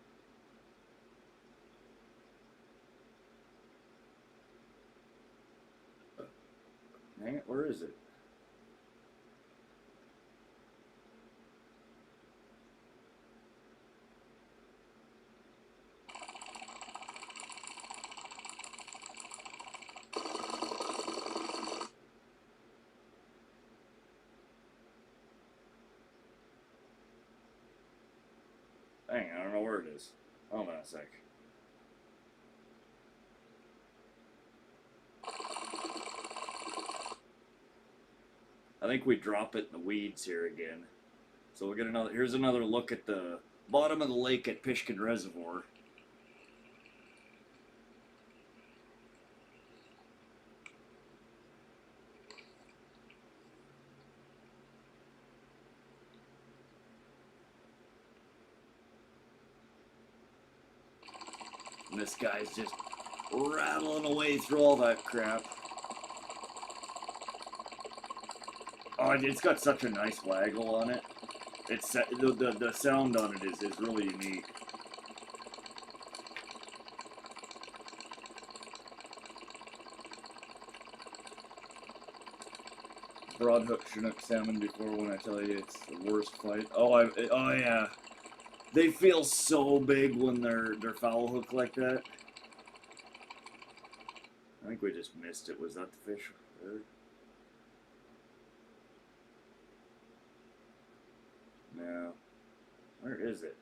Dang it, where is it? Dang, I don't know where it is. Hold on a sec. I think we drop it in the weeds here again. So we'll get another, here's another look at the bottom of the lake at Pishkin Reservoir. And this guy's just rattling away through all that crap. Oh, it's got such a nice waggle on it. It's the sound on it is really unique. Broadhook Chinook salmon before when I tell you it's the worst fight. Oh yeah. They feel so big when they're foul hook like that. I think we just missed it. Was that the fish there? No. Where is it?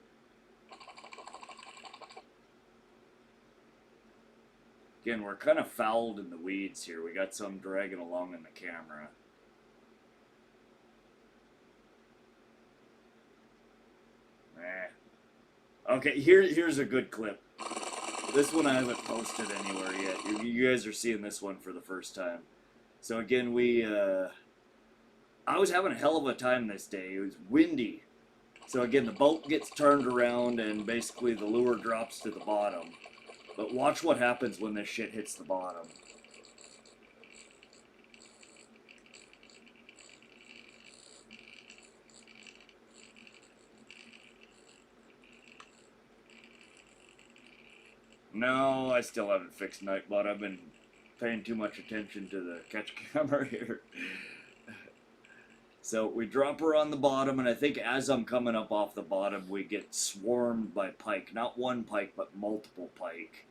Again, we're kind of fouled in the weeds here. We got some dragging along in the camera. Okay, here's a good clip. This one I haven't posted anywhere yet. You guys are seeing this one for the first time. So again, I was having a hell of a time this day. It was windy. So again, the boat gets turned around and basically the lure drops to the bottom. But watch what happens when this shit hits the bottom. No, I still haven't fixed NightBot. I've been paying too much attention to the catch camera here. So we drop her on the bottom, and I think as I'm coming up off the bottom, we get swarmed by pike. Not one pike, but multiple pike.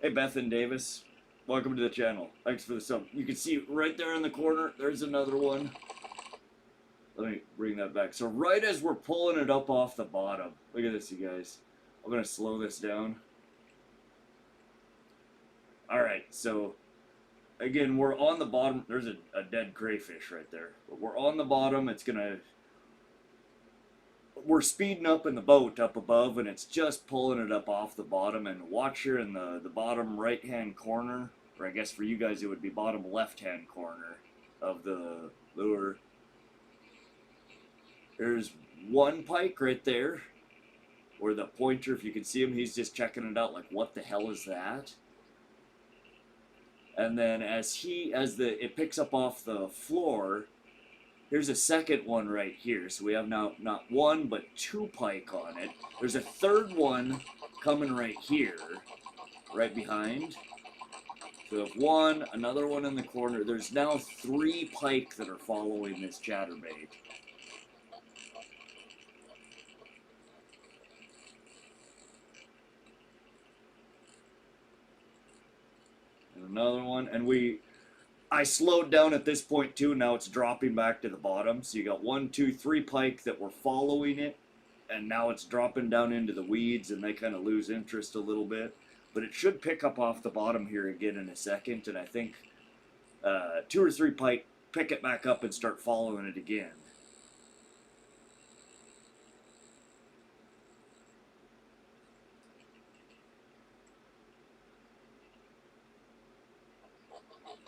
Hey, Beth and Davis. Welcome to the channel. Thanks for the sub. You can see right there in the corner, there's another one. Let me bring that back. So right as we're pulling it up off the bottom, look at this, you guys. I'm going to slow this down. Alright, so again, we're on the bottom. There's a dead crayfish right there. But we're on the bottom. It's going to... We're speeding up in the boat up above, and it's just pulling it up off the bottom. And watch here in the bottom right-hand corner, or I guess for you guys it would be bottom left-hand corner of the lure. There's one pike right there, or the pointer, if you can see him, he's just checking it out like, what the hell is that? And then as it picks up off the floor, here's a second one right here. So we have now not one, but two pike on it. There's a third one coming right here, right behind. So we have one, another one in the corner. There's now 3 pike that are following this chatterbait. And another one, and I slowed down at this point too. Now it's dropping back to the bottom. So you got 1, 2, 3 pike that were following it, and now it's dropping down into the weeds, and they kind of lose interest a little bit. But it should pick up off the bottom here again in a second, and I think 2 or 3 pike pick it back up and start following it again.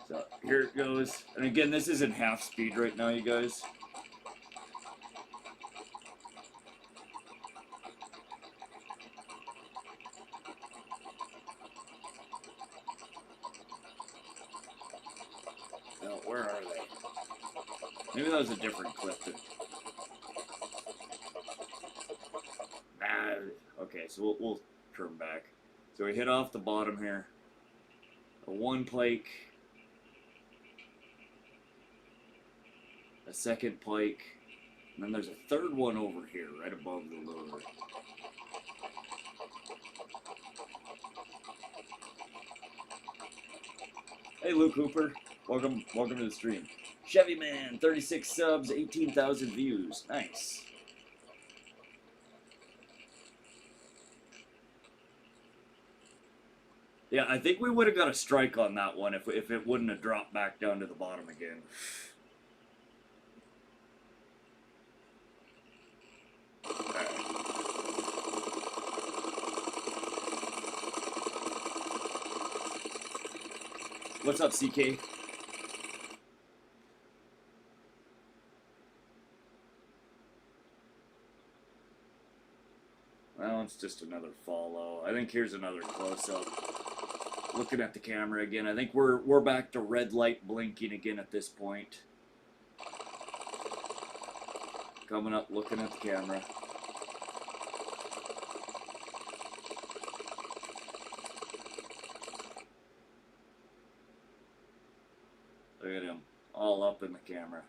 So here it goes. And again, this is in half speed right now, you guys. No, where are they? Maybe that was a different clip. Okay, so we'll turn back. So we hit off the bottom here. A 1 pike. A 2nd pike. And then there's a 3rd one over here, right above the lure. Hey, Luke Hooper. Welcome to the stream. Chevy Man, 36 subs, 18,000 views. Nice. Yeah, I think we would have got a strike on that one if it wouldn't have dropped back down to the bottom again. Alright. What's up, CK? Well, it's just another follow. I think here's another close-up. Looking at the camera again. I think we're back to red light blinking again at this point. Coming up, looking at the camera. Look at him, all up in the camera.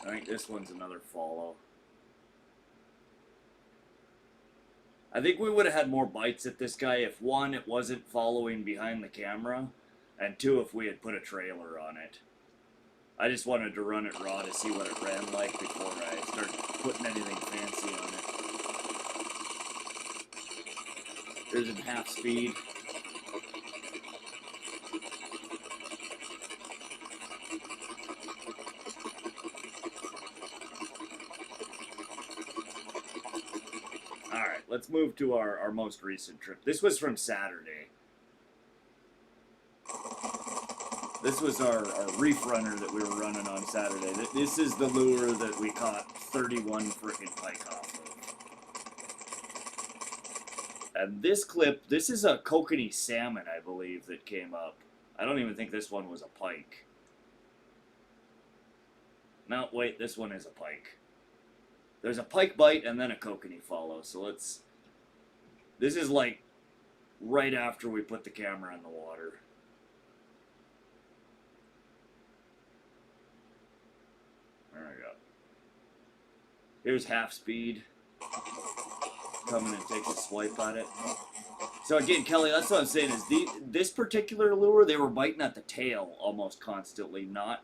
I think this one's another follow. I think we would have had more bites at this guy if, one, it wasn't following behind the camera, and two, if we had put a trailer on it. I just wanted to run it raw to see what it ran like before I started putting anything fancy on it. There's in half speed. Alright, let's move to our most recent trip. This was from Saturday. This was our reef runner that we were running on Saturday. This is the lure that we caught 31 frickin' pike off of. And this clip, this is a kokanee salmon, I believe, that came up. I don't even think this one was a pike. No, wait, this one is a pike. There's a pike bite and then a kokanee follow, so let's... This is like right after we put the camera in the water. There we go. Here's half speed. Coming and take a swipe at it. So again, Kelly, that's what I'm saying is this particular lure, they were biting at the tail almost constantly, not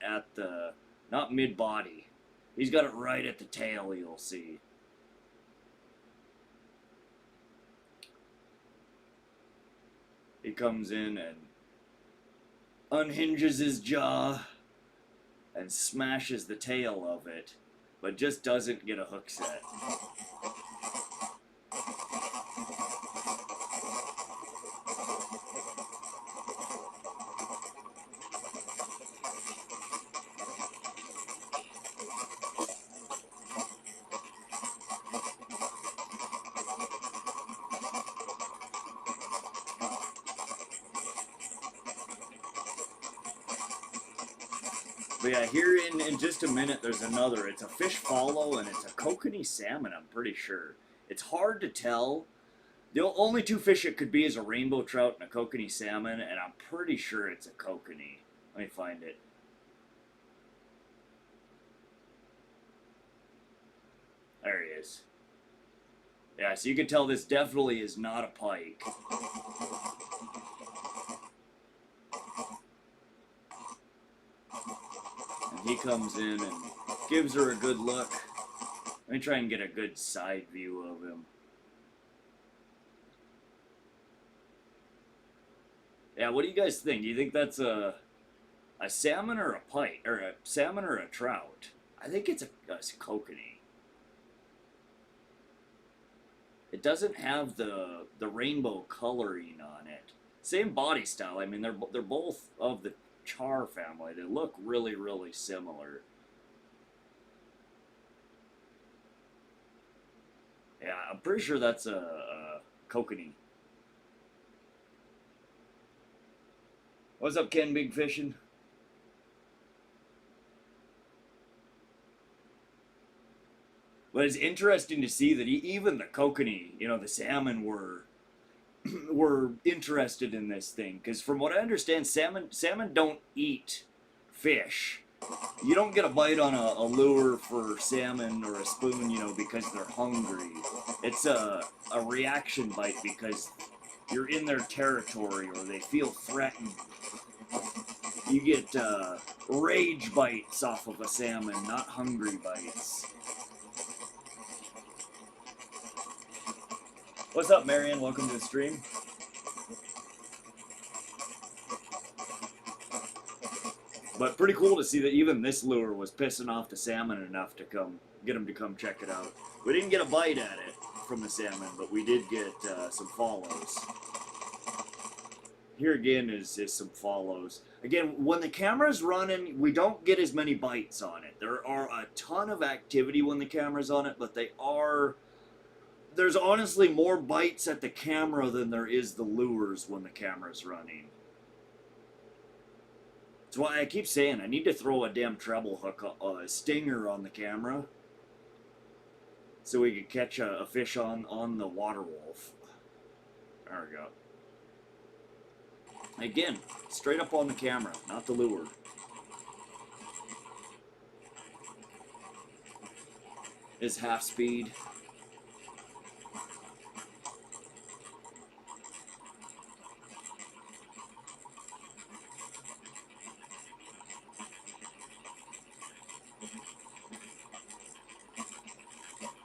mid-body. He's got it right at the tail, you'll see. He comes in and unhinges his jaw and smashes the tail of it, but just doesn't get a hook set. But yeah, here in just a minute, there's another. It's a fish follow, and it's a kokanee salmon, I'm pretty sure. It's hard to tell. The only two fish it could be is a rainbow trout and a kokanee salmon, and I'm pretty sure it's a kokanee. Let me find it. There he is. Yeah, so you can tell this definitely is not a pike. He comes in and gives her a good look. Let me try and get a good side view of him. Yeah, what do you guys think? Do you think that's a salmon or a pike? Or a salmon or a trout? I think it's a kokanee. It doesn't have the rainbow coloring on it. Same body style. I mean, they're both of the char family. They look really, really similar. Yeah, I'm pretty sure that's a kokanee. What's up, Ken Big Fishing? But it's interesting to see that even the kokanee, you know, the salmon were interested in this thing, because from what I understand, salmon don't eat fish. You don't get a bite on a lure for salmon or a spoon, you know, because they're hungry. It's a reaction bite because you're in their territory or they feel threatened. You get rage bites off of a salmon, not hungry bites. What's up, Marion? Welcome to the stream. But pretty cool to see that even this lure was pissing off the salmon enough to get them to come check it out. We didn't get a bite at it from the salmon, but we did get some follows. Here again is some follows. Again, when the camera's running, we don't get as many bites on it. There are a ton of activity when the camera's on it, but there's honestly more bites at the camera than there is the lures when the camera's running. That's why I keep saying I need to throw a damn treble hook, a stinger on the camera, so we could catch a fish on the WaterWolf. There we go. Again, straight up on the camera, not the lure. Is half speed.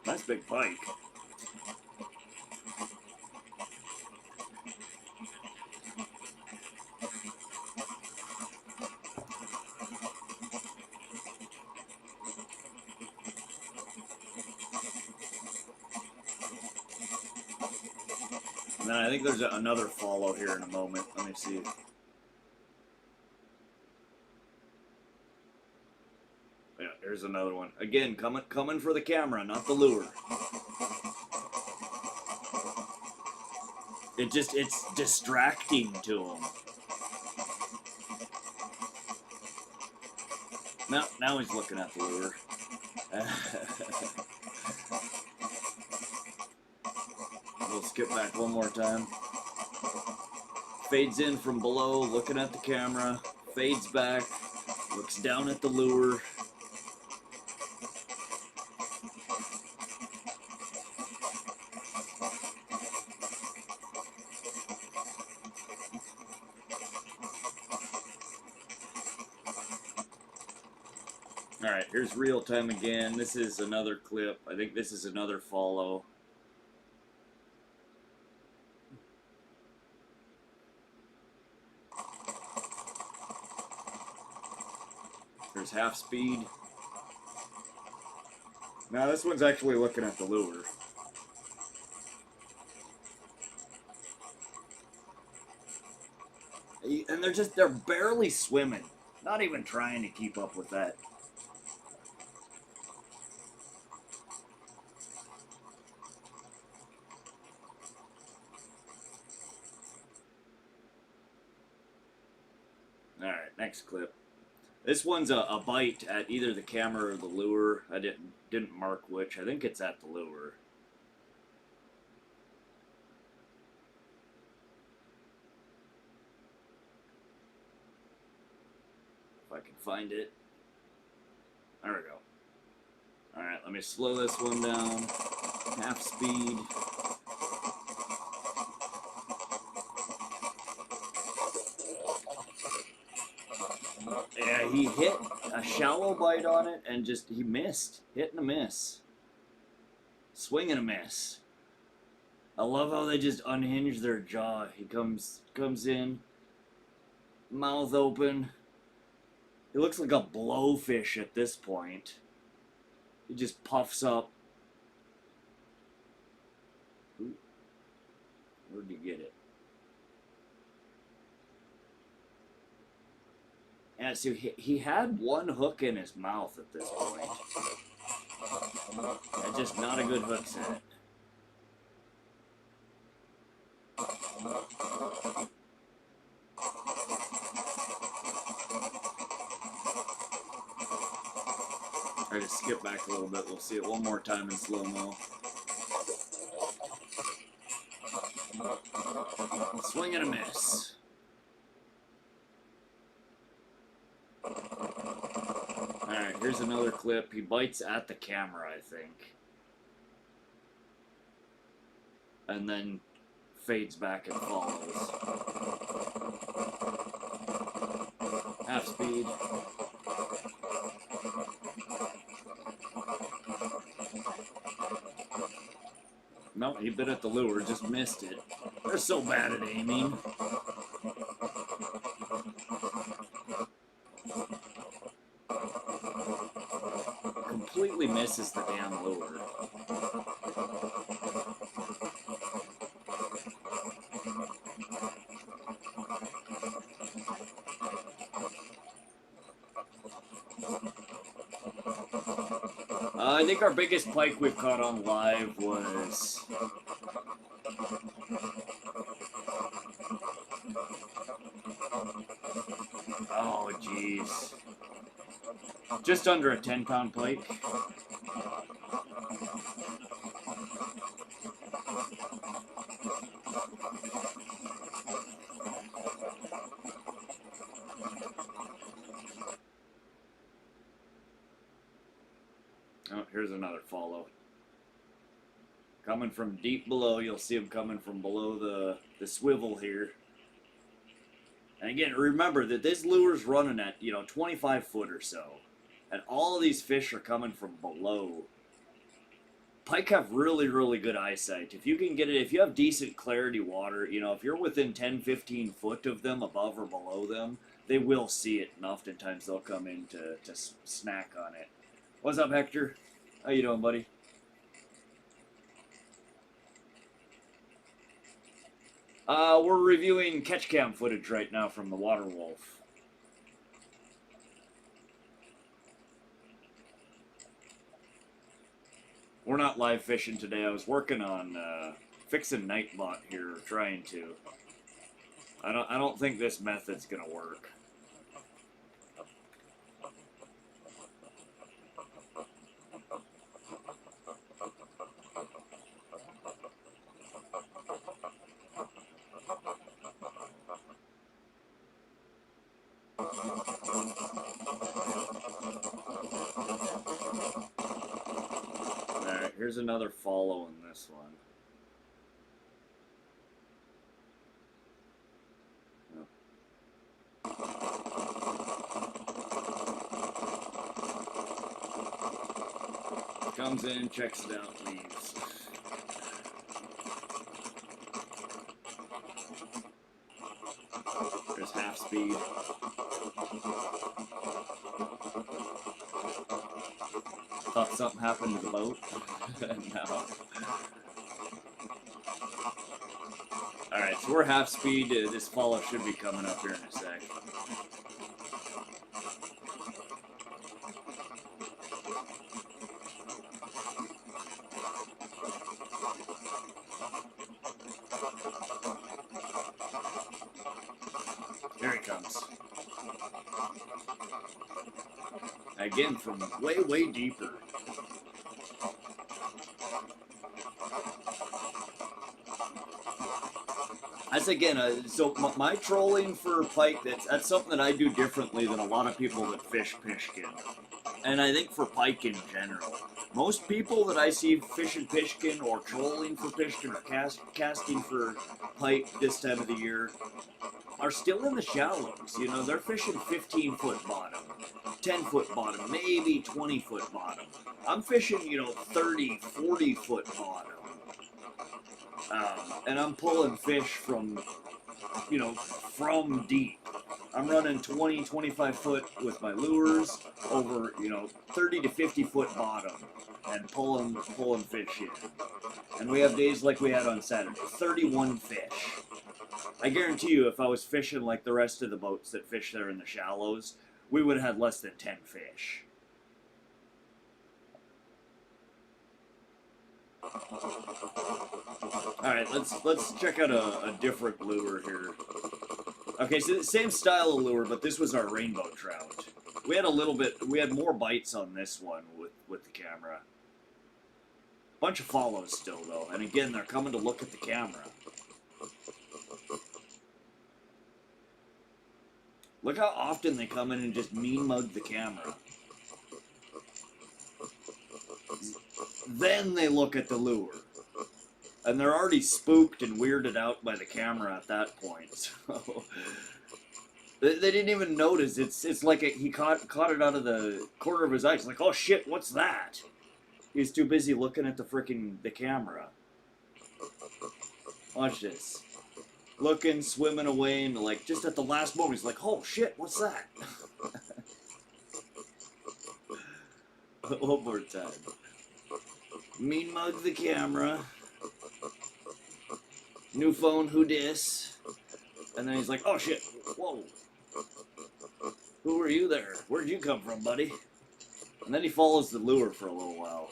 Nice big pike. And then I think there's another follow here in a moment. Let me see. Yeah, here's another one. Again, coming for the camera, not the lure. It's distracting to him. Now he's looking at the lure. We'll skip back one more time. Fades in from below, looking at the camera. Fades back, looks down at the lure. Alright, here's real time again. This is another clip. I think this is another follow. There's half speed. Now this one's actually looking at the lure. And they're barely swimming. Not even trying to keep up with that. Alright, next clip. This one's a bite at either the camera or the lure. I didn't mark which. I think it's at the lure. If I can find it. There we go. Alright, let me slow this one down. Half speed. Yeah, he hit a shallow bite on it and he missed. Hit and a miss. Swing and a miss. I love how they just unhinge their jaw. He comes in, mouth open. He looks like a blowfish at this point. He just puffs up. Ooh. Where'd you get it? Yeah, so he had one hook in his mouth at this point. Yeah, just not a good hook set. Try to skip back a little bit. We'll see it one more time in slow-mo. Swing and a miss. Alright, here's another clip. He bites at the camera, I think. And then fades back and follows. Half speed. No, he bit at the lure, just missed it. They're so bad at aiming. Completely misses the damn lure. I think our biggest pike we've caught on live was... Oh, jeez. Just under a 10-pound pike. Oh, here's another follow. Coming from deep below, you'll see him coming from below the swivel here. And again, remember that this lure's running at, 25 foot or so. And all of these fish are coming from below. Pike have really, really good eyesight. If you can get it, if you have decent clarity water, if you're within 10, 15 foot of them, above or below them, they will see it, and oftentimes they'll come in to snack on it. What's up, Hector? How you doing, buddy? We're reviewing catch cam footage right now from the WaterWolf. We're not live fishing today. I was working on fixing NightBot here, trying to. I don't think this method's gonna work. Alright, here's another follow in this one. Comes in, checks it out, leaves. There's half speed. Thought something happened to the boat. No. Alright, so we're half speed. This follow should be coming up here in a sec. Here it comes. Again, from way, way deeper. That's again, so my trolling for pike, that's something that I do differently than a lot of people that fish Pishkin. And I think for pike in general. Most people that I see fishing Pishkin or trolling for Pishkin or casting for pike this time of the year are still in the shallows. They're fishing 15-foot bottom, 10-foot bottom, maybe 20-foot bottom. I'm fishing, 30, 40-foot bottom. And I'm pulling fish from, from deep. I'm running 20, 25 foot with my lures over, 30 to 50 foot bottom and pulling fish in. And we have days like we had on Saturday, 31 fish. I guarantee you if I was fishing like the rest of the boats that fish there in the shallows, we would have had less than 10 fish. Alright, let's check out a different lure here. Okay, so the same style of lure, but this was our rainbow trout. We had a little bit, we had more bites on this one with the camera. Bunch of follows still, though. And again, they're coming to look at the camera. Look how often they come in and just mean mug the camera. Then they look at the lure. And they're already spooked and weirded out by the camera at that point. So they didn't even notice. It's like he caught it out of the corner of his eye. He's like, oh shit, what's that? He's too busy looking at the camera. Watch this. Looking, swimming away, and like just at the last moment, he's like, oh shit, what's that? One more time. Mean mug the camera. New phone, who dis? And then he's like, oh shit, whoa. Who are you there? Where'd you come from, buddy? And then he follows the lure for a little while.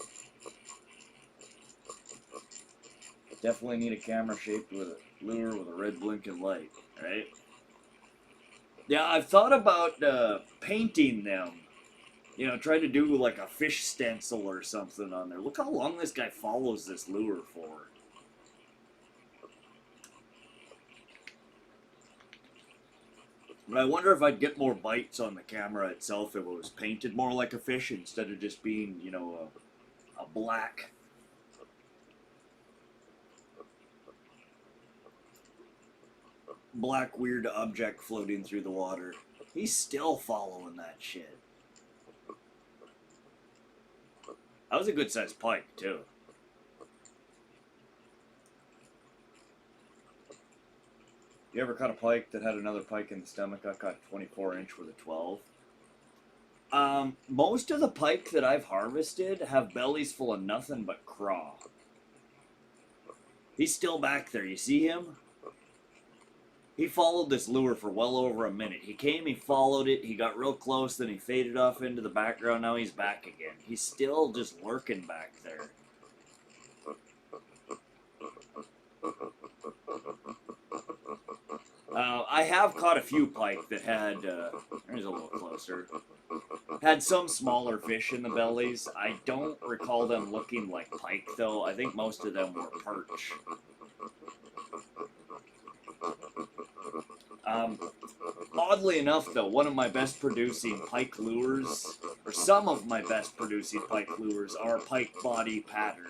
Definitely need a camera shaped with a lure with a red blinking light, right? Yeah, I've thought about painting them. You know, try to do like a fish stencil or something on there. Look how long this guy follows this lure for. But I wonder if I'd get more bites on the camera itself if it was painted more like a fish instead of just being, you know, a black weird object floating through the water. He's still following that shit. That was a good sized pike, too. You ever caught a pike that had another pike in the stomach? I caught 24-inch with a 12. Most of the pike that I've harvested have bellies full of nothing but craw. He's still back there. You see him? He followed this lure for well over a minute. He came, he followed it, he got real close, then he faded off into the background. Now he's back again. He's still just lurking back there. I have caught a few pike that had, there's a little closer, had some smaller fish in the bellies. I don't recall them looking like pike, though. I think most of them were perch. Oddly enough, though, one of my best producing pike lures, or some of my best producing pike lures, are pike body patterned.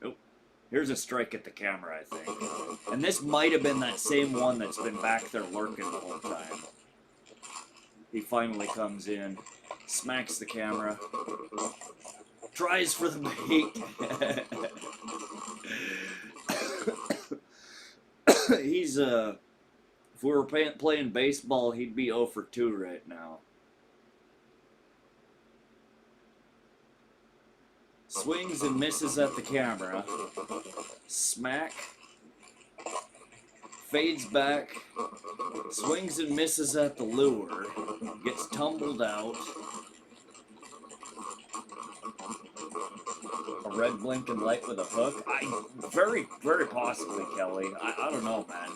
Oh, here's a strike at the camera, I think. And this might have been that same one that's been back there lurking the whole time. He finally comes in, smacks the camera, tries for the bait. He's, if we were playing baseball, he'd be 0 for 2 right now. Swings and misses at the camera. Smack. Fades back. Swings and misses at the lure. Gets tumbled out. A red blinking light with a hook? Very, very possibly, Kelly. I don't know, man.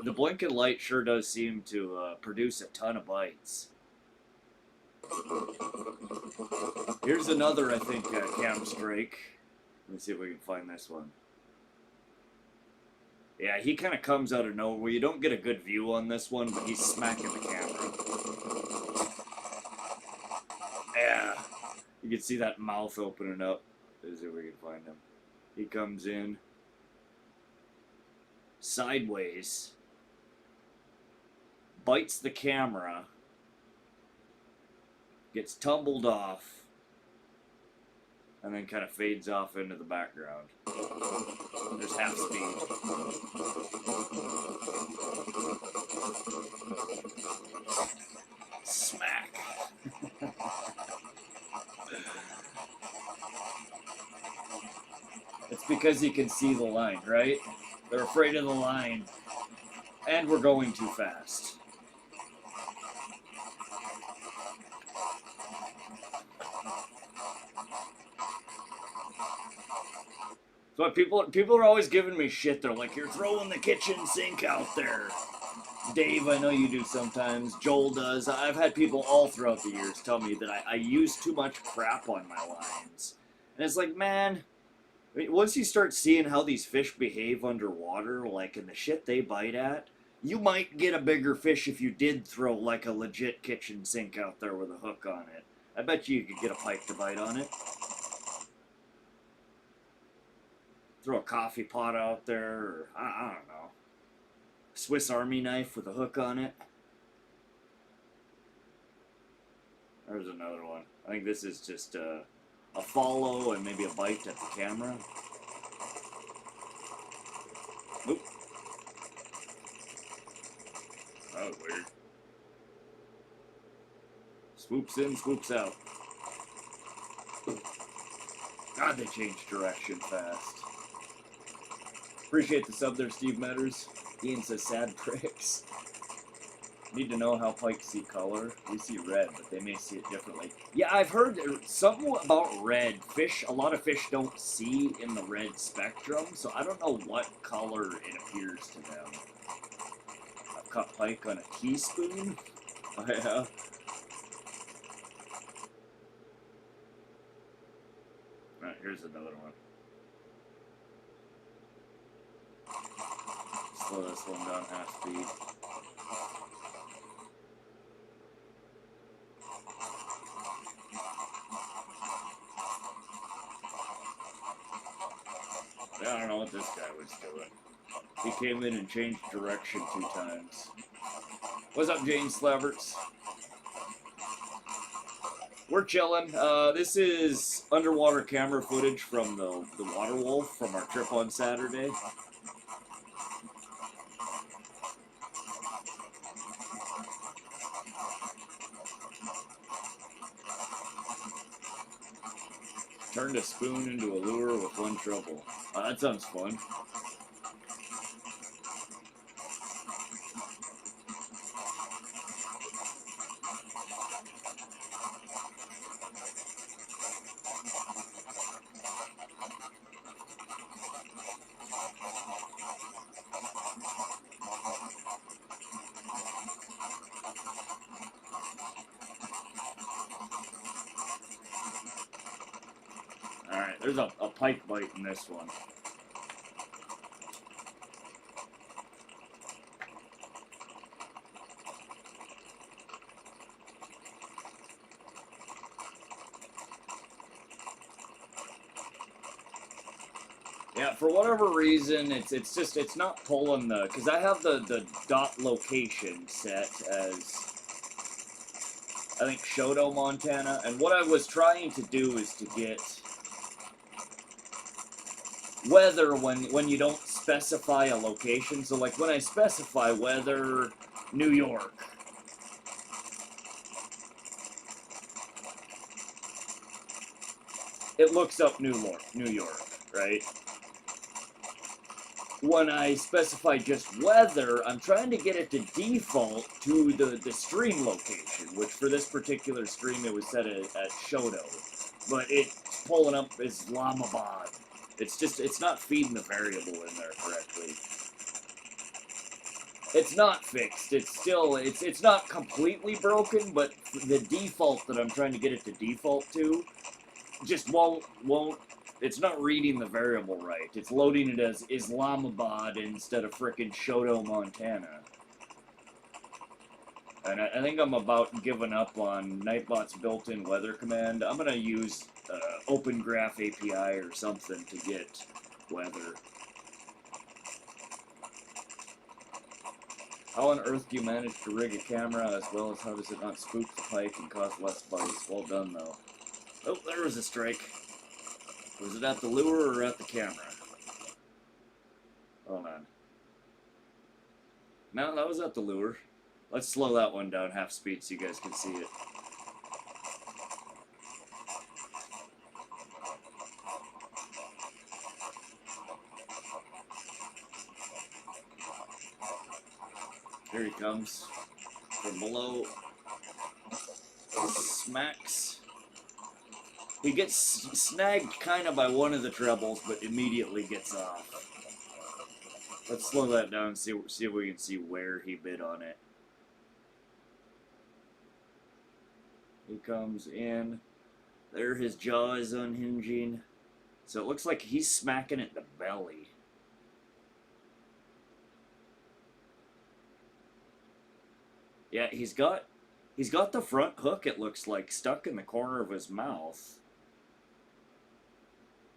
The blinking light sure does seem to produce a ton of bites. Here's another, I think, cam strike. Let me see if we can find this one. Yeah, he kind of comes out of nowhere. You don't get a good view on this one, but he's smacking the camera. Yeah. You can see that mouth opening up. Let's see if we can find him. He comes in. Sideways. Bites the camera. Gets tumbled off. And then kind of fades off into the background. There's half speed. Smack. It's because you can see the line, right? They're afraid of the line. And we're going too fast. So people are always giving me shit. They're like, you're throwing the kitchen sink out there. Dave, I know you do sometimes. Joel does. I've had people all throughout the years tell me that I use too much crap on my lines. And it's like, man, I mean, once you start seeing how these fish behave underwater, like in the shit they bite at, you might get a bigger fish if you did throw like a legit kitchen sink out there with a hook on it. I bet you could get a pike to bite on it. Throw a coffee pot out there, or I don't know. Swiss Army knife with a hook on it. There's another one. I think this is just a follow and maybe a bite at the camera. Oop. That was weird. Swoops in, swoops out. God, they change direction fast. Appreciate the sub there, Steve Metters. Ian says, sad pricks. Need to know how pike see color. We see red, but they may see it differently. Yeah, I've heard something about red. Fish, a lot of fish don't see in the red spectrum, so I don't know what color it appears to them. I've caught pike on a teaspoon. Oh, yeah. Alright, here's another one. Slow this one down half speed. I don't know what this guy was doing. He came in and changed direction 2 times. What's up, James Slaverts? We're chilling. This is underwater camera footage from the WaterWolf from our trip on Saturday. Turned a spoon into a lure with 1 trouble. That sounds fun. Alright, there's a pike bite in this one. Yeah, for whatever reason, it's not pulling the, because I have the dot location set as, I think, Shoto, Montana, and what I was trying to do is to get weather when you don't specify a location. So like when I specify weather, New York, it looks up New York, right? When I specify just weather, I'm trying to get it to default to the stream location, which for this particular stream it was set at Shoto, but it's pulling up Islamabad. It's not feeding the variable in there correctly. It's not fixed. It's still, it's not completely broken, but the default that I'm trying to get it to default to just won't, it's not reading the variable right. It's loading it as Islamabad instead of frickin' Shoto, Montana. And I think I'm about giving up on NightBot's built-in weather command. I'm gonna use Open Graph API or something to get weather. How on earth do you manage to rig a camera, as well as how does it not spook the pike and cause less bites? Well done, though. Oh, there was a strike. Was it at the lure or at the camera? Hold on. No, that was at the lure. Let's slow that one down half speed so you guys can see it. Here he comes. From below. Smacks. He gets snagged kind of by one of the trebles, but immediately gets off. Let's slow that down and see if we can see where he bit on it. He comes in. There his jaw is unhinging. So it looks like he's smacking at the belly. Yeah, he's got the front hook, it looks like, stuck in the corner of his mouth.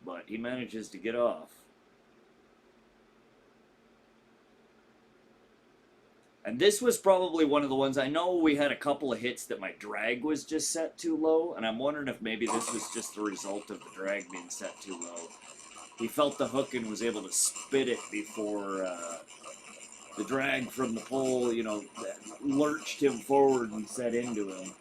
But he manages to get off. And this was probably one of the ones, I know we had a couple of hits that my drag was just set too low, and I'm wondering if maybe this was just the result of the drag being set too low. He felt the hook and was able to spit it before the drag from the pole, you know, lurched him forward and set into him.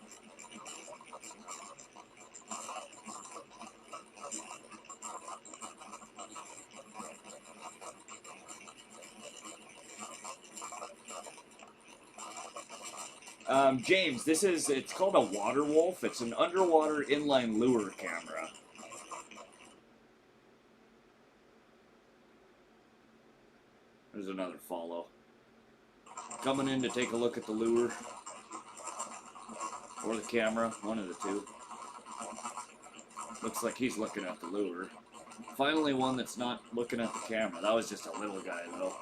James, it's called a WaterWolf. It's an underwater inline lure camera. There's another follow. Coming in to take a look at the lure. Or the camera, one of the two. Looks like he's looking at the lure. Finally one that's not looking at the camera. That was just a little guy though.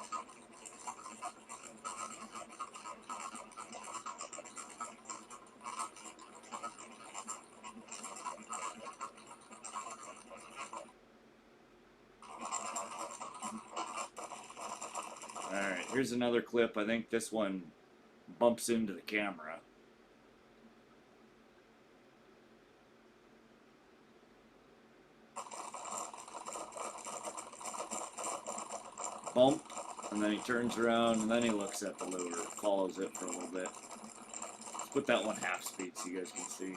Alright, here's another clip. I think this one bumps into the camera. Bump, and then he turns around, and then he looks at the lure, follows it for a little bit. Let's put that one half speed so you guys can see.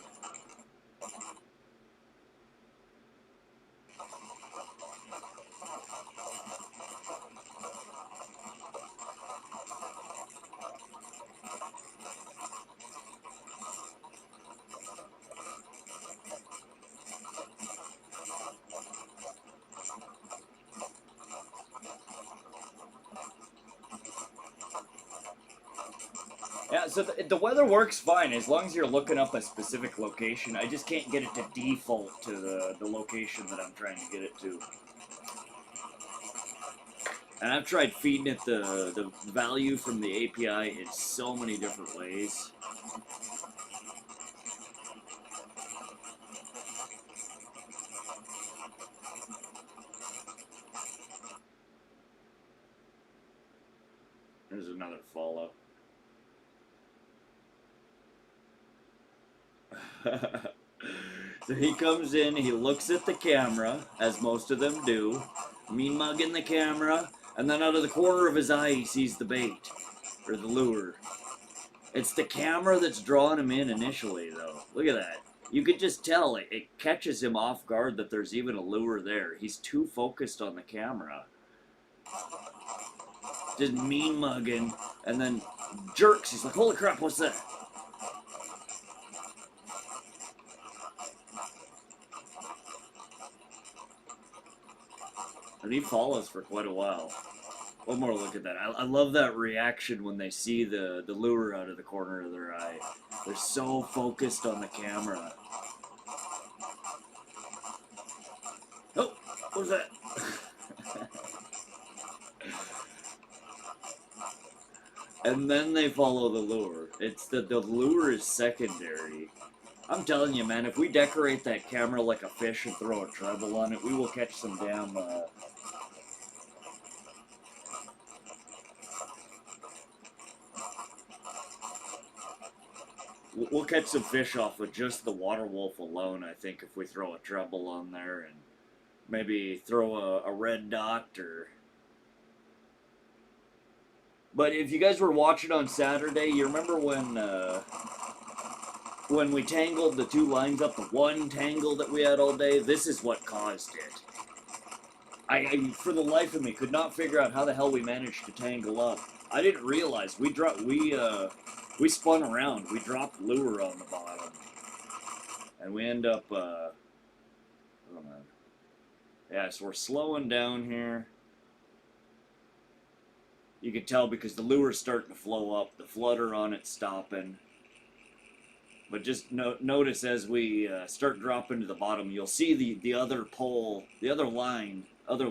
Yeah, so the weather works fine as long as you're looking up a specific location. I just can't get it to default to the location that I'm trying to get it to. And I've tried feeding it the value from the API in so many different ways. There's another follow. So he comes in, he looks at the camera, as most of them do, mean mugging the camera, and then out of the corner of his eye he sees the bait, or the lure. It's the camera that's drawing him in initially, though. Look at that. You could just tell, it catches him off guard that there's even a lure there. He's too focused on the camera. Just mean mugging, and then jerks. He's like, holy crap, what's that? And he follows for quite a while. One more look at that. I love that reaction when they see the lure out of the corner of their eye. They're so focused on the camera. Oh, what was that? And then they follow the lure. It's the lure is secondary. I'm telling you, man, if we decorate that camera like a fish and throw a treble on it, we will catch some damn... We'll catch some fish off with just the WaterWolf alone, I think, if we throw a treble on there and maybe throw a red dot or... But if you guys were watching on Saturday, you remember when we tangled the two lines up, the one tangle that we had all day? This is what caused it. I for the life of me, could not figure out how the hell we managed to tangle up. I didn't realize we spun around. We dropped lure on the bottom, and we end up Come on. Yeah, so we're slowing down here. You can tell because the lure's starting to flow up. The flutter on it's stopping. But just notice as we start dropping to the bottom, you'll see the other pole, the other line, other